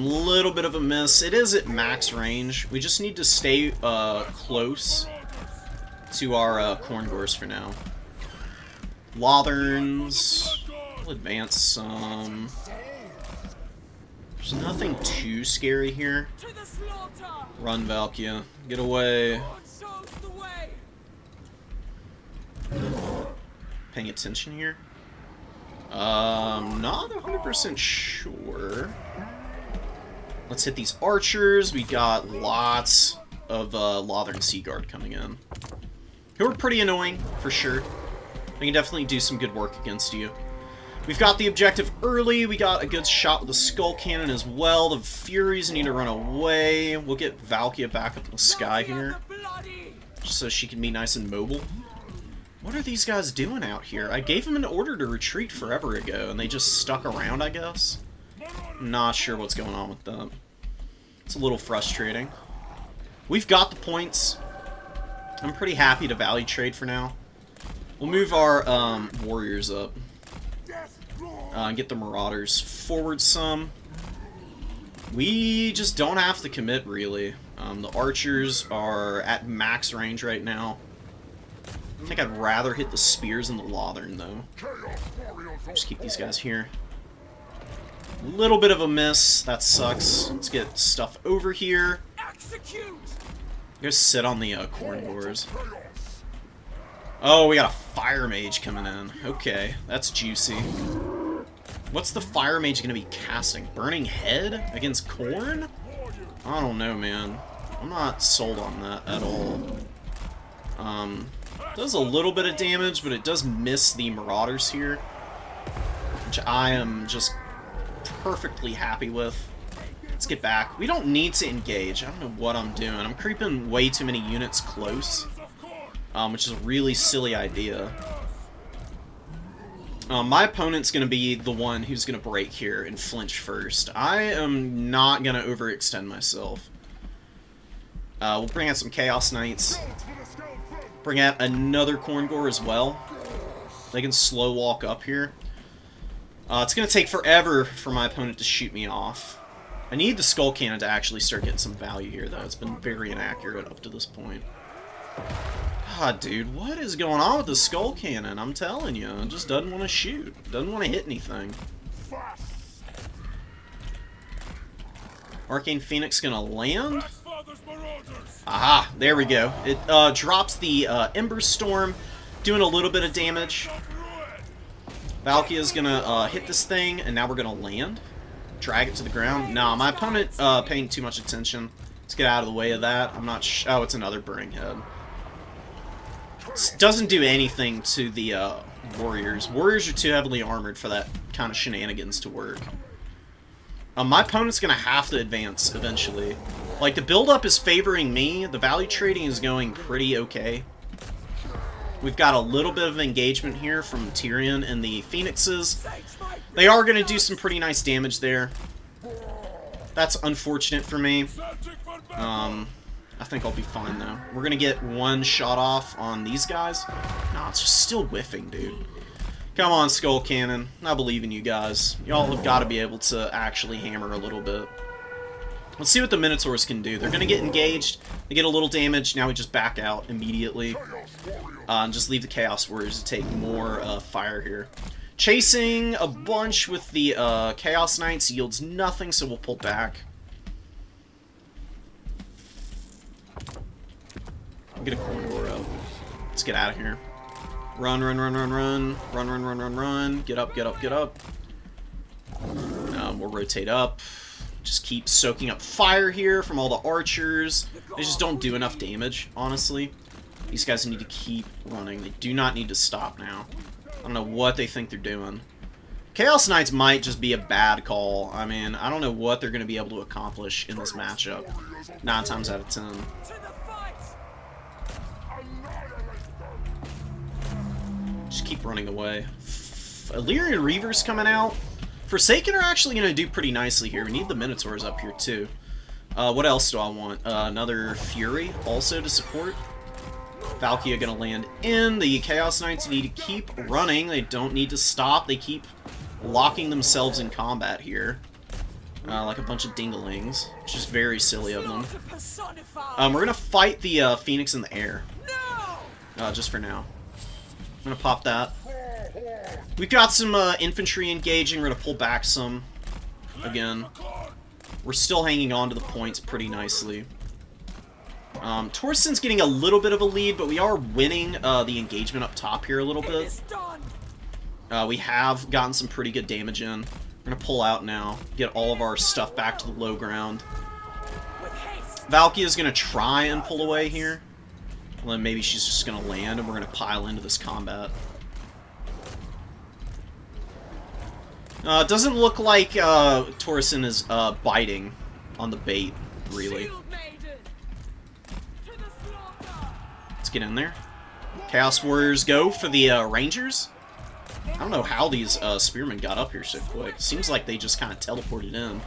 Little bit of a miss. It is at max range. We just need to stay close to our Corngors for now. Lotherns. We'll advance some. There's nothing too scary here. To the slaughter. Run, Valkia. Get away. God shows the way. Paying attention here? Not 100% sure. Let's hit these archers. We got lots of Lothern Seaguard coming in. Who are pretty annoying, for sure. They can definitely do some good work against you. We've got the objective early. We got a good shot with the Skull Cannon as well. The Furies need to run away. We'll get Valkia back up in the sky here, just so she can be nice and mobile. What are these guys doing out here? I gave them an order to retreat forever ago, and they just stuck around, I guess? Not sure what's going on with them. It's a little frustrating. We've got the points. I'm pretty happy to value trade for now. We'll move our warriors up. And get the Marauders forward some. We just don't have to commit, really. The archers are at max range right now. I think I'd rather hit the spears than the Lothern, though. Just keep these guys here. A little bit of a miss. That sucks. Let's get stuff over here. Execute. Go sit on the Corngors. Oh, we got a Fire Mage coming in. Okay, that's juicy. What's the Fire Mage going to be casting? Burning Head against Khorne? I don't know, man. I'm not sold on that at all. Does a little bit of damage, but it does miss the Marauders here, which I am just perfectly happy with. Let's get back. We don't need to engage. I don't know what I'm doing. I'm creeping way too many units close, which is a really silly idea. My opponent's going to be the one who's going to break here and flinch first. I am not going to overextend myself. We'll bring out some Chaos Knights. Bring out another Corngor as well. They can slow walk up here. It's going to take forever for my opponent to shoot me off. I need the Skull Cannon to actually start getting some value here, though. It's been very inaccurate up to this point. God, dude, what is going on with the Skull Cannon? I'm telling you, it just doesn't want to shoot. Doesn't want to hit anything. Arcane Phoenix gonna land. Aha, there we go. It drops the Ember Storm, doing a little bit of damage. Valkia's gonna hit this thing, and now we're gonna land. Drag it to the ground. Nah, my opponent paying too much attention. Let's get out of the way of that. I'm not oh, it's another Burning Head. Doesn't do anything to the warriors. Warriors are too heavily armored for that kind of shenanigans to work. My opponent's going to have to advance eventually. Like, the build-up is favoring me. The value trading is going pretty okay. We've got a little bit of engagement here from Tyrion and the Phoenixes. They are going to do some pretty nice damage there. That's unfortunate for me. I think I'll be fine, though. We're going to get one shot off on these guys. No, it's just still whiffing, dude. Come on, Skull Cannon. I believe in you guys. Y'all have got to be able to actually hammer a little bit. Let's see what the Minotaurs can do. They're going to get engaged. They get a little damage. Now we just back out immediately. And just leave the Chaos Warriors to take more fire here. Chasing a bunch with the Chaos Knights yields nothing, so we'll pull back. Get a Corngor up. Let's get out of here. Run, run, run, run, run. Run, run, run, run, run. Get up, get up, get up. We'll rotate up. Just keep soaking up fire here from all the archers. They just don't do enough damage, honestly. These guys need to keep running. They do not need to stop now. I don't know what they think they're doing. Chaos Knights might just be a bad call. I mean, I don't know what they're going to be able to accomplish in this matchup. 9 times out of 10. Just keep running away. Illyrian Reavers coming out. Forsaken are actually going to do pretty nicely here. We need the Minotaurs up here, too. What else do I want? Another Fury also to support. Valkyria going to land in. The Chaos Knights need to keep running. They don't need to stop. They keep locking themselves in combat here. Like a bunch of dinglings. Which is very silly of them. We're going to fight the Phoenix in the air. Just for now. I'm going to pop that. We've got some infantry engaging. We're going to pull back some. Again. We're still hanging on to the points pretty nicely. Torsten's getting a little bit of a lead, but we are winning the engagement up top here a little bit. We have gotten some pretty good damage in. We're going to pull out now. Get all of our stuff back to the low ground. Valkyria's going to try and pull away here. And then maybe she's just going to land, and we're going to pile into this combat. It doesn't look like Torsten is biting on the bait, really. Let's get in there. Chaos Warriors go for the Rangers. I don't know how these spearmen got up here so quick. Seems like they just kind of teleported in.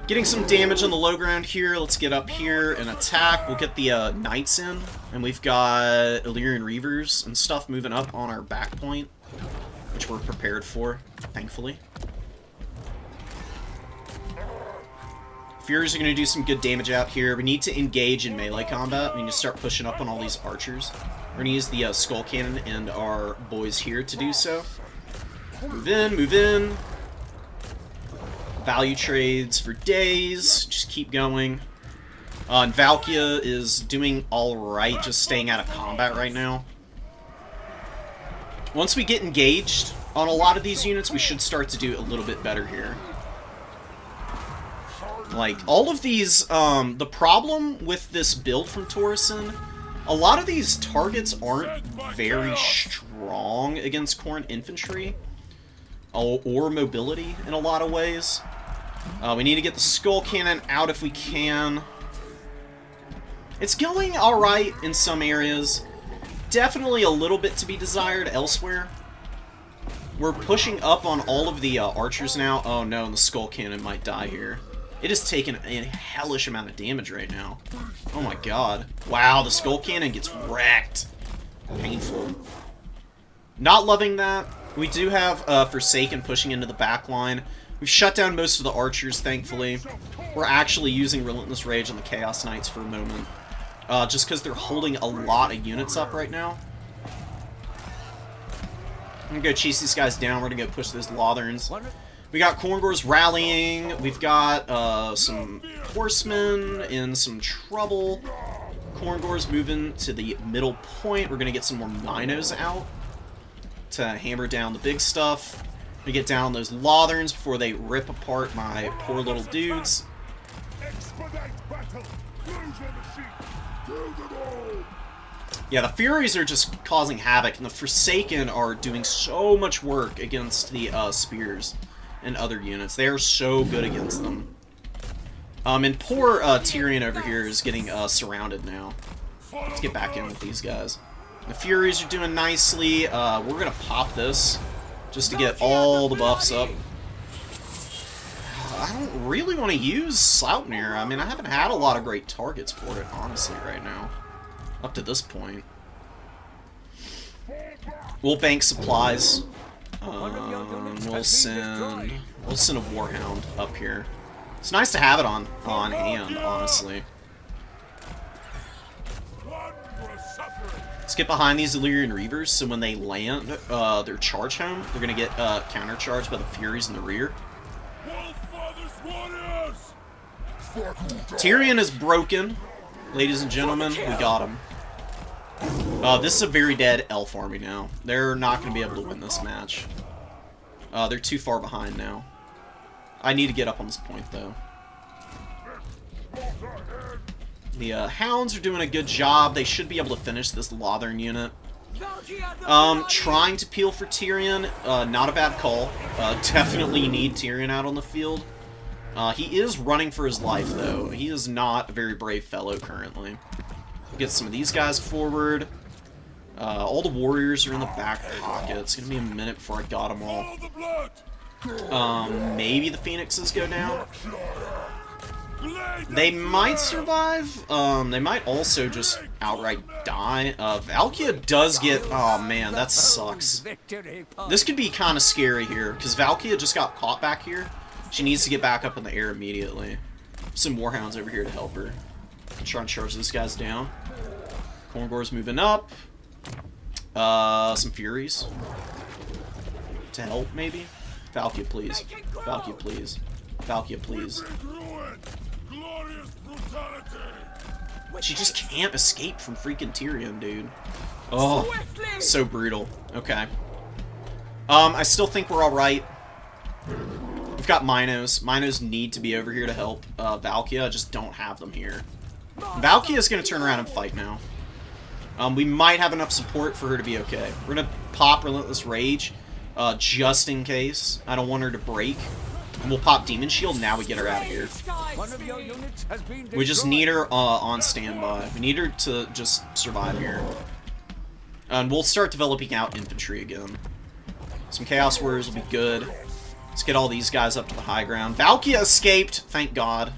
Getting some damage on the low ground here. Let's get up here and attack. We'll get the Knights in. And we've got Illyrian Reavers and stuff moving up on our back point, which we're prepared for, thankfully. Furies are going to do some good damage out here. We need to engage in melee combat. We need to start pushing up on all these archers. We're going to use the Skull Cannon and our boys here to do so. Move in, move in. Value trades for days. Just keep going. And Valkyria is doing alright, just staying out of combat right now. Once we get engaged on a lot of these units, we should start to do a little bit better here. Like, all of these, the problem with this build from Torsten, a lot of these targets aren't very strong against Khorne infantry, or mobility in a lot of ways. We need to get the Skull Cannon out if we can. It's going alright in some areas. Definitely a little bit to be desired elsewhere. We're pushing up on all of the archers now. Oh no, and the Skull Cannon might die here. It has taken a hellish amount of damage right now. Oh my god. Wow, the Skull Cannon gets wrecked. Painful. Not loving that. We do have Forsaken pushing into the back line. We've shut down most of the archers, thankfully. We're actually using Relentless Rage on the Chaos Knights for a moment. Just because they're holding a lot of units up right now. I'm going to go chase these guys down. We're going to go push those Lotherns. We got Khorngors rallying. We've got some horsemen in some trouble. Khorngors moving to the middle point. We're going to get some more Minos out to hammer down the big stuff. We get down on those Lotherns before they rip apart my poor little dudes. Yeah, the Furies are just causing havoc, and the Forsaken are doing so much work against the Spears and other units. They are so good against them. And poor Tyrion over here is getting surrounded now. Let's get back in with these guys. The Furies are doing nicely. We're going to pop this just to get all the buffs up. I don't really want to use Sleipnir. I mean, I haven't had a lot of great targets for it, honestly, right now. Up to this point. We'll bank supplies. We'll send a Warhound up here. It's nice to have it on hand, honestly. Let's get behind these Illyrian Reavers, so when they land their charge home, they're going to get countercharged by the Furies in the rear. Tyrion is broken. Ladies and gentlemen, we got him. This is a very dead elf army now. They're not going to be able to win this match. They're too far behind now. I need to get up on this point, though. The hounds are doing a good job. They should be able to finish this Lothern unit. Trying to peel for Tyrion. Not a bad call. Definitely need Tyrion out on the field. He is running for his life, though. He is not a very brave fellow currently. Get some of these guys forward. All the warriors are in the back pocket. It's going to be a minute before I got them all. Maybe the phoenixes go down. They might survive. They might also just outright die. Valkia does get... Oh, man, that sucks. This could be kind of scary here, because Valkia just got caught back here. She needs to get back up in the air immediately. Some warhounds over here to help her. Try and charge this guy's down. Corngor's moving up. Some Furies. To help, maybe? Valkia, please. Valkia, please. Valkia, please. She just can't escape from freaking Tyrion, dude. Oh, so brutal. Okay. I still think we're alright. We've got Minos. Minos need to be over here to help Valkia. I just don't have them here. Valkia is going to turn around and fight now. We might have enough support for her to be okay. We're going to pop Relentless Rage, just in case. I don't want her to break. And we'll pop Demon Shield, now we get her out of here. We just need her on standby. We need her to just survive here. And we'll start developing out infantry again. Some Chaos Warriors will be good. Let's get all these guys up to the high ground. Valkia escaped, thank God.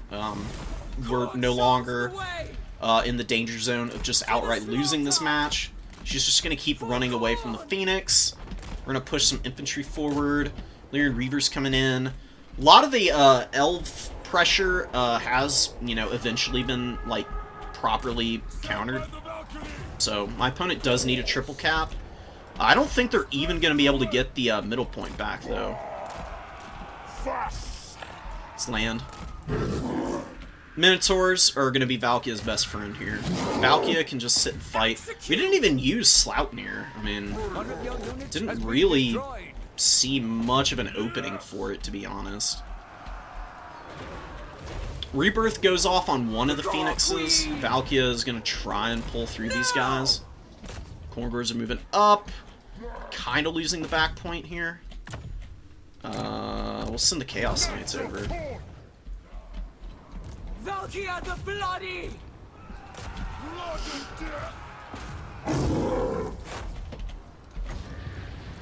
We're no longer in the danger zone of just outright losing this match. She's just going to keep running away from the Phoenix. We're going to push some infantry forward. Lyrian Reaver's coming in. A lot of the elf pressure has, you know, eventually been, like, properly countered. So, my opponent does need a triple cap. I don't think they're even going to be able to get the middle point back, though. Let's land. Minotaurs are going to be Valkia's best friend here. Valkia can just sit and fight. We didn't even use Sloupnir. I mean, didn't really see much of an opening for it, to be honest. Rebirth goes off on one of the Phoenixes. Valkia is going to try and pull through these guys. Corngors are moving up. Kind of losing the back point here. We'll send the Chaos Knights over. Valkia the Bloody!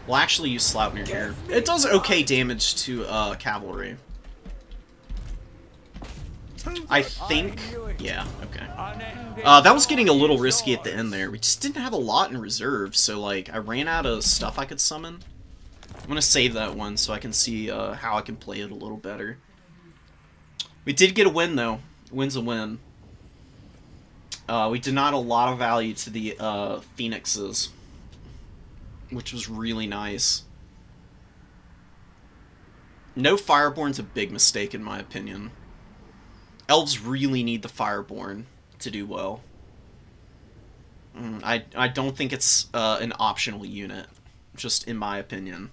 We'll actually use Sloupnir here. It does okay damage to cavalry. I think... Yeah, okay. That was getting a little risky at the end there. We just didn't have a lot in reserve, so like I ran out of stuff I could summon. I'm going to save that one so I can see how I can play it a little better. We did get a win, though. Win's a win. We did not a lot of value to the Phoenixes, which was really nice. No Fireborn's a big mistake, in my opinion. Elves really need the Fireborn to do well. I don't think it's an optional unit, just in my opinion.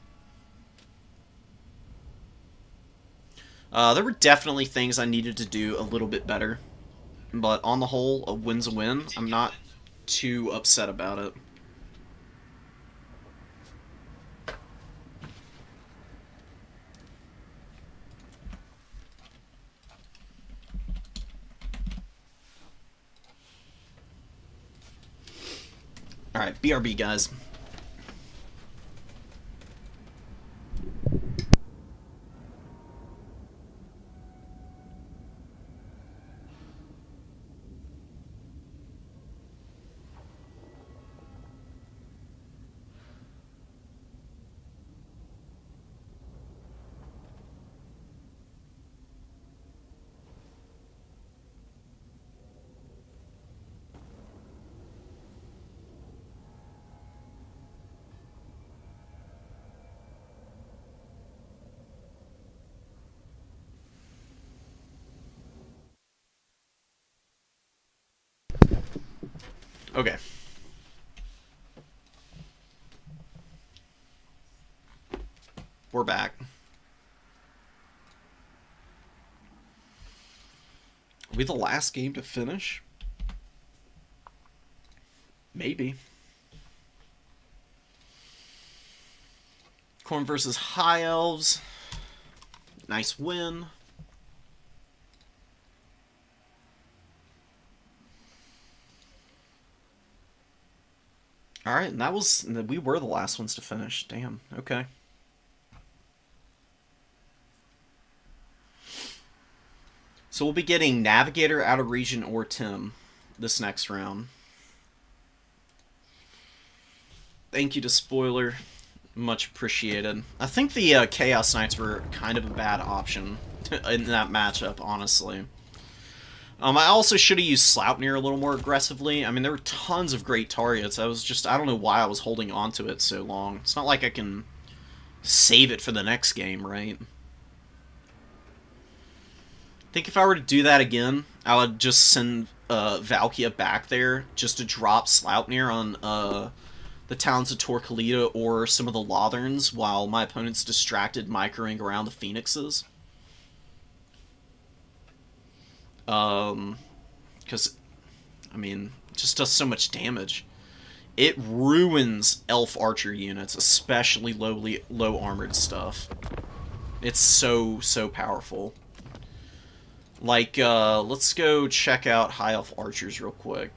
There were definitely things I needed to do a little bit better, but on the whole, a win's a win. I'm not too upset about it. Alright, BRB, guys. Okay. We're back. Are we the last game to finish? Maybe. Khorne versus High Elves. Nice win. Alright, and that was... We were the last ones to finish. Damn, okay. So we'll be getting Navigator, Out of Region, or Tim this next round. Thank you to Spoiler. Much appreciated. I think the Chaos Knights were kind of a bad option in that matchup, honestly. I also should have used Sleipnir a little more aggressively. I mean, there were tons of great targets. I don't know why I was holding on to it so long. It's not like I can save it for the next game, right? I think if I were to do that again, I would just send Valkia back there just to drop Sleipnir on the Talons of Torquilida or some of the Lotherns while my opponent's distracted microing around the Phoenixes. Because, I mean, it just does so much damage. It ruins elf archer units, especially low armored stuff. It's so powerful. Like, let's go check out high elf archers real quick.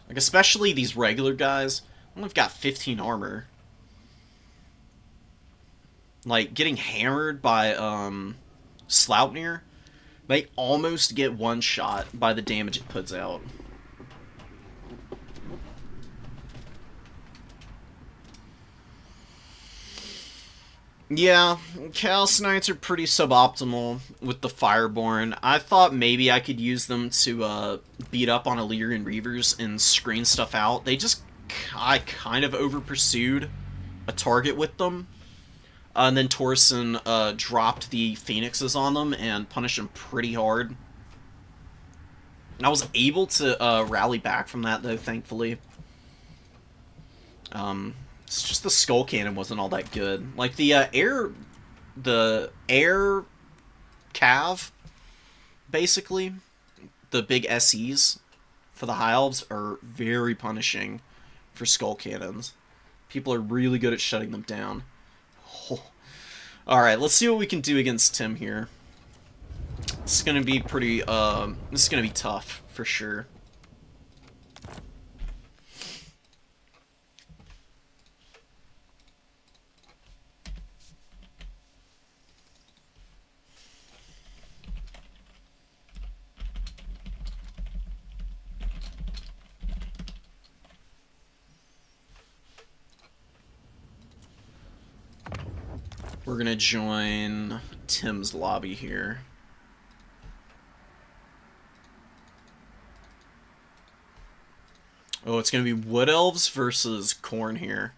Like, especially these regular guys. I've got 15 armor. Like, getting hammered by, Sleipnir, they almost get one shot by the damage it puts out. Yeah, Chaos Knights are pretty suboptimal with the Fireborn. I thought maybe I could use them to beat up on Illyrian Reavers and screen stuff out. I kind of over-pursued a target with them. And then Torsen dropped the Phoenixes on them and punished them pretty hard. And I was able to rally back from that, though, thankfully. It's just the Skull Cannon wasn't all that good. Like, the air cav, basically, the big SEs for the High Elves are very punishing for Skull Cannons. People are really good at shutting them down. Oh. Alright, let's see what we can do against Tim here. This is gonna be pretty, this is gonna be tough, for sure. We're gonna join Tim's lobby here. Oh, it's gonna be Wood Elves versus Khorne here.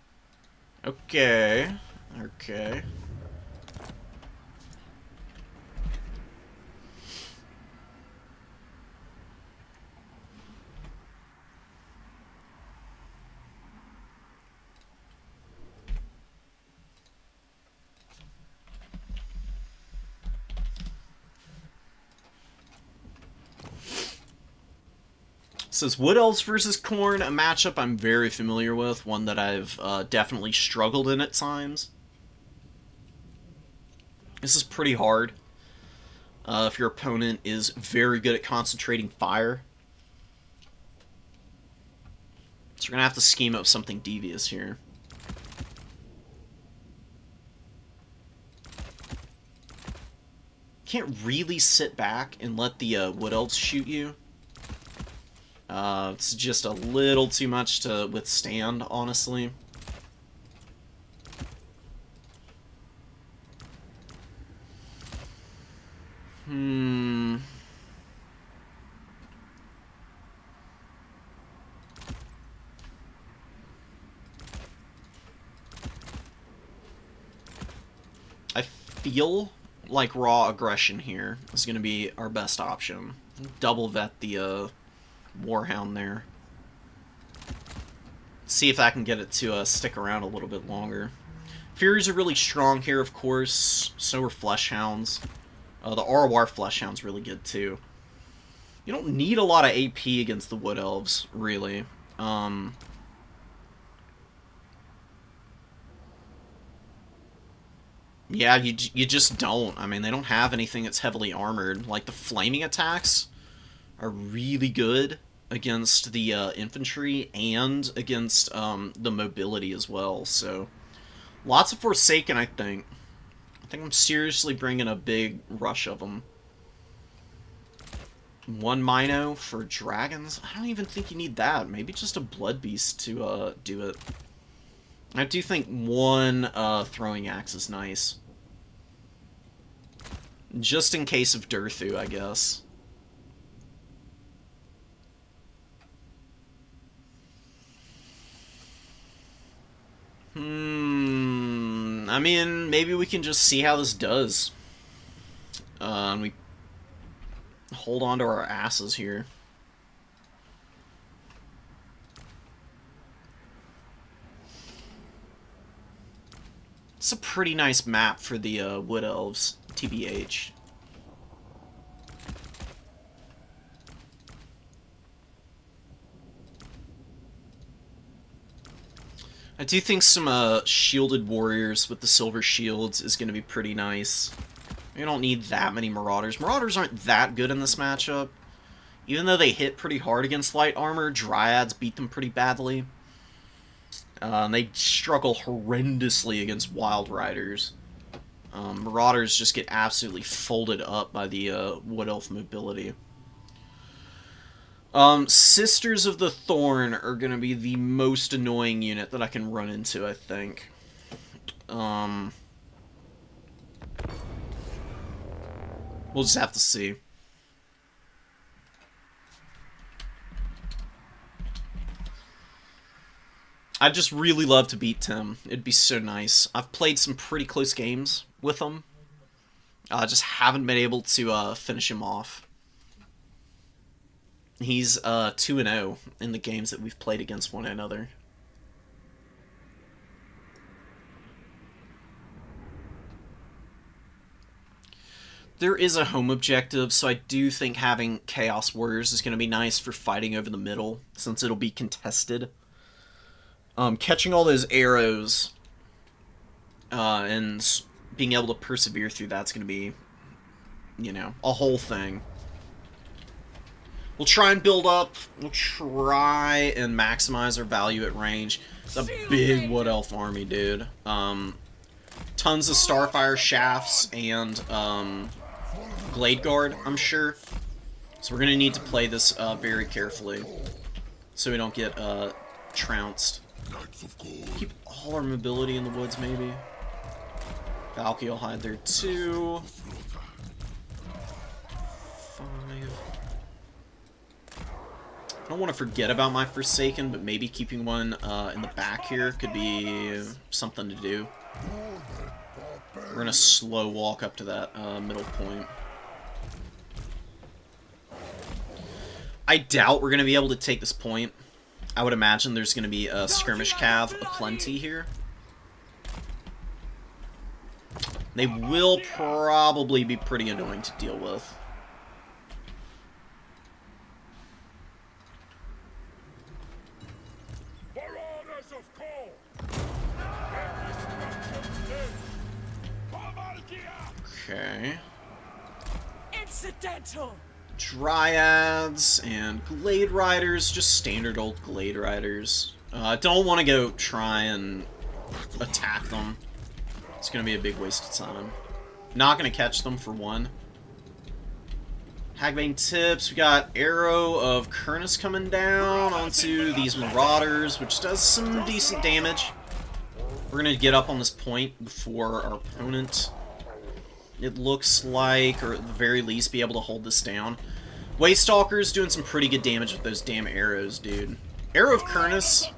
Okay. Okay. This is Wood Elves versus Khorne, a matchup I'm very familiar with, one that I've definitely struggled in at times. This is pretty hard if your opponent is very good at concentrating fire. So we're going to have to scheme up something devious here. Can't really sit back and let the Wood Elves shoot you. It's just a little too much to withstand, honestly. I feel like raw aggression here is going to be our best option. Double vet the Warhound there. See if I can get it to stick around a little bit longer. Furies are really strong here, of course. So are Fleshhounds. The ROR Fleshhound's really good, too. You don't need a lot of AP against the Wood Elves, really. Yeah, you just don't. I mean, they don't have anything that's heavily armored. Like, the flaming attacks are really good against the infantry and against the mobility as well. So, lots of Forsaken, I think. I think I'm seriously bringing a big rush of them. 1 Mino for dragons? I don't even think you need that. Maybe just a Blood Beast to do it. I do think 1 throwing axe is nice. Just in case of Durthu, I guess. I mean, maybe we can just see how this does. And we hold on to our asses here. It's a pretty nice map for the Wood Elves, TBH. I do think some shielded warriors with the silver shields is going to be pretty nice. We don't need that many Marauders. Marauders aren't that good in this matchup. Even though they hit pretty hard against light armor, Dryads beat them pretty badly. They struggle horrendously against Wild Riders. Marauders just get absolutely folded up by the Wood Elf mobility. Sisters of the Thorn are going to be the most annoying unit that I can run into, I think. We'll just have to see. I'd just really love to beat Tim. It'd be so nice. I've played some pretty close games with him. I just haven't been able to finish him off. He's 2-0 in the games that we've played against one another. There is a home objective, so I do think having Chaos Warriors is going to be nice for fighting over the middle, since it'll be contested. Catching all those arrows and being able to persevere through that's going to be, you know, a whole thing. We'll try and build up. We'll try and maximize our value at range. It's a big Wood Elf army, dude. Tons of Starfire Shafts and Glade Guard, I'm sure. So we're going to need to play this very carefully so we don't get trounced. Keep all our mobility in the woods, maybe. Valky will hide there, too. 5. I don't want to forget about my Forsaken, but maybe keeping one in the back here could be something to do. We're going to slow walk up to that middle point. I doubt we're going to be able to take this point. I would imagine there's going to be a skirmish cav aplenty here. They will probably be pretty annoying to deal with. Okay. Incidental. Dryads and Glade Riders, just standard old Glade Riders. I don't want to go try and attack them. It's going to be a big waste of time. Not going to catch them for one. Hagbane tips. We got Arrow of Kurnus coming down onto these Marauders, which does some decent damage. We're going to get up on this point before our opponent, it looks like, or at the very least, be able to hold this down. Waystalker's doing some pretty good damage with those damn arrows, dude. Arrow of Kurnus,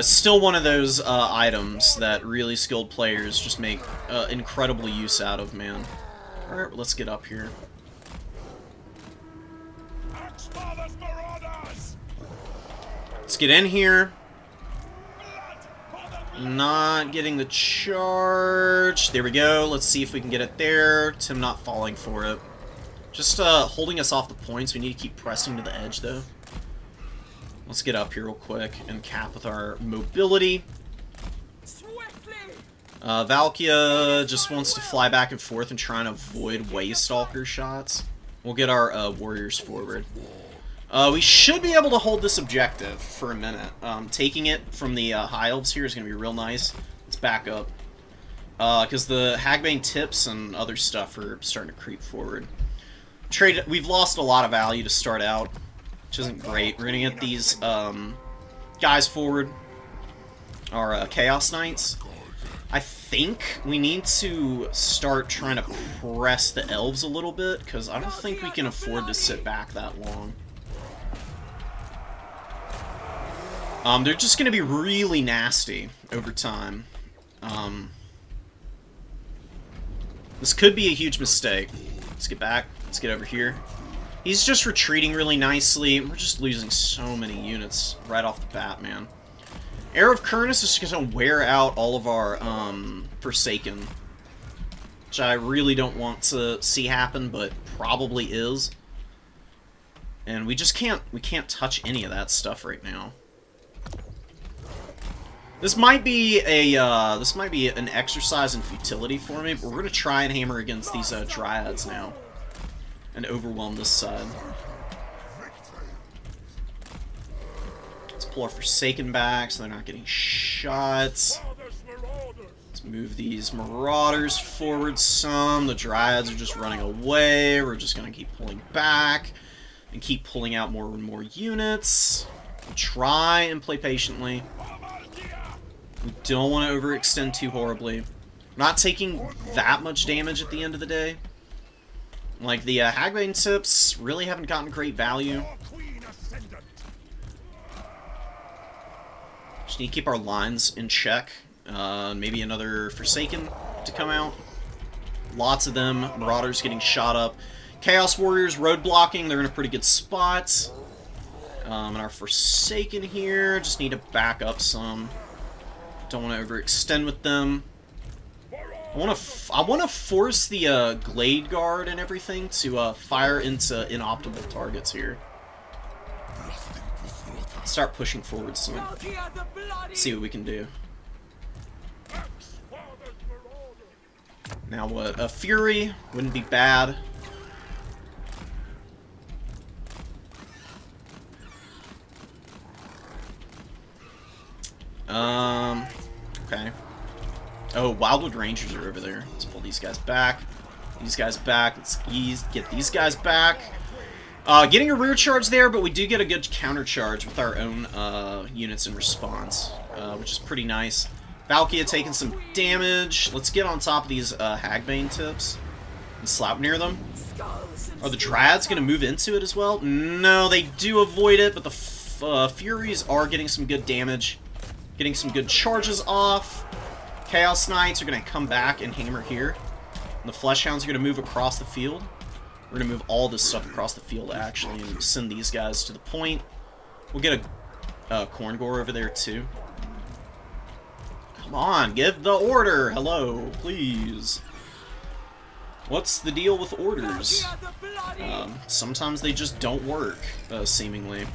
still one of those items that really skilled players just make incredible use out of, man. Alright, let's get up here. Let's get in here. Not getting the charge. There we go. Let's see if we can get it there. Tim not falling for it. Just holding us off the points. We need to keep pressing to the edge, though. Let's get up here real quick and cap with our mobility. Valkia just wants to fly back and forth and try and avoid Waystalker shots. We'll get our warriors forward. We should be able to hold this objective for a minute. Taking it from the High Elves here is going to be real nice. Let's back up. Because the Hagbane tips and other stuff are starting to creep forward. We've lost a lot of value to start out, which isn't great. We're going to get these guys forward. Our Chaos Knights. I think we need to start trying to press the elves a little bit, because I don't think we can afford to sit back that long. They're just going to be really nasty over time. This could be a huge mistake. Let's get back. Let's get over here. He's just retreating really nicely. We're just losing so many units right off the bat, man. Heir of Kurnus is just going to wear out all of our Forsaken, which I really don't want to see happen, but probably is. And we just can't touch any of that stuff right now. This might be an exercise in futility for me, but we're going to try and hammer against these Dryads now and overwhelm this side. Let's pull our Forsaken back so they're not getting shots. Let's move these Marauders forward some. The Dryads are just running away. We're just going to keep pulling back and keep pulling out more and more units. We'll try and play patiently. We don't want to overextend too horribly. We're not taking that much damage at the end of the day. Like, the Hagbane tips really haven't gotten great value. Just need to keep our lines in check. Maybe another Forsaken to come out. Lots of them. Marauders getting shot up. Chaos Warriors road blocking. They're in a pretty good spot. And our Forsaken here just need to back up some. Don't want to overextend with them. I want to force the Glade Guard and everything to fire into inoptimal targets here. Start pushing forward some. See what we can do. Now what? A Fury wouldn't be bad. Okay. Oh, Wildwood Rangers are over there. Let's pull these guys back. These guys back. Let's get these guys back. Getting a rear charge there, but we do get a good counter charge with our own units in response, which is pretty nice. Valkia taking some damage. Let's get on top of these Hagbane tips and slap near them. Are the Dryads going to move into it as well? No, they do avoid it, but the Furies are getting some good damage. Getting some good charges off. Chaos Knights are going to come back and hammer here. And the Fleshhounds are going to move across the field. We're going to move all this stuff across the field, actually, and send these guys to the point. We'll get a Korngor over there, too. Come on, give the order! Hello, please. What's the deal with orders? Sometimes they just don't work, seemingly.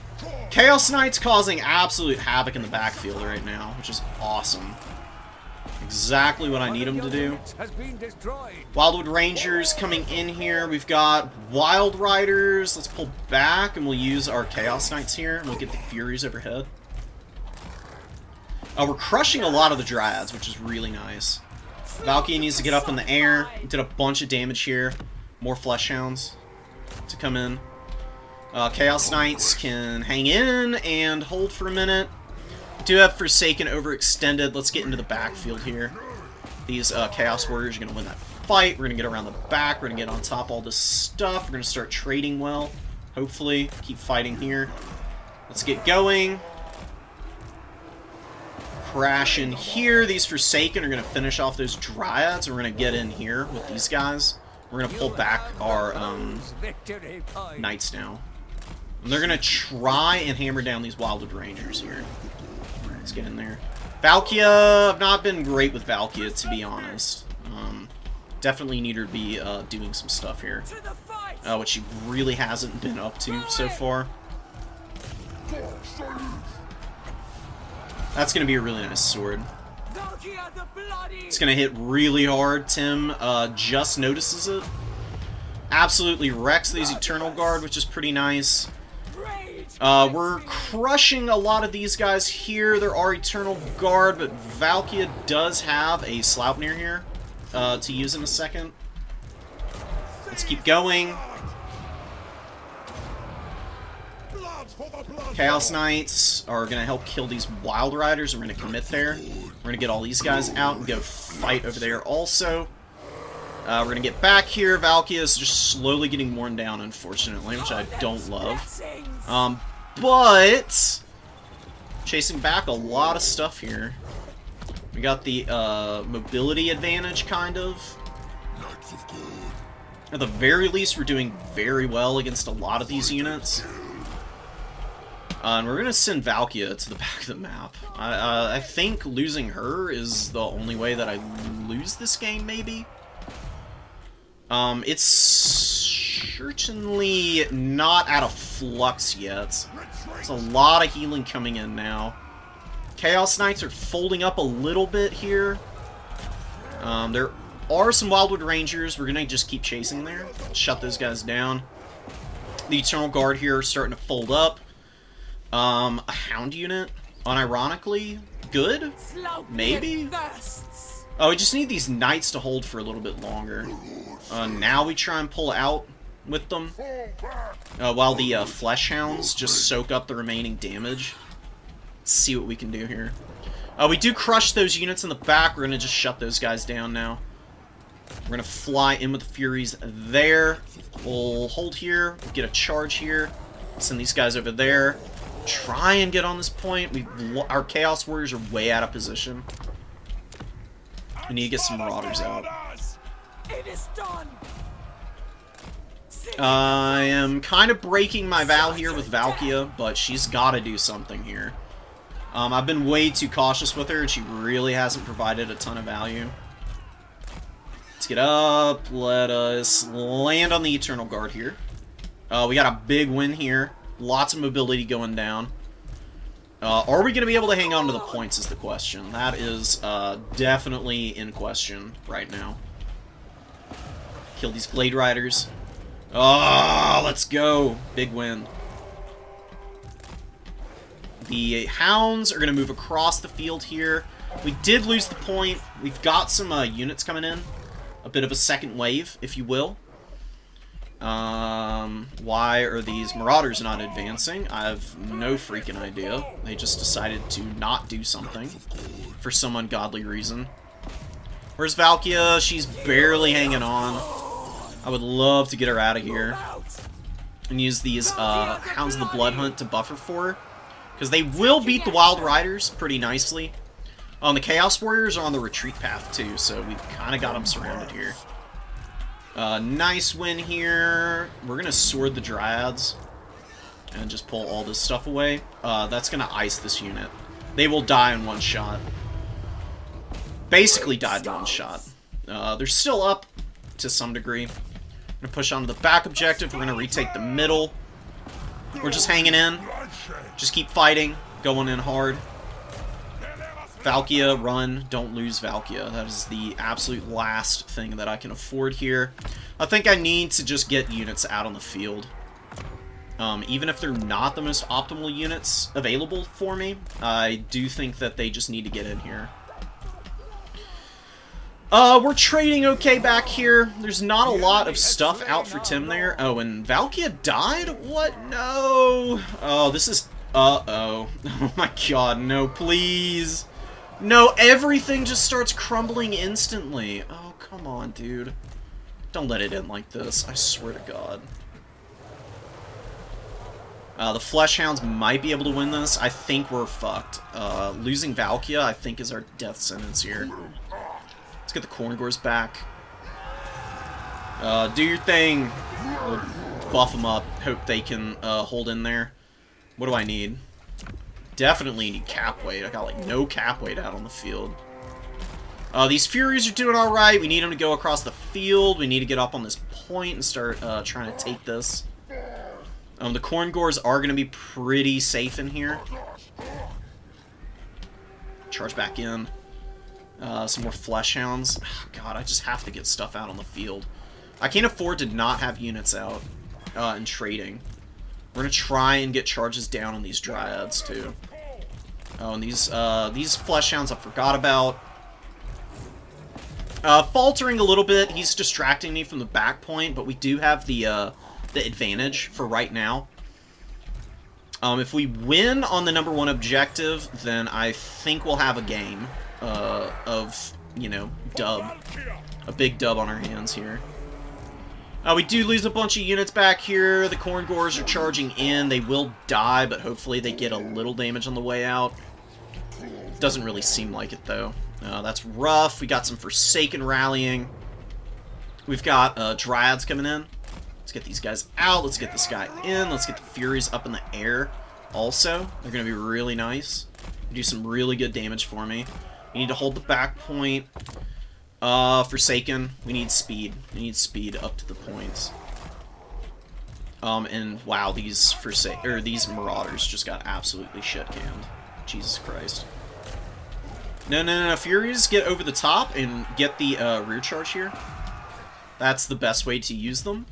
Chaos Knights causing absolute havoc in the backfield right now, which is awesome. Exactly what I need them to do. Wildwood Rangers coming in here. We've got Wild Riders. Let's pull back, and we'll use our Chaos Knights here, and we'll get the Furies overhead. We're crushing a lot of the Dryads, which is really nice. Valkyrie needs to get up in the air. Did a bunch of damage here. More Fleshhounds to come in. Chaos Knights can hang in and hold for a minute. Do have Forsaken overextended. Let's get into the backfield here. These Chaos Warriors are going to win that fight. We're going to get around the back. We're going to get on top of all this stuff. We're going to start trading well. Hopefully. Keep fighting here. Let's get going. Crash in here. These Forsaken are going to finish off those Dryads. We're going to get in here with these guys. We're going to pull back our Knights now. And they're going to try and hammer down these Wildwood Rangers here. Let's get in there. Valkia, I've not been great with Valkia, to be honest. Definitely need her to be doing some stuff here. Which she really hasn't been up to so far. That's going to be a really nice sword. It's going to hit really hard. Tim just notices it. Absolutely wrecks these Eternal Guard, which is pretty nice. We're crushing a lot of these guys here. There are Eternal Guard, but Valkia does have a Sleipnir here to use in a second. Let's keep going. Chaos Knights are going to help kill these Wild Riders. We're going to commit there. We're going to get all these guys out and go fight over there also. We're going to get back here. Valkia is just slowly getting worn down, unfortunately, which I don't love. But chasing back a lot of stuff here. We got the mobility advantage, kind of. At the very least, we're doing very well against a lot of these units. And we're going to send Valkia to the back of the map. I think losing her is the only way that I lose this game, maybe. It's certainly not out of flux yet. There's a lot of healing coming in now. Chaos Knights are folding up a little bit here. There are some Wildwood Rangers. We're going to just keep chasing there. Shut those guys down. The Eternal Guard here are starting to fold up. A Hound unit, unironically, good? Maybe? Oh, we just need these Knights to hold for a little bit longer. Now we try and pull out with them, while the Flesh Hounds just soak up the remaining damage. Let's see what we can do here. We do crush those units in the back. We're going to just shut those guys down now. We're going to fly in with the Furies there. We'll hold here. We'll get a charge here. Send these guys over there. Try and get on this point. Our Chaos Warriors are way out of position. We need to get some Marauders out. It is done. I am kind of breaking my vow here with Valkia, but she's got to do something here. I've been way too cautious with her, and she really hasn't provided a ton of value. Let's get up. Let us land on the Eternal Guard here. We got a big win here. Lots of mobility going down. Are we going to be able to hang on to the points is the question. That is definitely in question right now. Kill these Glade Riders. Oh, let's go. Big win. The Hounds are going to move across the field here. We did lose the point. We've got some units coming in. A bit of a second wave, if you will. Why are these Marauders not advancing? I have no freaking idea. They just decided to not do something for some ungodly reason. Where's Valkia? She's barely hanging on. I would love to get her out of here and use these Hounds of the Blood Hunt to buffer for her, because they will beat the Wild Riders pretty nicely. The Chaos Warriors are on the retreat path too, so we've kind of got them surrounded here. Nice win here. We're going to sword the Dryads and just pull all this stuff away. That's going to ice this unit. They will die in one shot. Basically died in one shot. They're still up to some degree. We're going to push on to the back objective. We're going to retake the middle. We're just hanging in. Just keep fighting. Going in hard. Valkia, run. Don't lose Valkia. That is the absolute last thing that I can afford here. I think I need to just get units out on the field. Even if they're not the most optimal units available for me, I do think that they just need to get in here. We're trading okay back here. There's not a lot of stuff out for Tim there. Oh, and Valkia died? What? No. Oh, this is... Uh-oh. Oh my god, no, please. No, everything just starts crumbling instantly. Oh, come on, dude. Don't let it end like this. I swear to God. The Flesh Hounds might be able to win this. I think we're fucked. Losing Valkia, I think, is our death sentence here. Let's get the Corngors back. Do your thing. We'll buff them up. Hope they can hold in there. What do I need? definitely need cap weight. I got, like, no cap weight out on the field. These Furies are doing alright. We need them to go across the field. We need to get up on this point and start trying to take this. The Corn Gores are going to be pretty safe in here. Charge back in. Some more Flesh Hounds. Oh, God, I just have to get stuff out on the field. I can't afford to not have units out in trading. We're going to try and get charges down on these Dryads, too. Oh, and these Flesh Hounds I forgot about. Faltering a little bit. He's distracting me from the back point, but we do have the advantage for right now. If we win on the #1 objective, then I think we'll have a game of, you know, dub. A big dub on our hands here. We do lose a bunch of units back here. The Corn Gores are charging in. They will die, but hopefully they get a little damage on the way out. Doesn't really seem like it, though. That's rough. We got some Forsaken rallying. We've got Dryads coming in. Let's get these guys out. Let's get this guy in. Let's get the Furies up in the air also. They're going to be really nice. Do some really good damage for me. We need to hold the back point. Forsaken. We need speed. We need speed up to the points. And wow, these Marauders just got absolutely shit-canned. Jesus Christ. No. Furies, get over the top and get the rear charge here. That's the best way to use them.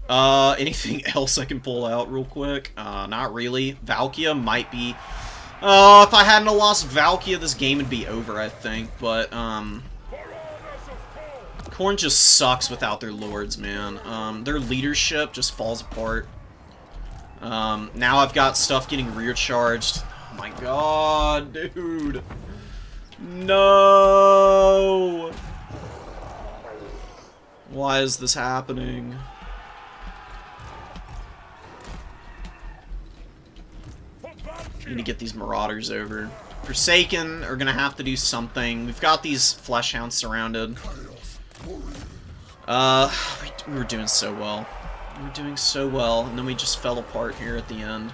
Anything else I can pull out real quick? Not really. Valkia might be... if I hadn't lost Valkia, this game would be over, I think. But, Khorne just sucks without their lords, man. Their leadership just falls apart. Now I've got stuff getting rear charged. Oh my god, dude. No! Why is this happening? Need to get these Marauders over. Forsaken are gonna have to do something. We've got these Flesh Hounds surrounded. We were doing so well. We were doing so well, and then we just fell apart here at the end.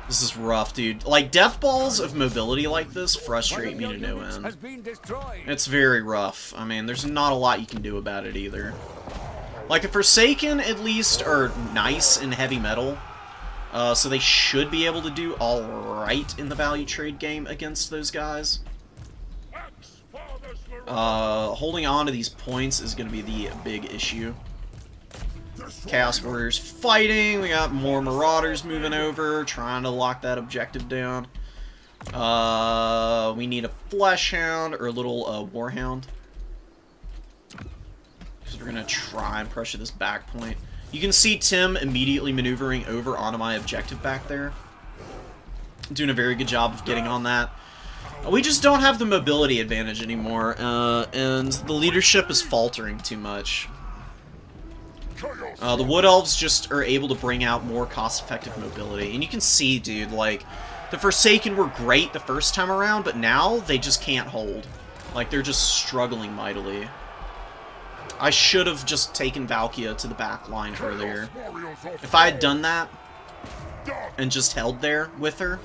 This is rough, dude. Like, death balls of mobility like this frustrate me to no end. It's very rough. I mean, there's not a lot you can do about it either. Like, the Forsaken, at least, are nice in heavy metal. So they should be able to do alright in the value trade game against those guys. Holding on to these points is going to be the big issue. Chaos Warriors fighting. We got more Marauders moving over, trying to lock that objective down. We need a Flesh Hound or a little Warhound. Because we're going to try and pressure this back point. You can see Tim immediately maneuvering over onto my objective back there. Doing a very good job of getting on that. We just don't have the mobility advantage anymore, and the leadership is faltering too much. The Wood Elves just are able to bring out more cost-effective mobility. And you can see, dude, like, the Forsaken were great the first time around, but now they just can't hold. Like, they're just struggling mightily. I should have just taken Valkia to the back line earlier. If I had done that, and just held there with her,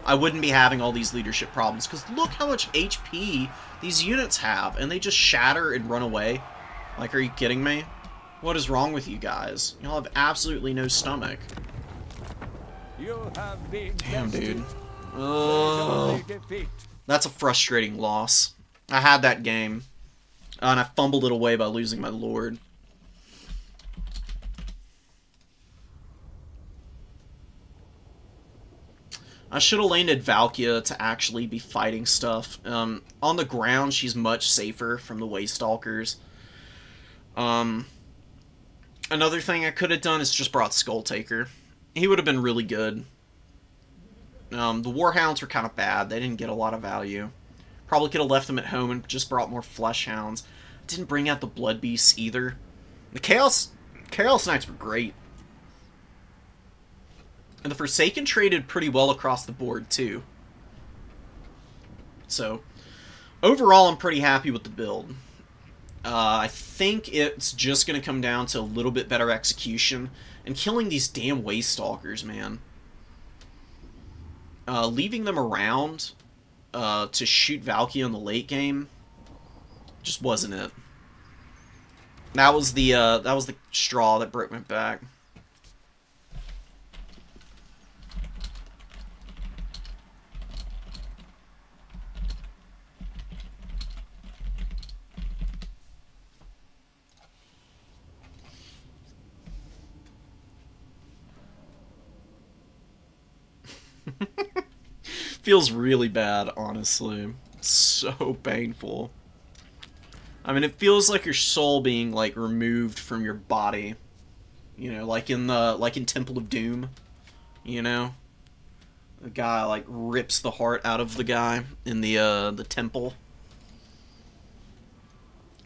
I wouldn't be having all these leadership problems. Because look how much HP these units have, and they just shatter and run away. Like, are you kidding me? What is wrong with you guys? Y'all have absolutely no stomach. Damn, dude. That's a frustrating loss. I had that game, and I fumbled it away by losing my lord. I should have landed Valkia to actually be fighting stuff. On the ground, she's much safer from the Waystalkers. Another thing I could have done is just brought Skulltaker. He would have been really good. The Warhounds were kind of bad. They didn't get a lot of value. Probably could have left them at home and just brought more Flesh Hounds. Didn't bring out the Blood Beasts either. The Chaos Knights were great. And the Forsaken traded pretty well across the board, too. So, overall, I'm pretty happy with the build. I think it's just going to come down to a little bit better execution and killing these damn Waste Stalkers, man. Leaving them around to shoot Valkyrie in the late game just wasn't it. That was the straw that broke my back. Feels really bad, honestly. So painful. I mean, it feels like your soul being, like, removed from your body. You know, like in Temple of Doom. You know? The guy, like, rips the heart out of the guy in the temple.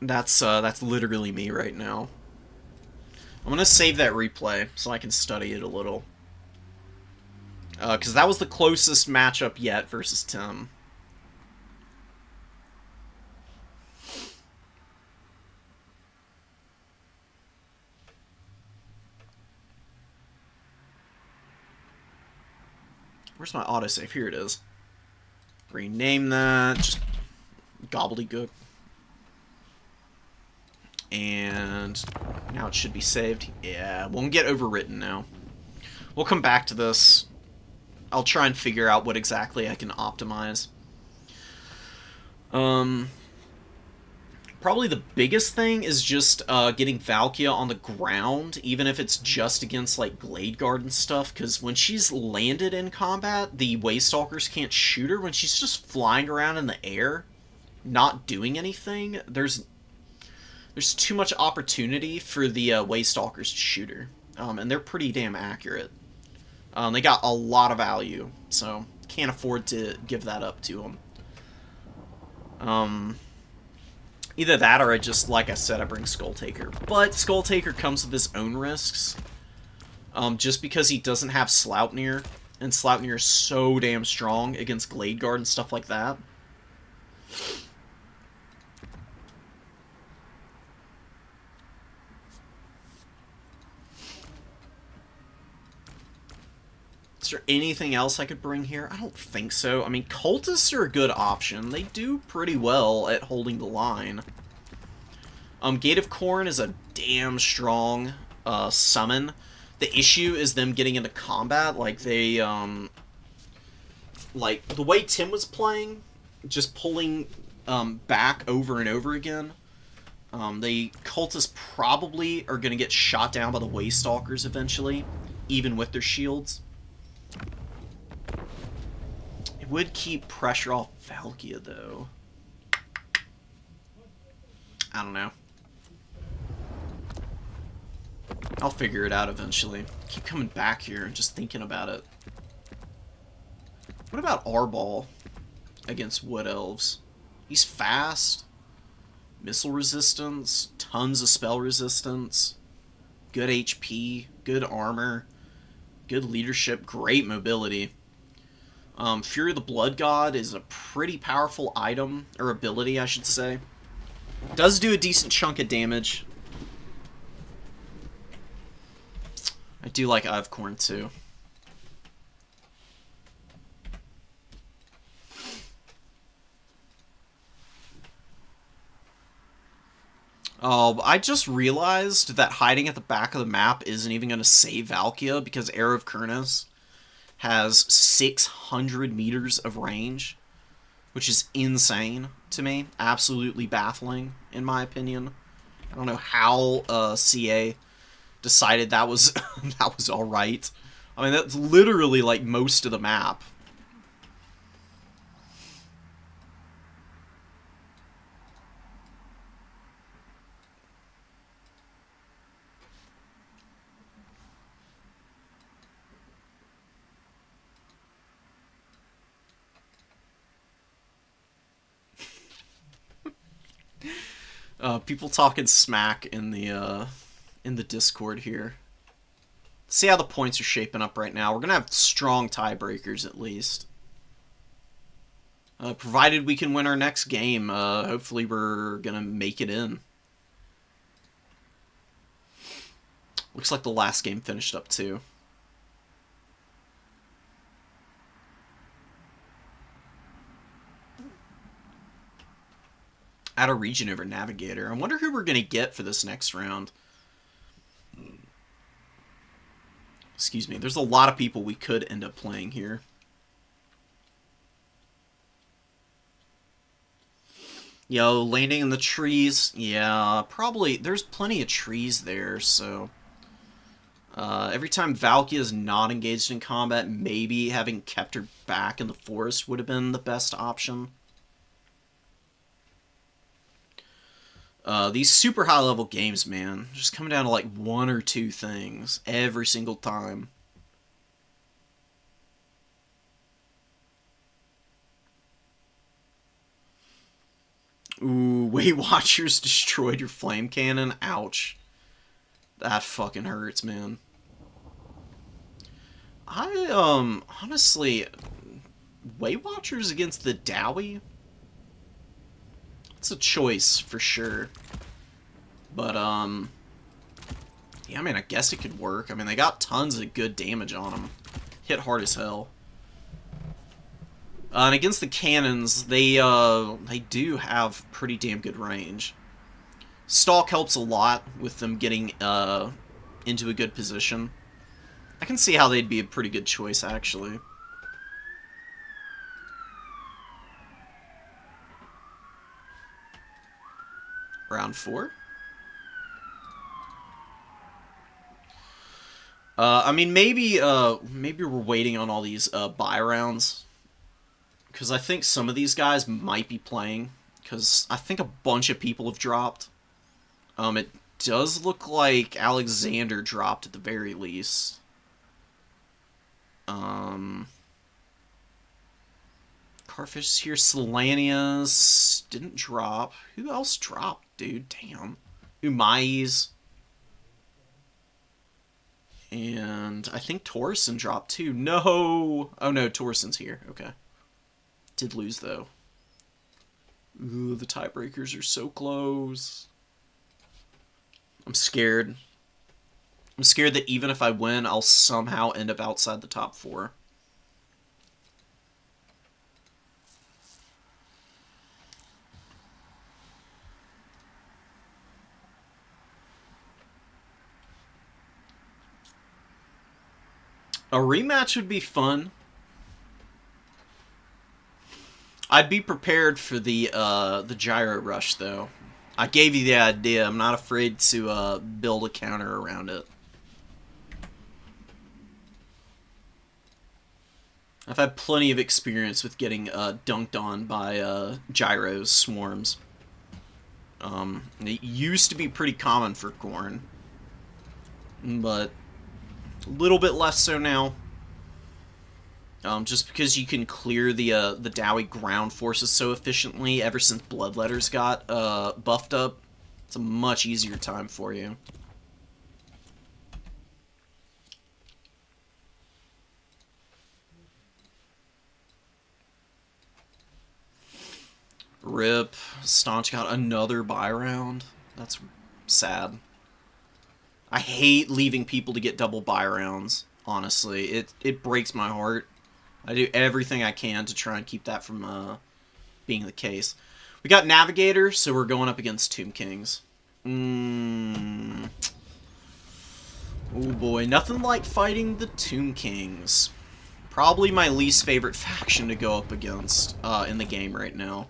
That's literally me right now. I'm gonna save that replay so I can study it a little. Because that was the closest matchup yet versus Tim. Where's my autosave? Here it is. Rename that. Just gobbledygook. And now it should be saved. Yeah, won't get overwritten now. We'll come back to this. I'll try and figure out what exactly I can optimize. Probably the biggest thing is just getting Valkyria on the ground, even if it's just against like Glade Guard and stuff, because when she's landed in combat, the Waste Stalkers can't shoot her. When she's just flying around in the air, not doing anything, there's too much opportunity for the Waste Stalkers to shoot her. And they're pretty damn accurate. They got a lot of value, so can't afford to give that up to them. Either that or I just, like I said, I bring Skulltaker. But Skulltaker comes with his own risks. Just because he doesn't have Sleipnir, and Sleipnir is so damn strong against Glade Guard and stuff like that. Is there anything else I could bring here? I don't think so. I mean, Cultists are a good option. They do pretty well at holding the line. Gate of Corn is a damn strong summon. The issue is them getting into combat. Like, they, like, the way Tim was playing, just pulling back over and over again, the Cultists probably are going to get shot down by the Waste Stalkers eventually, even with their shields. It would keep pressure off Valkyria, though. I don't know. I'll figure it out eventually. Keep coming back here and just thinking about it. What about Arbol against Wood Elves? He's fast. Missile resistance. Tons of spell resistance. Good HP. Good armor. Good leadership. Great mobility. Fury of the Blood God is a pretty powerful item, or ability, I should say. Does do a decent chunk of damage. I do like Eye of Corn, too. Oh, I just realized that hiding at the back of the map isn't even going to save Valkyria, because Arrow of Kurnos has 600 meters of range, which is insane to me. Absolutely baffling, in my opinion. I don't know how CA decided that was that was all right. I mean, that's literally like most of the map. People talking smack in the Discord here. See how the points are shaping up right now. We're gonna have strong tiebreakers at least. Provided we can win our next game, hopefully we're gonna make it in. Looks like the last game finished up too. Out of region over Navigator. I wonder who we're going to get for this next round. Excuse me. There's a lot of people we could end up playing here. Yo, landing in the trees. Yeah, probably. There's plenty of trees there, so... every time Valkia is not engaged in combat, maybe having kept her back in the forest would have been the best option. These super high-level games, man, just come down to like one or two things every single time. Ooh, Weight Watchers destroyed your flame cannon. Ouch. That fucking hurts, man. Honestly, Weight Watchers against the Dowie? It's a choice, for sure. But, yeah, I mean, I guess it could work. I mean, they got tons of good damage on them. Hit hard as hell. And against the cannons, they do have pretty damn good range. Stalk helps a lot with them getting, into a good position. I can see how they'd be a pretty good choice, actually. Round 4? I mean, maybe we're waiting on all these, buy rounds. Because I think some of these guys might be playing. Because I think a bunch of people have dropped. It does look like Alexander dropped at the very least. Carfish is here. Solania's didn't drop. Who else dropped, dude? Damn. Umai's. And I think Torsen dropped too. No! Oh no, Torsen's here. Okay. Did lose though. Ooh, the tiebreakers are so close. I'm scared. I'm scared that even if I win, I'll somehow end up outside the top 4. A rematch would be fun. I'd be prepared for the gyro rush, though. I gave you the idea. I'm not afraid to build a counter around it. I've had plenty of experience with getting dunked on by gyros, swarms. It used to be pretty common for Gorn, but a little bit less so now. Just because you can clear the Dowie ground forces so efficiently ever since Bloodletters got buffed up, it's a much easier time for you. Rip. Staunch got another buy round. That's sad. I hate leaving people to get double buy rounds, honestly. It breaks my heart. I do everything I can to try and keep that from being the case. We got Navigator, so we're going up against Tomb Kings. Oh boy, nothing like fighting the Tomb Kings. Probably my least favorite faction to go up against in the game right now.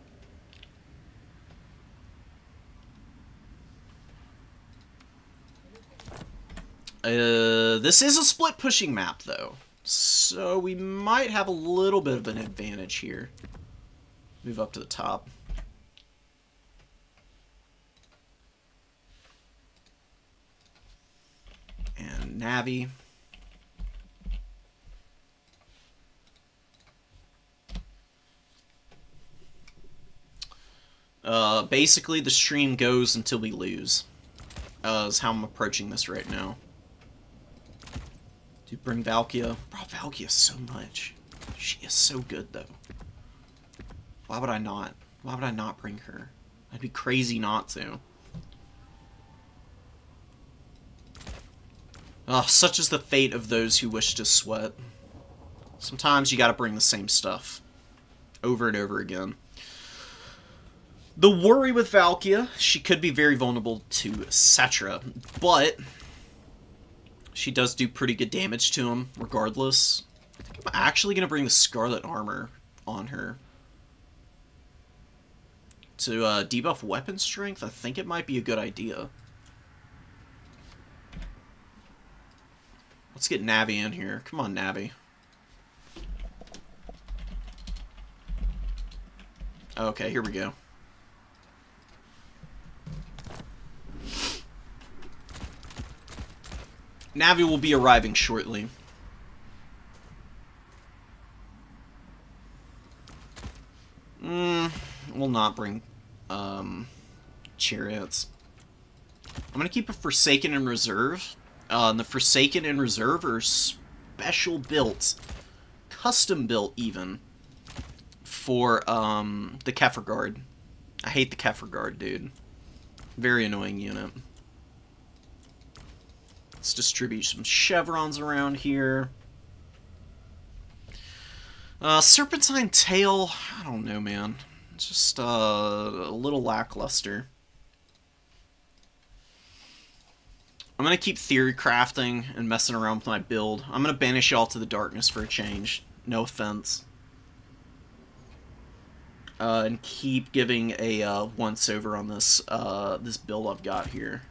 This is a split pushing map, though. So we might have a little bit of an advantage here. Move up to the top. And Navi. Basically the stream goes until we lose. Is how I'm approaching this right now. Dude, bring Valkia. Bro, Valkia so much. She is so good, though. Why would I not? Why would I not bring her? I'd be crazy not to. Such is the fate of those who wish to sweat. Sometimes you gotta bring the same stuff. Over and over again. The worry with Valkia, she could be very vulnerable to Cetra, but she does do pretty good damage to him, regardless. I think I'm actually gonna bring the Scarlet Armor on her. To debuff weapon strength, I think it might be a good idea. Let's get Navi in here. Come on, Navi. Okay, here we go. Navi will be arriving shortly. We'll not bring chariots. I'm gonna keep a Forsaken in reserve. And the Forsaken in reserve are special built, custom built even, for the Kefir Guard. I hate the Kefir Guard, dude. Very annoying unit. Let's distribute some chevrons around here. Serpentine Tail, I don't know, man. It's just a little lackluster. I'm going to keep theory crafting and messing around with my build. I'm going to banish y'all to the darkness for a change. No offense. And keep giving a once-over on this, this build I've got here.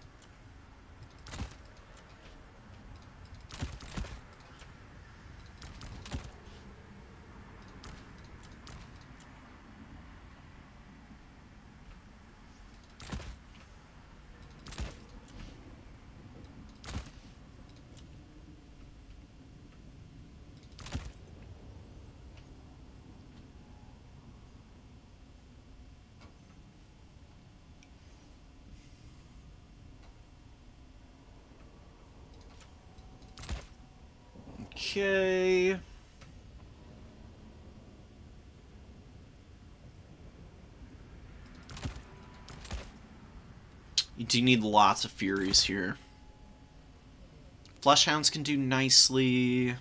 Okay. You do need lots of Furies here. Fleshhounds can do nicely.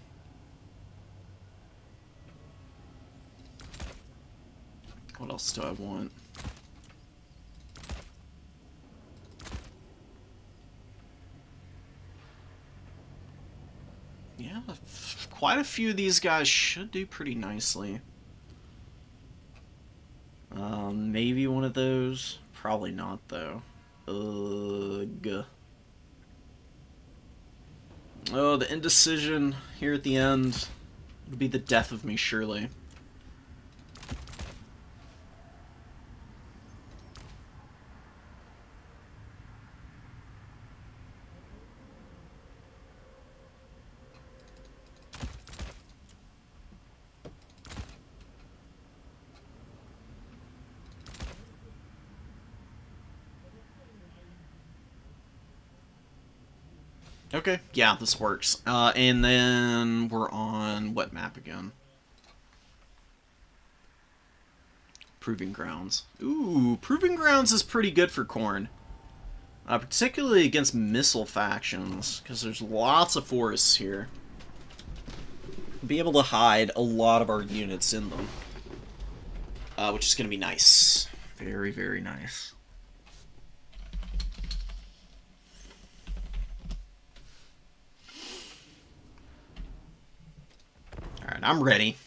What else do I want? Yeah, quite a few of these guys should do pretty nicely. Maybe one of those. Probably not, though. Ugh. Oh, the indecision here at the end would be the death of me, surely. Okay, yeah, this works. And then we're on what map again? Proving Grounds. Ooh, Proving Grounds is pretty good for Khorne. Particularly against missile factions, because there's lots of forests here. Be able to hide a lot of our units in them. Which is going to be nice. Very, very nice. Alright, I'm ready.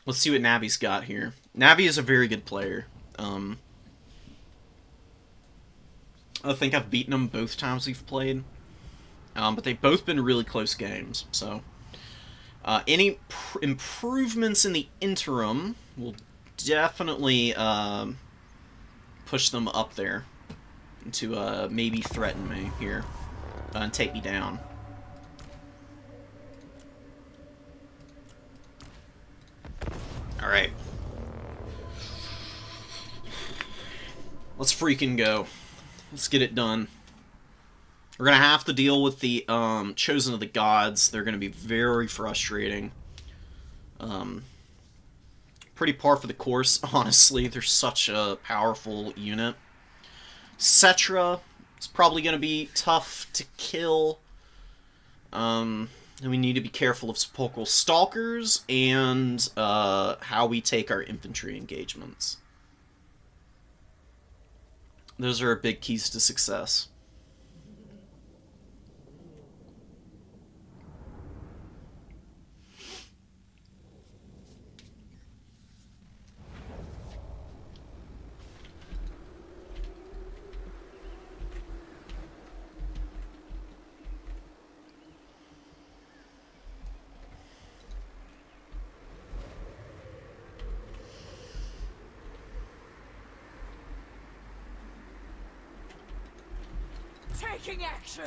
Let's see what Navi's got here. Navi is a very good player. I think I've beaten him both times we've played. But they've both been really close games, so... any improvements in the interim will definitely push them up there to maybe threaten me here and take me down. Alright. Let's freaking go. Let's get it done. We're going to have to deal with the Chosen of the Gods. They're going to be very frustrating. Pretty par for the course, honestly. They're such a powerful unit. Cetra is probably going to be tough to kill. And we need to be careful of sepulchral stalkers and how we take our infantry engagements. Those are our big keys to success. Taking action.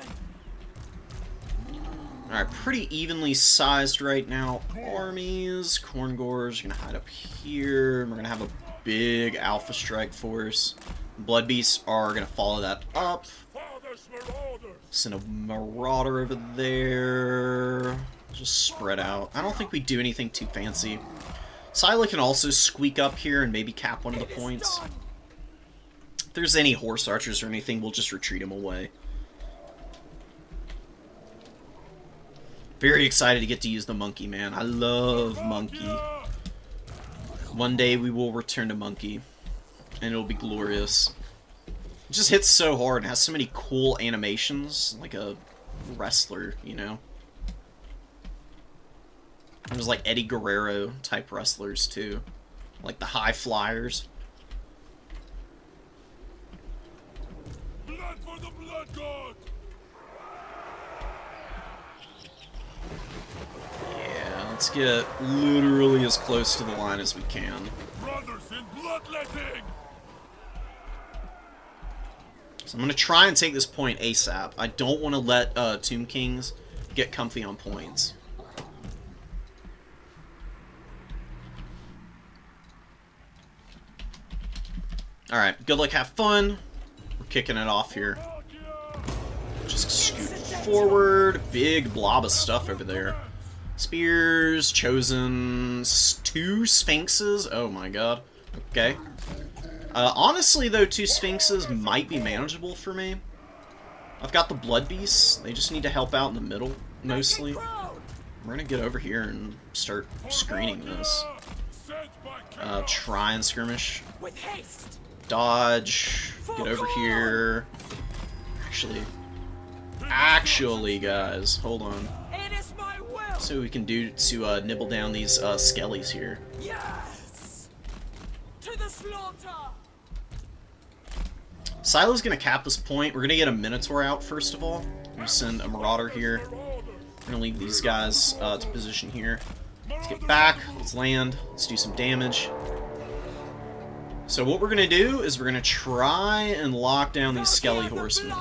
Alright, pretty evenly sized right now. Armies. Corngors are going to hide up here. We're going to have a big Alpha Strike force. Blood Beasts are going to follow that up. Send a Marauder over there. Just spread out. I don't think we do anything too fancy. Scylla can also squeak up here and maybe cap one of the points. If there's any horse archers or anything, we'll just retreat them away. Very excited to get to use the monkey, man. I love monkey. One day we will return to monkey, and it'll be glorious. It just hits so hard and has so many cool animations, like a wrestler, you know? There's like Eddie Guerrero type wrestlers too, like the high flyers. Blood for the blood god! Yeah, let's get literally as close to the line as we can. Brothers in bloodletting! So I'm going to try and take this point ASAP. I don't want to let Tomb Kings get comfy on points. Alright, good luck, have fun. We're kicking it off here. Just scoot forward. Big blob of stuff over there. Spears, Chosen, 2 Sphinxes. Oh my god. Okay. Honestly, though, 2 Sphinxes might be manageable for me. I've got the Blood Beasts. They just need to help out in the middle, mostly. We're gonna get over here and start screening this. Try and skirmish. Dodge. Get over here. Actually, guys, hold on. See what we can do to nibble down these skellies here. Yes! To the slaughter! Silo's gonna cap this point. We're gonna get a Minotaur out first of all. We're gonna send a Marauder here. We're gonna leave these guys to position here. Let's get back. Let's land. Let's do some damage. So what we're gonna do is we're gonna try and lock down these Skelly Horsemen.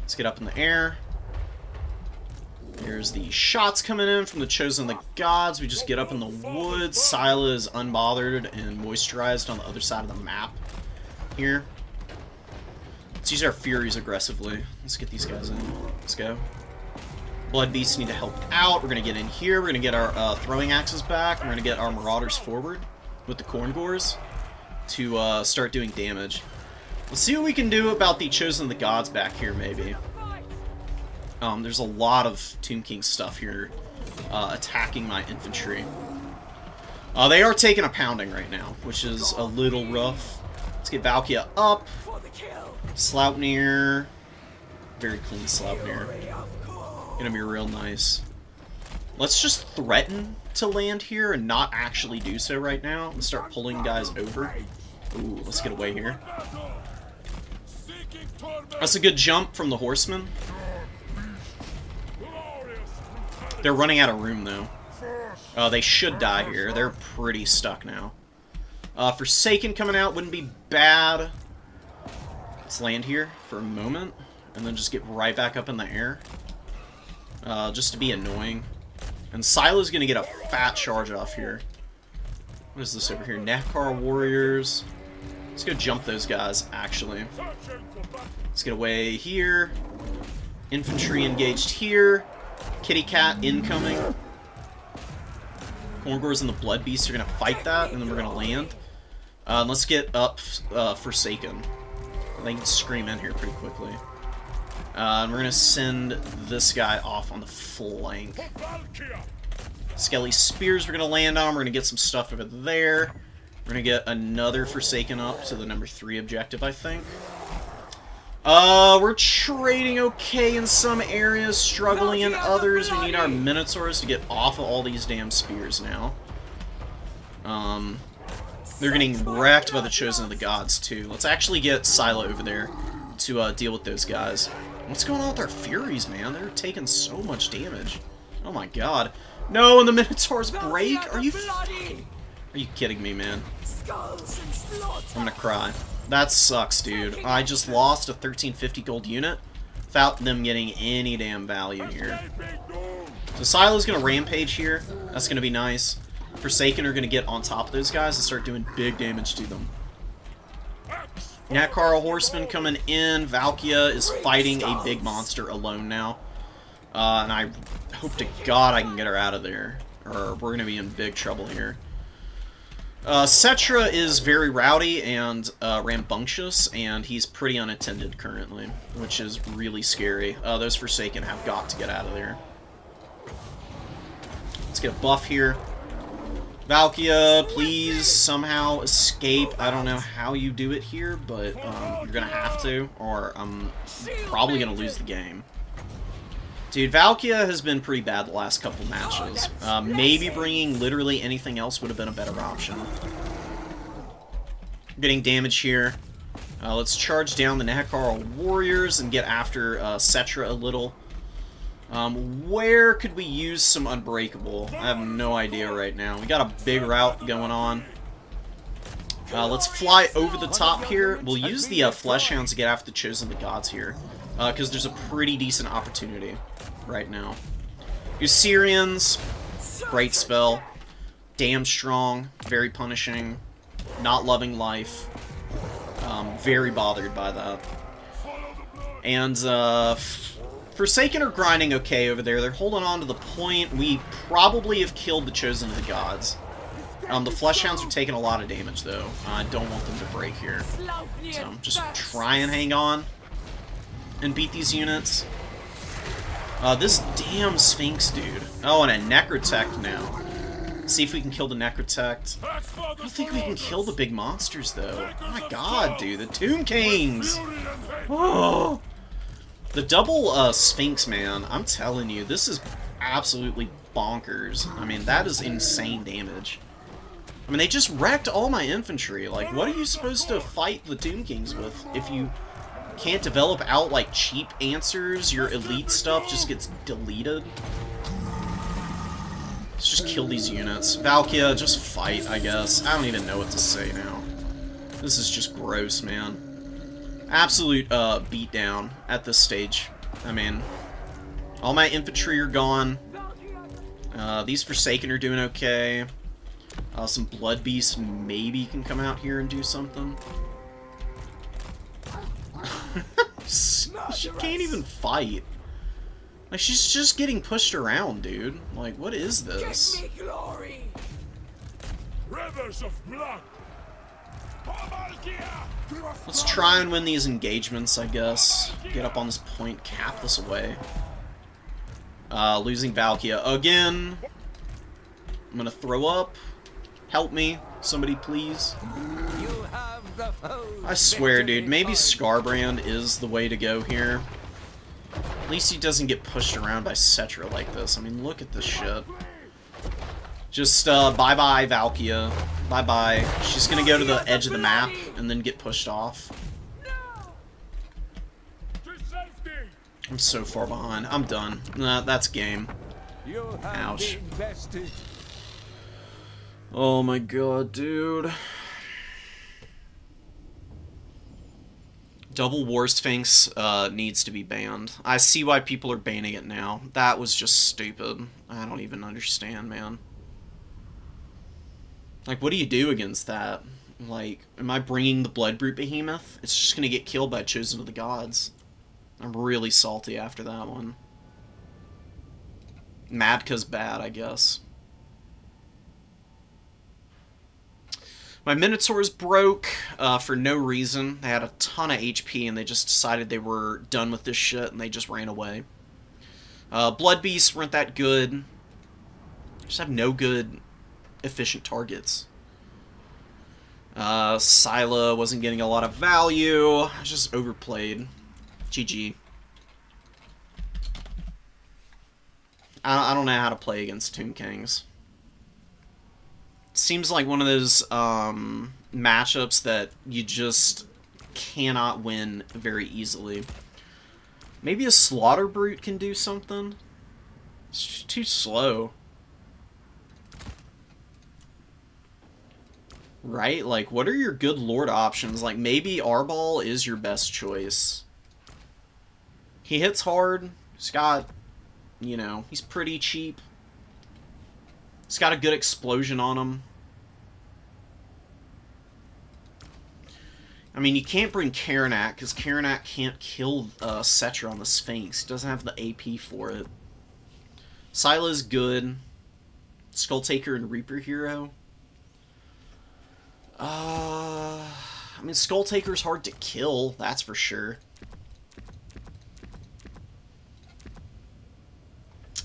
Let's get up in the air. Here's the shots coming in from the Chosen of the Gods. We just get up in the woods. Scylla is unbothered and moisturized on the other side of the map here. Let's use our Furies aggressively. Let's get these guys in. Let's go. Blood Beasts need to help out. We're going to get in here. We're going to get our throwing axes back. We're going to get our Marauders forward with the Corngors to start doing damage. Let's see what we can do about the Chosen of the Gods back here, maybe. There's a lot of Tomb King stuff here attacking my infantry. They are taking a pounding right now, which is a little rough. Let's get Valkia up. Sloupnir. Very clean Sloupnir. Gonna be real nice. Let's just threaten to land here and not actually do so right now and start pulling guys over. Ooh, let's get away here. That's a good jump from the horsemen. They're running out of room, though. They should die here. They're pretty stuck now. Forsaken coming out wouldn't be bad. Let's land here for a moment, and then just get right back up in the air. Just to be annoying. And Silo's gonna get a fat charge off here. What is this over here? Nakar Warriors. Let's go jump those guys, actually. Let's get away here. Infantry engaged here. Kitty Cat incoming. Corngors and the Blood Beasts are going to fight that, and then we're going to land. Let's get up Forsaken. They can scream in here pretty quickly. And we're gonna send this guy off on the flank. Skelly Spears we're gonna land on. We're gonna get some stuff over there. We're gonna get another Forsaken up to the number 3 objective, I think. We're trading okay in some areas, struggling in others. We need our Minotaurs to get off of all these damn spears now. They're getting wrecked by the Chosen of the Gods, too. Let's actually get Scylla over there to deal with those guys. What's going on with our Furies, man? They're taking so much damage. Oh my god. No, and the Minotaurs break? Are you kidding me, man? I'm gonna cry. That sucks, dude. I just lost a 1350 gold unit without them getting any damn value here. So Scylla's gonna rampage here. That's gonna be nice. Forsaken are gonna get on top of those guys and start doing big damage to them. Nakara Horseman coming in. Valkia is fighting a big monster alone now. And I hope to God I can get her out of there, or we're gonna be in big trouble here. Cetra is very rowdy and rambunctious, and he's pretty unattended currently, which is really scary. Those Forsaken have got to get out of there. Let's get a buff here. Valkia, please somehow escape. I don't know how you do it here, but you're gonna have to, or I'm probably gonna lose the game. Dude, Valkia has been pretty bad the last couple matches. Maybe bringing literally anything else would have been a better option. Getting damage here. Let's charge down the Nakara Warriors and get after Cetra a little. Where could we use some Unbreakable? I have no idea right now. We got a big route going on. Let's fly over the top here. We'll use the Flesh Hounds to get after the Chosen of the Gods here, because there's a pretty decent opportunity right now. Usirians, great spell. Damn strong, very punishing, not loving life. Very bothered by that. And, Forsaken are grinding okay over there. They're holding on to the point. We probably have killed the Chosen of the Gods. The Flesh Hounds are taking a lot of damage, though. I don't want them to break here. So, just try and hang on and beat these units. This damn Sphinx, dude. Oh, and a Necrotect now. See if we can kill the Necrotect. I don't think we can kill the big monsters, though. Oh my god, dude. The Tomb Kings! Oh! The double Sphinx, man. I'm telling you, this is absolutely bonkers. I mean, that is insane damage. I mean, they just wrecked all my infantry. Like, what are you supposed to fight the Tomb Kings with if you can't develop out, like, cheap answers? Your elite stuff just gets deleted. Let's just kill these units. Valkia, just fight, I guess. I don't even know what to say now. This is just gross, man. Absolute beatdown at this stage. I mean, all my infantry are gone. These Forsaken are doing okay. Some Blood Beasts maybe can come out here and do something. She can't even fight. Like, she's just getting pushed around, dude. Like, what is this? Rivers of blood. Let's try and win these engagements, I guess. Get up on this point, cap this away. Losing Valkia again. I'm gonna throw up. Help me, somebody please. I swear, dude, maybe Scarbrand is the way to go here. At least he doesn't get pushed around by Cetra like this. I mean, look at this shit. Just, bye-bye, Valkia. Bye-bye. She's gonna go to the edge of the map and then get pushed off. I'm so far behind. I'm done. Nah, that's game. Ouch. Oh my god, dude. Double War Sphinx needs to be banned. I see why people are banning it now. That was just stupid. I don't even understand, man. Like, what do you do against that? Like, am I bringing the Blood Brute Behemoth? It's just gonna get killed by Chosen of the Gods. I'm really salty after that one. Madka's bad, I guess. My Minotaurs broke for no reason. They had a ton of HP and they just decided they were done with this shit and they just ran away. Blood Beasts weren't that good. Just have no good efficient targets. Scylla wasn't getting a lot of value. Just overplayed. GG. I don't know how to play against Tomb Kings. Seems like one of those matchups that you just cannot win very easily. Maybe a Slaughter Brute can do something? It's too slow. Right? Like, what are your good lord options? Like, maybe Arbol is your best choice. He hits hard. He's got, you know, he's pretty cheap. He's got a good explosion on him. I mean, you can't bring Karanak, because Karanak can't kill Cetra on the Sphinx. He doesn't have the AP for it. Scylla's good. Skulltaker and Reaper Hero. I mean, Skulltaker's hard to kill, that's for sure.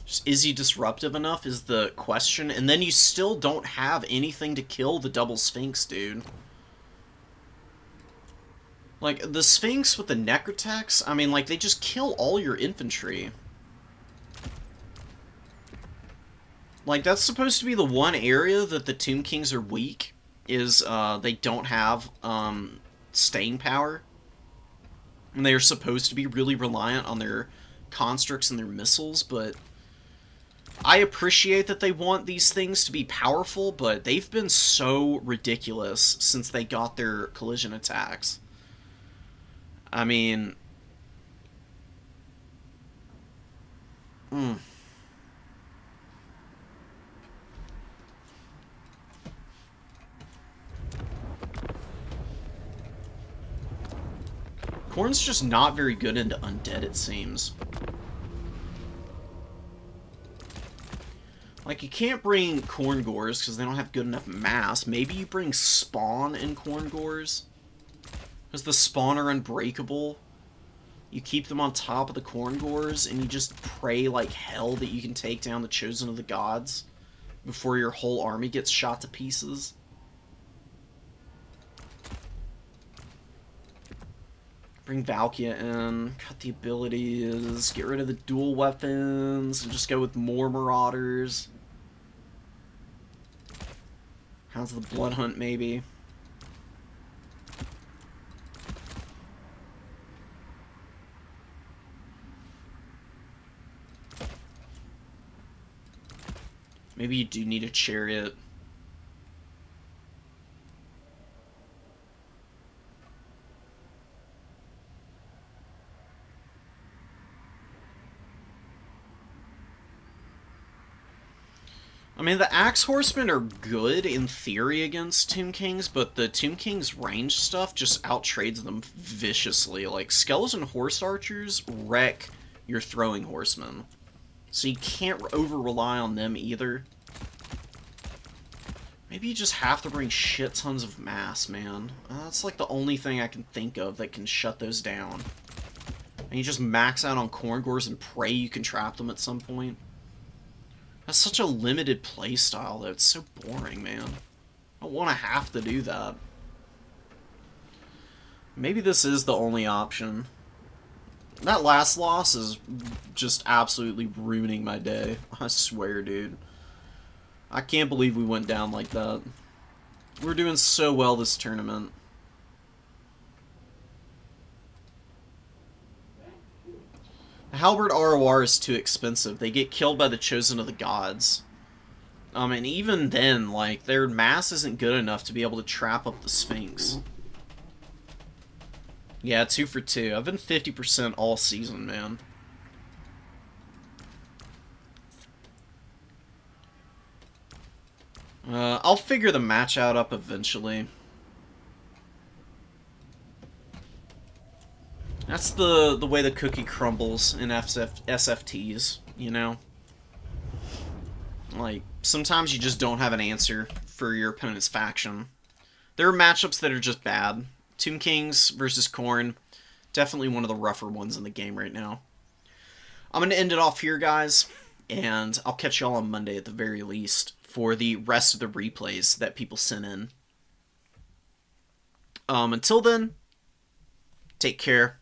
Just, is he disruptive enough is the question, and then you still don't have anything to kill the double Sphinx, dude. Like, the Sphinx with the Necrotex, I mean, like, they just kill all your infantry. Like, that's supposed to be the one area that the Tomb Kings are weak, is they don't have staying power. And they are supposed to be really reliant on their constructs and their missiles, but I appreciate that they want these things to be powerful, but they've been so ridiculous since they got their collision attacks. I mean... Khorne's just not very good into undead, it seems. Like, you can't bring Khorngors because they don't have good enough mass. Maybe you bring Spawn in Khorngors? Because the Spawn are unbreakable. You keep them on top of the Khorngors, and you just pray like hell that you can take down the Chosen of the Gods before your whole army gets shot to pieces. Bring Valkia in, cut the abilities, get rid of the dual weapons, and just go with more Marauders. How's the Blood Hunt, maybe? Maybe you do need a Chariot. I mean, the Axe Horsemen are good in theory against Tomb Kings, but the Tomb Kings' ranged stuff just outtrades them viciously. Like, Skeleton Horse Archers wreck your Throwing Horsemen. So you can't over-rely on them either. Maybe you just have to bring shit tons of mass, man. That's like the only thing I can think of that can shut those down. And you just max out on Khorngors and pray you can trap them at some point. That's such a limited playstyle, though. It's so boring, man. I don't want to have to do that. Maybe this is the only option. That last loss is just absolutely ruining my day. I swear, dude. I can't believe we went down like that. We're doing so well this tournament. Halberd ROR is too expensive. They get killed by the Chosen of the Gods. And even then, like, their mass isn't good enough to be able to trap up the Sphinx. Yeah, 2 for 2. I've been 50% all season, man. I'll figure the match out up eventually. That's the way the cookie crumbles in SFTs, you know? Like, sometimes you just don't have an answer for your opponent's faction. There are matchups that are just bad. Tomb Kings versus Khorne, definitely one of the rougher ones in the game right now. I'm going to end it off here, guys, and I'll catch y'all on Monday at the very least for the rest of the replays that people sent in. Until then, take care.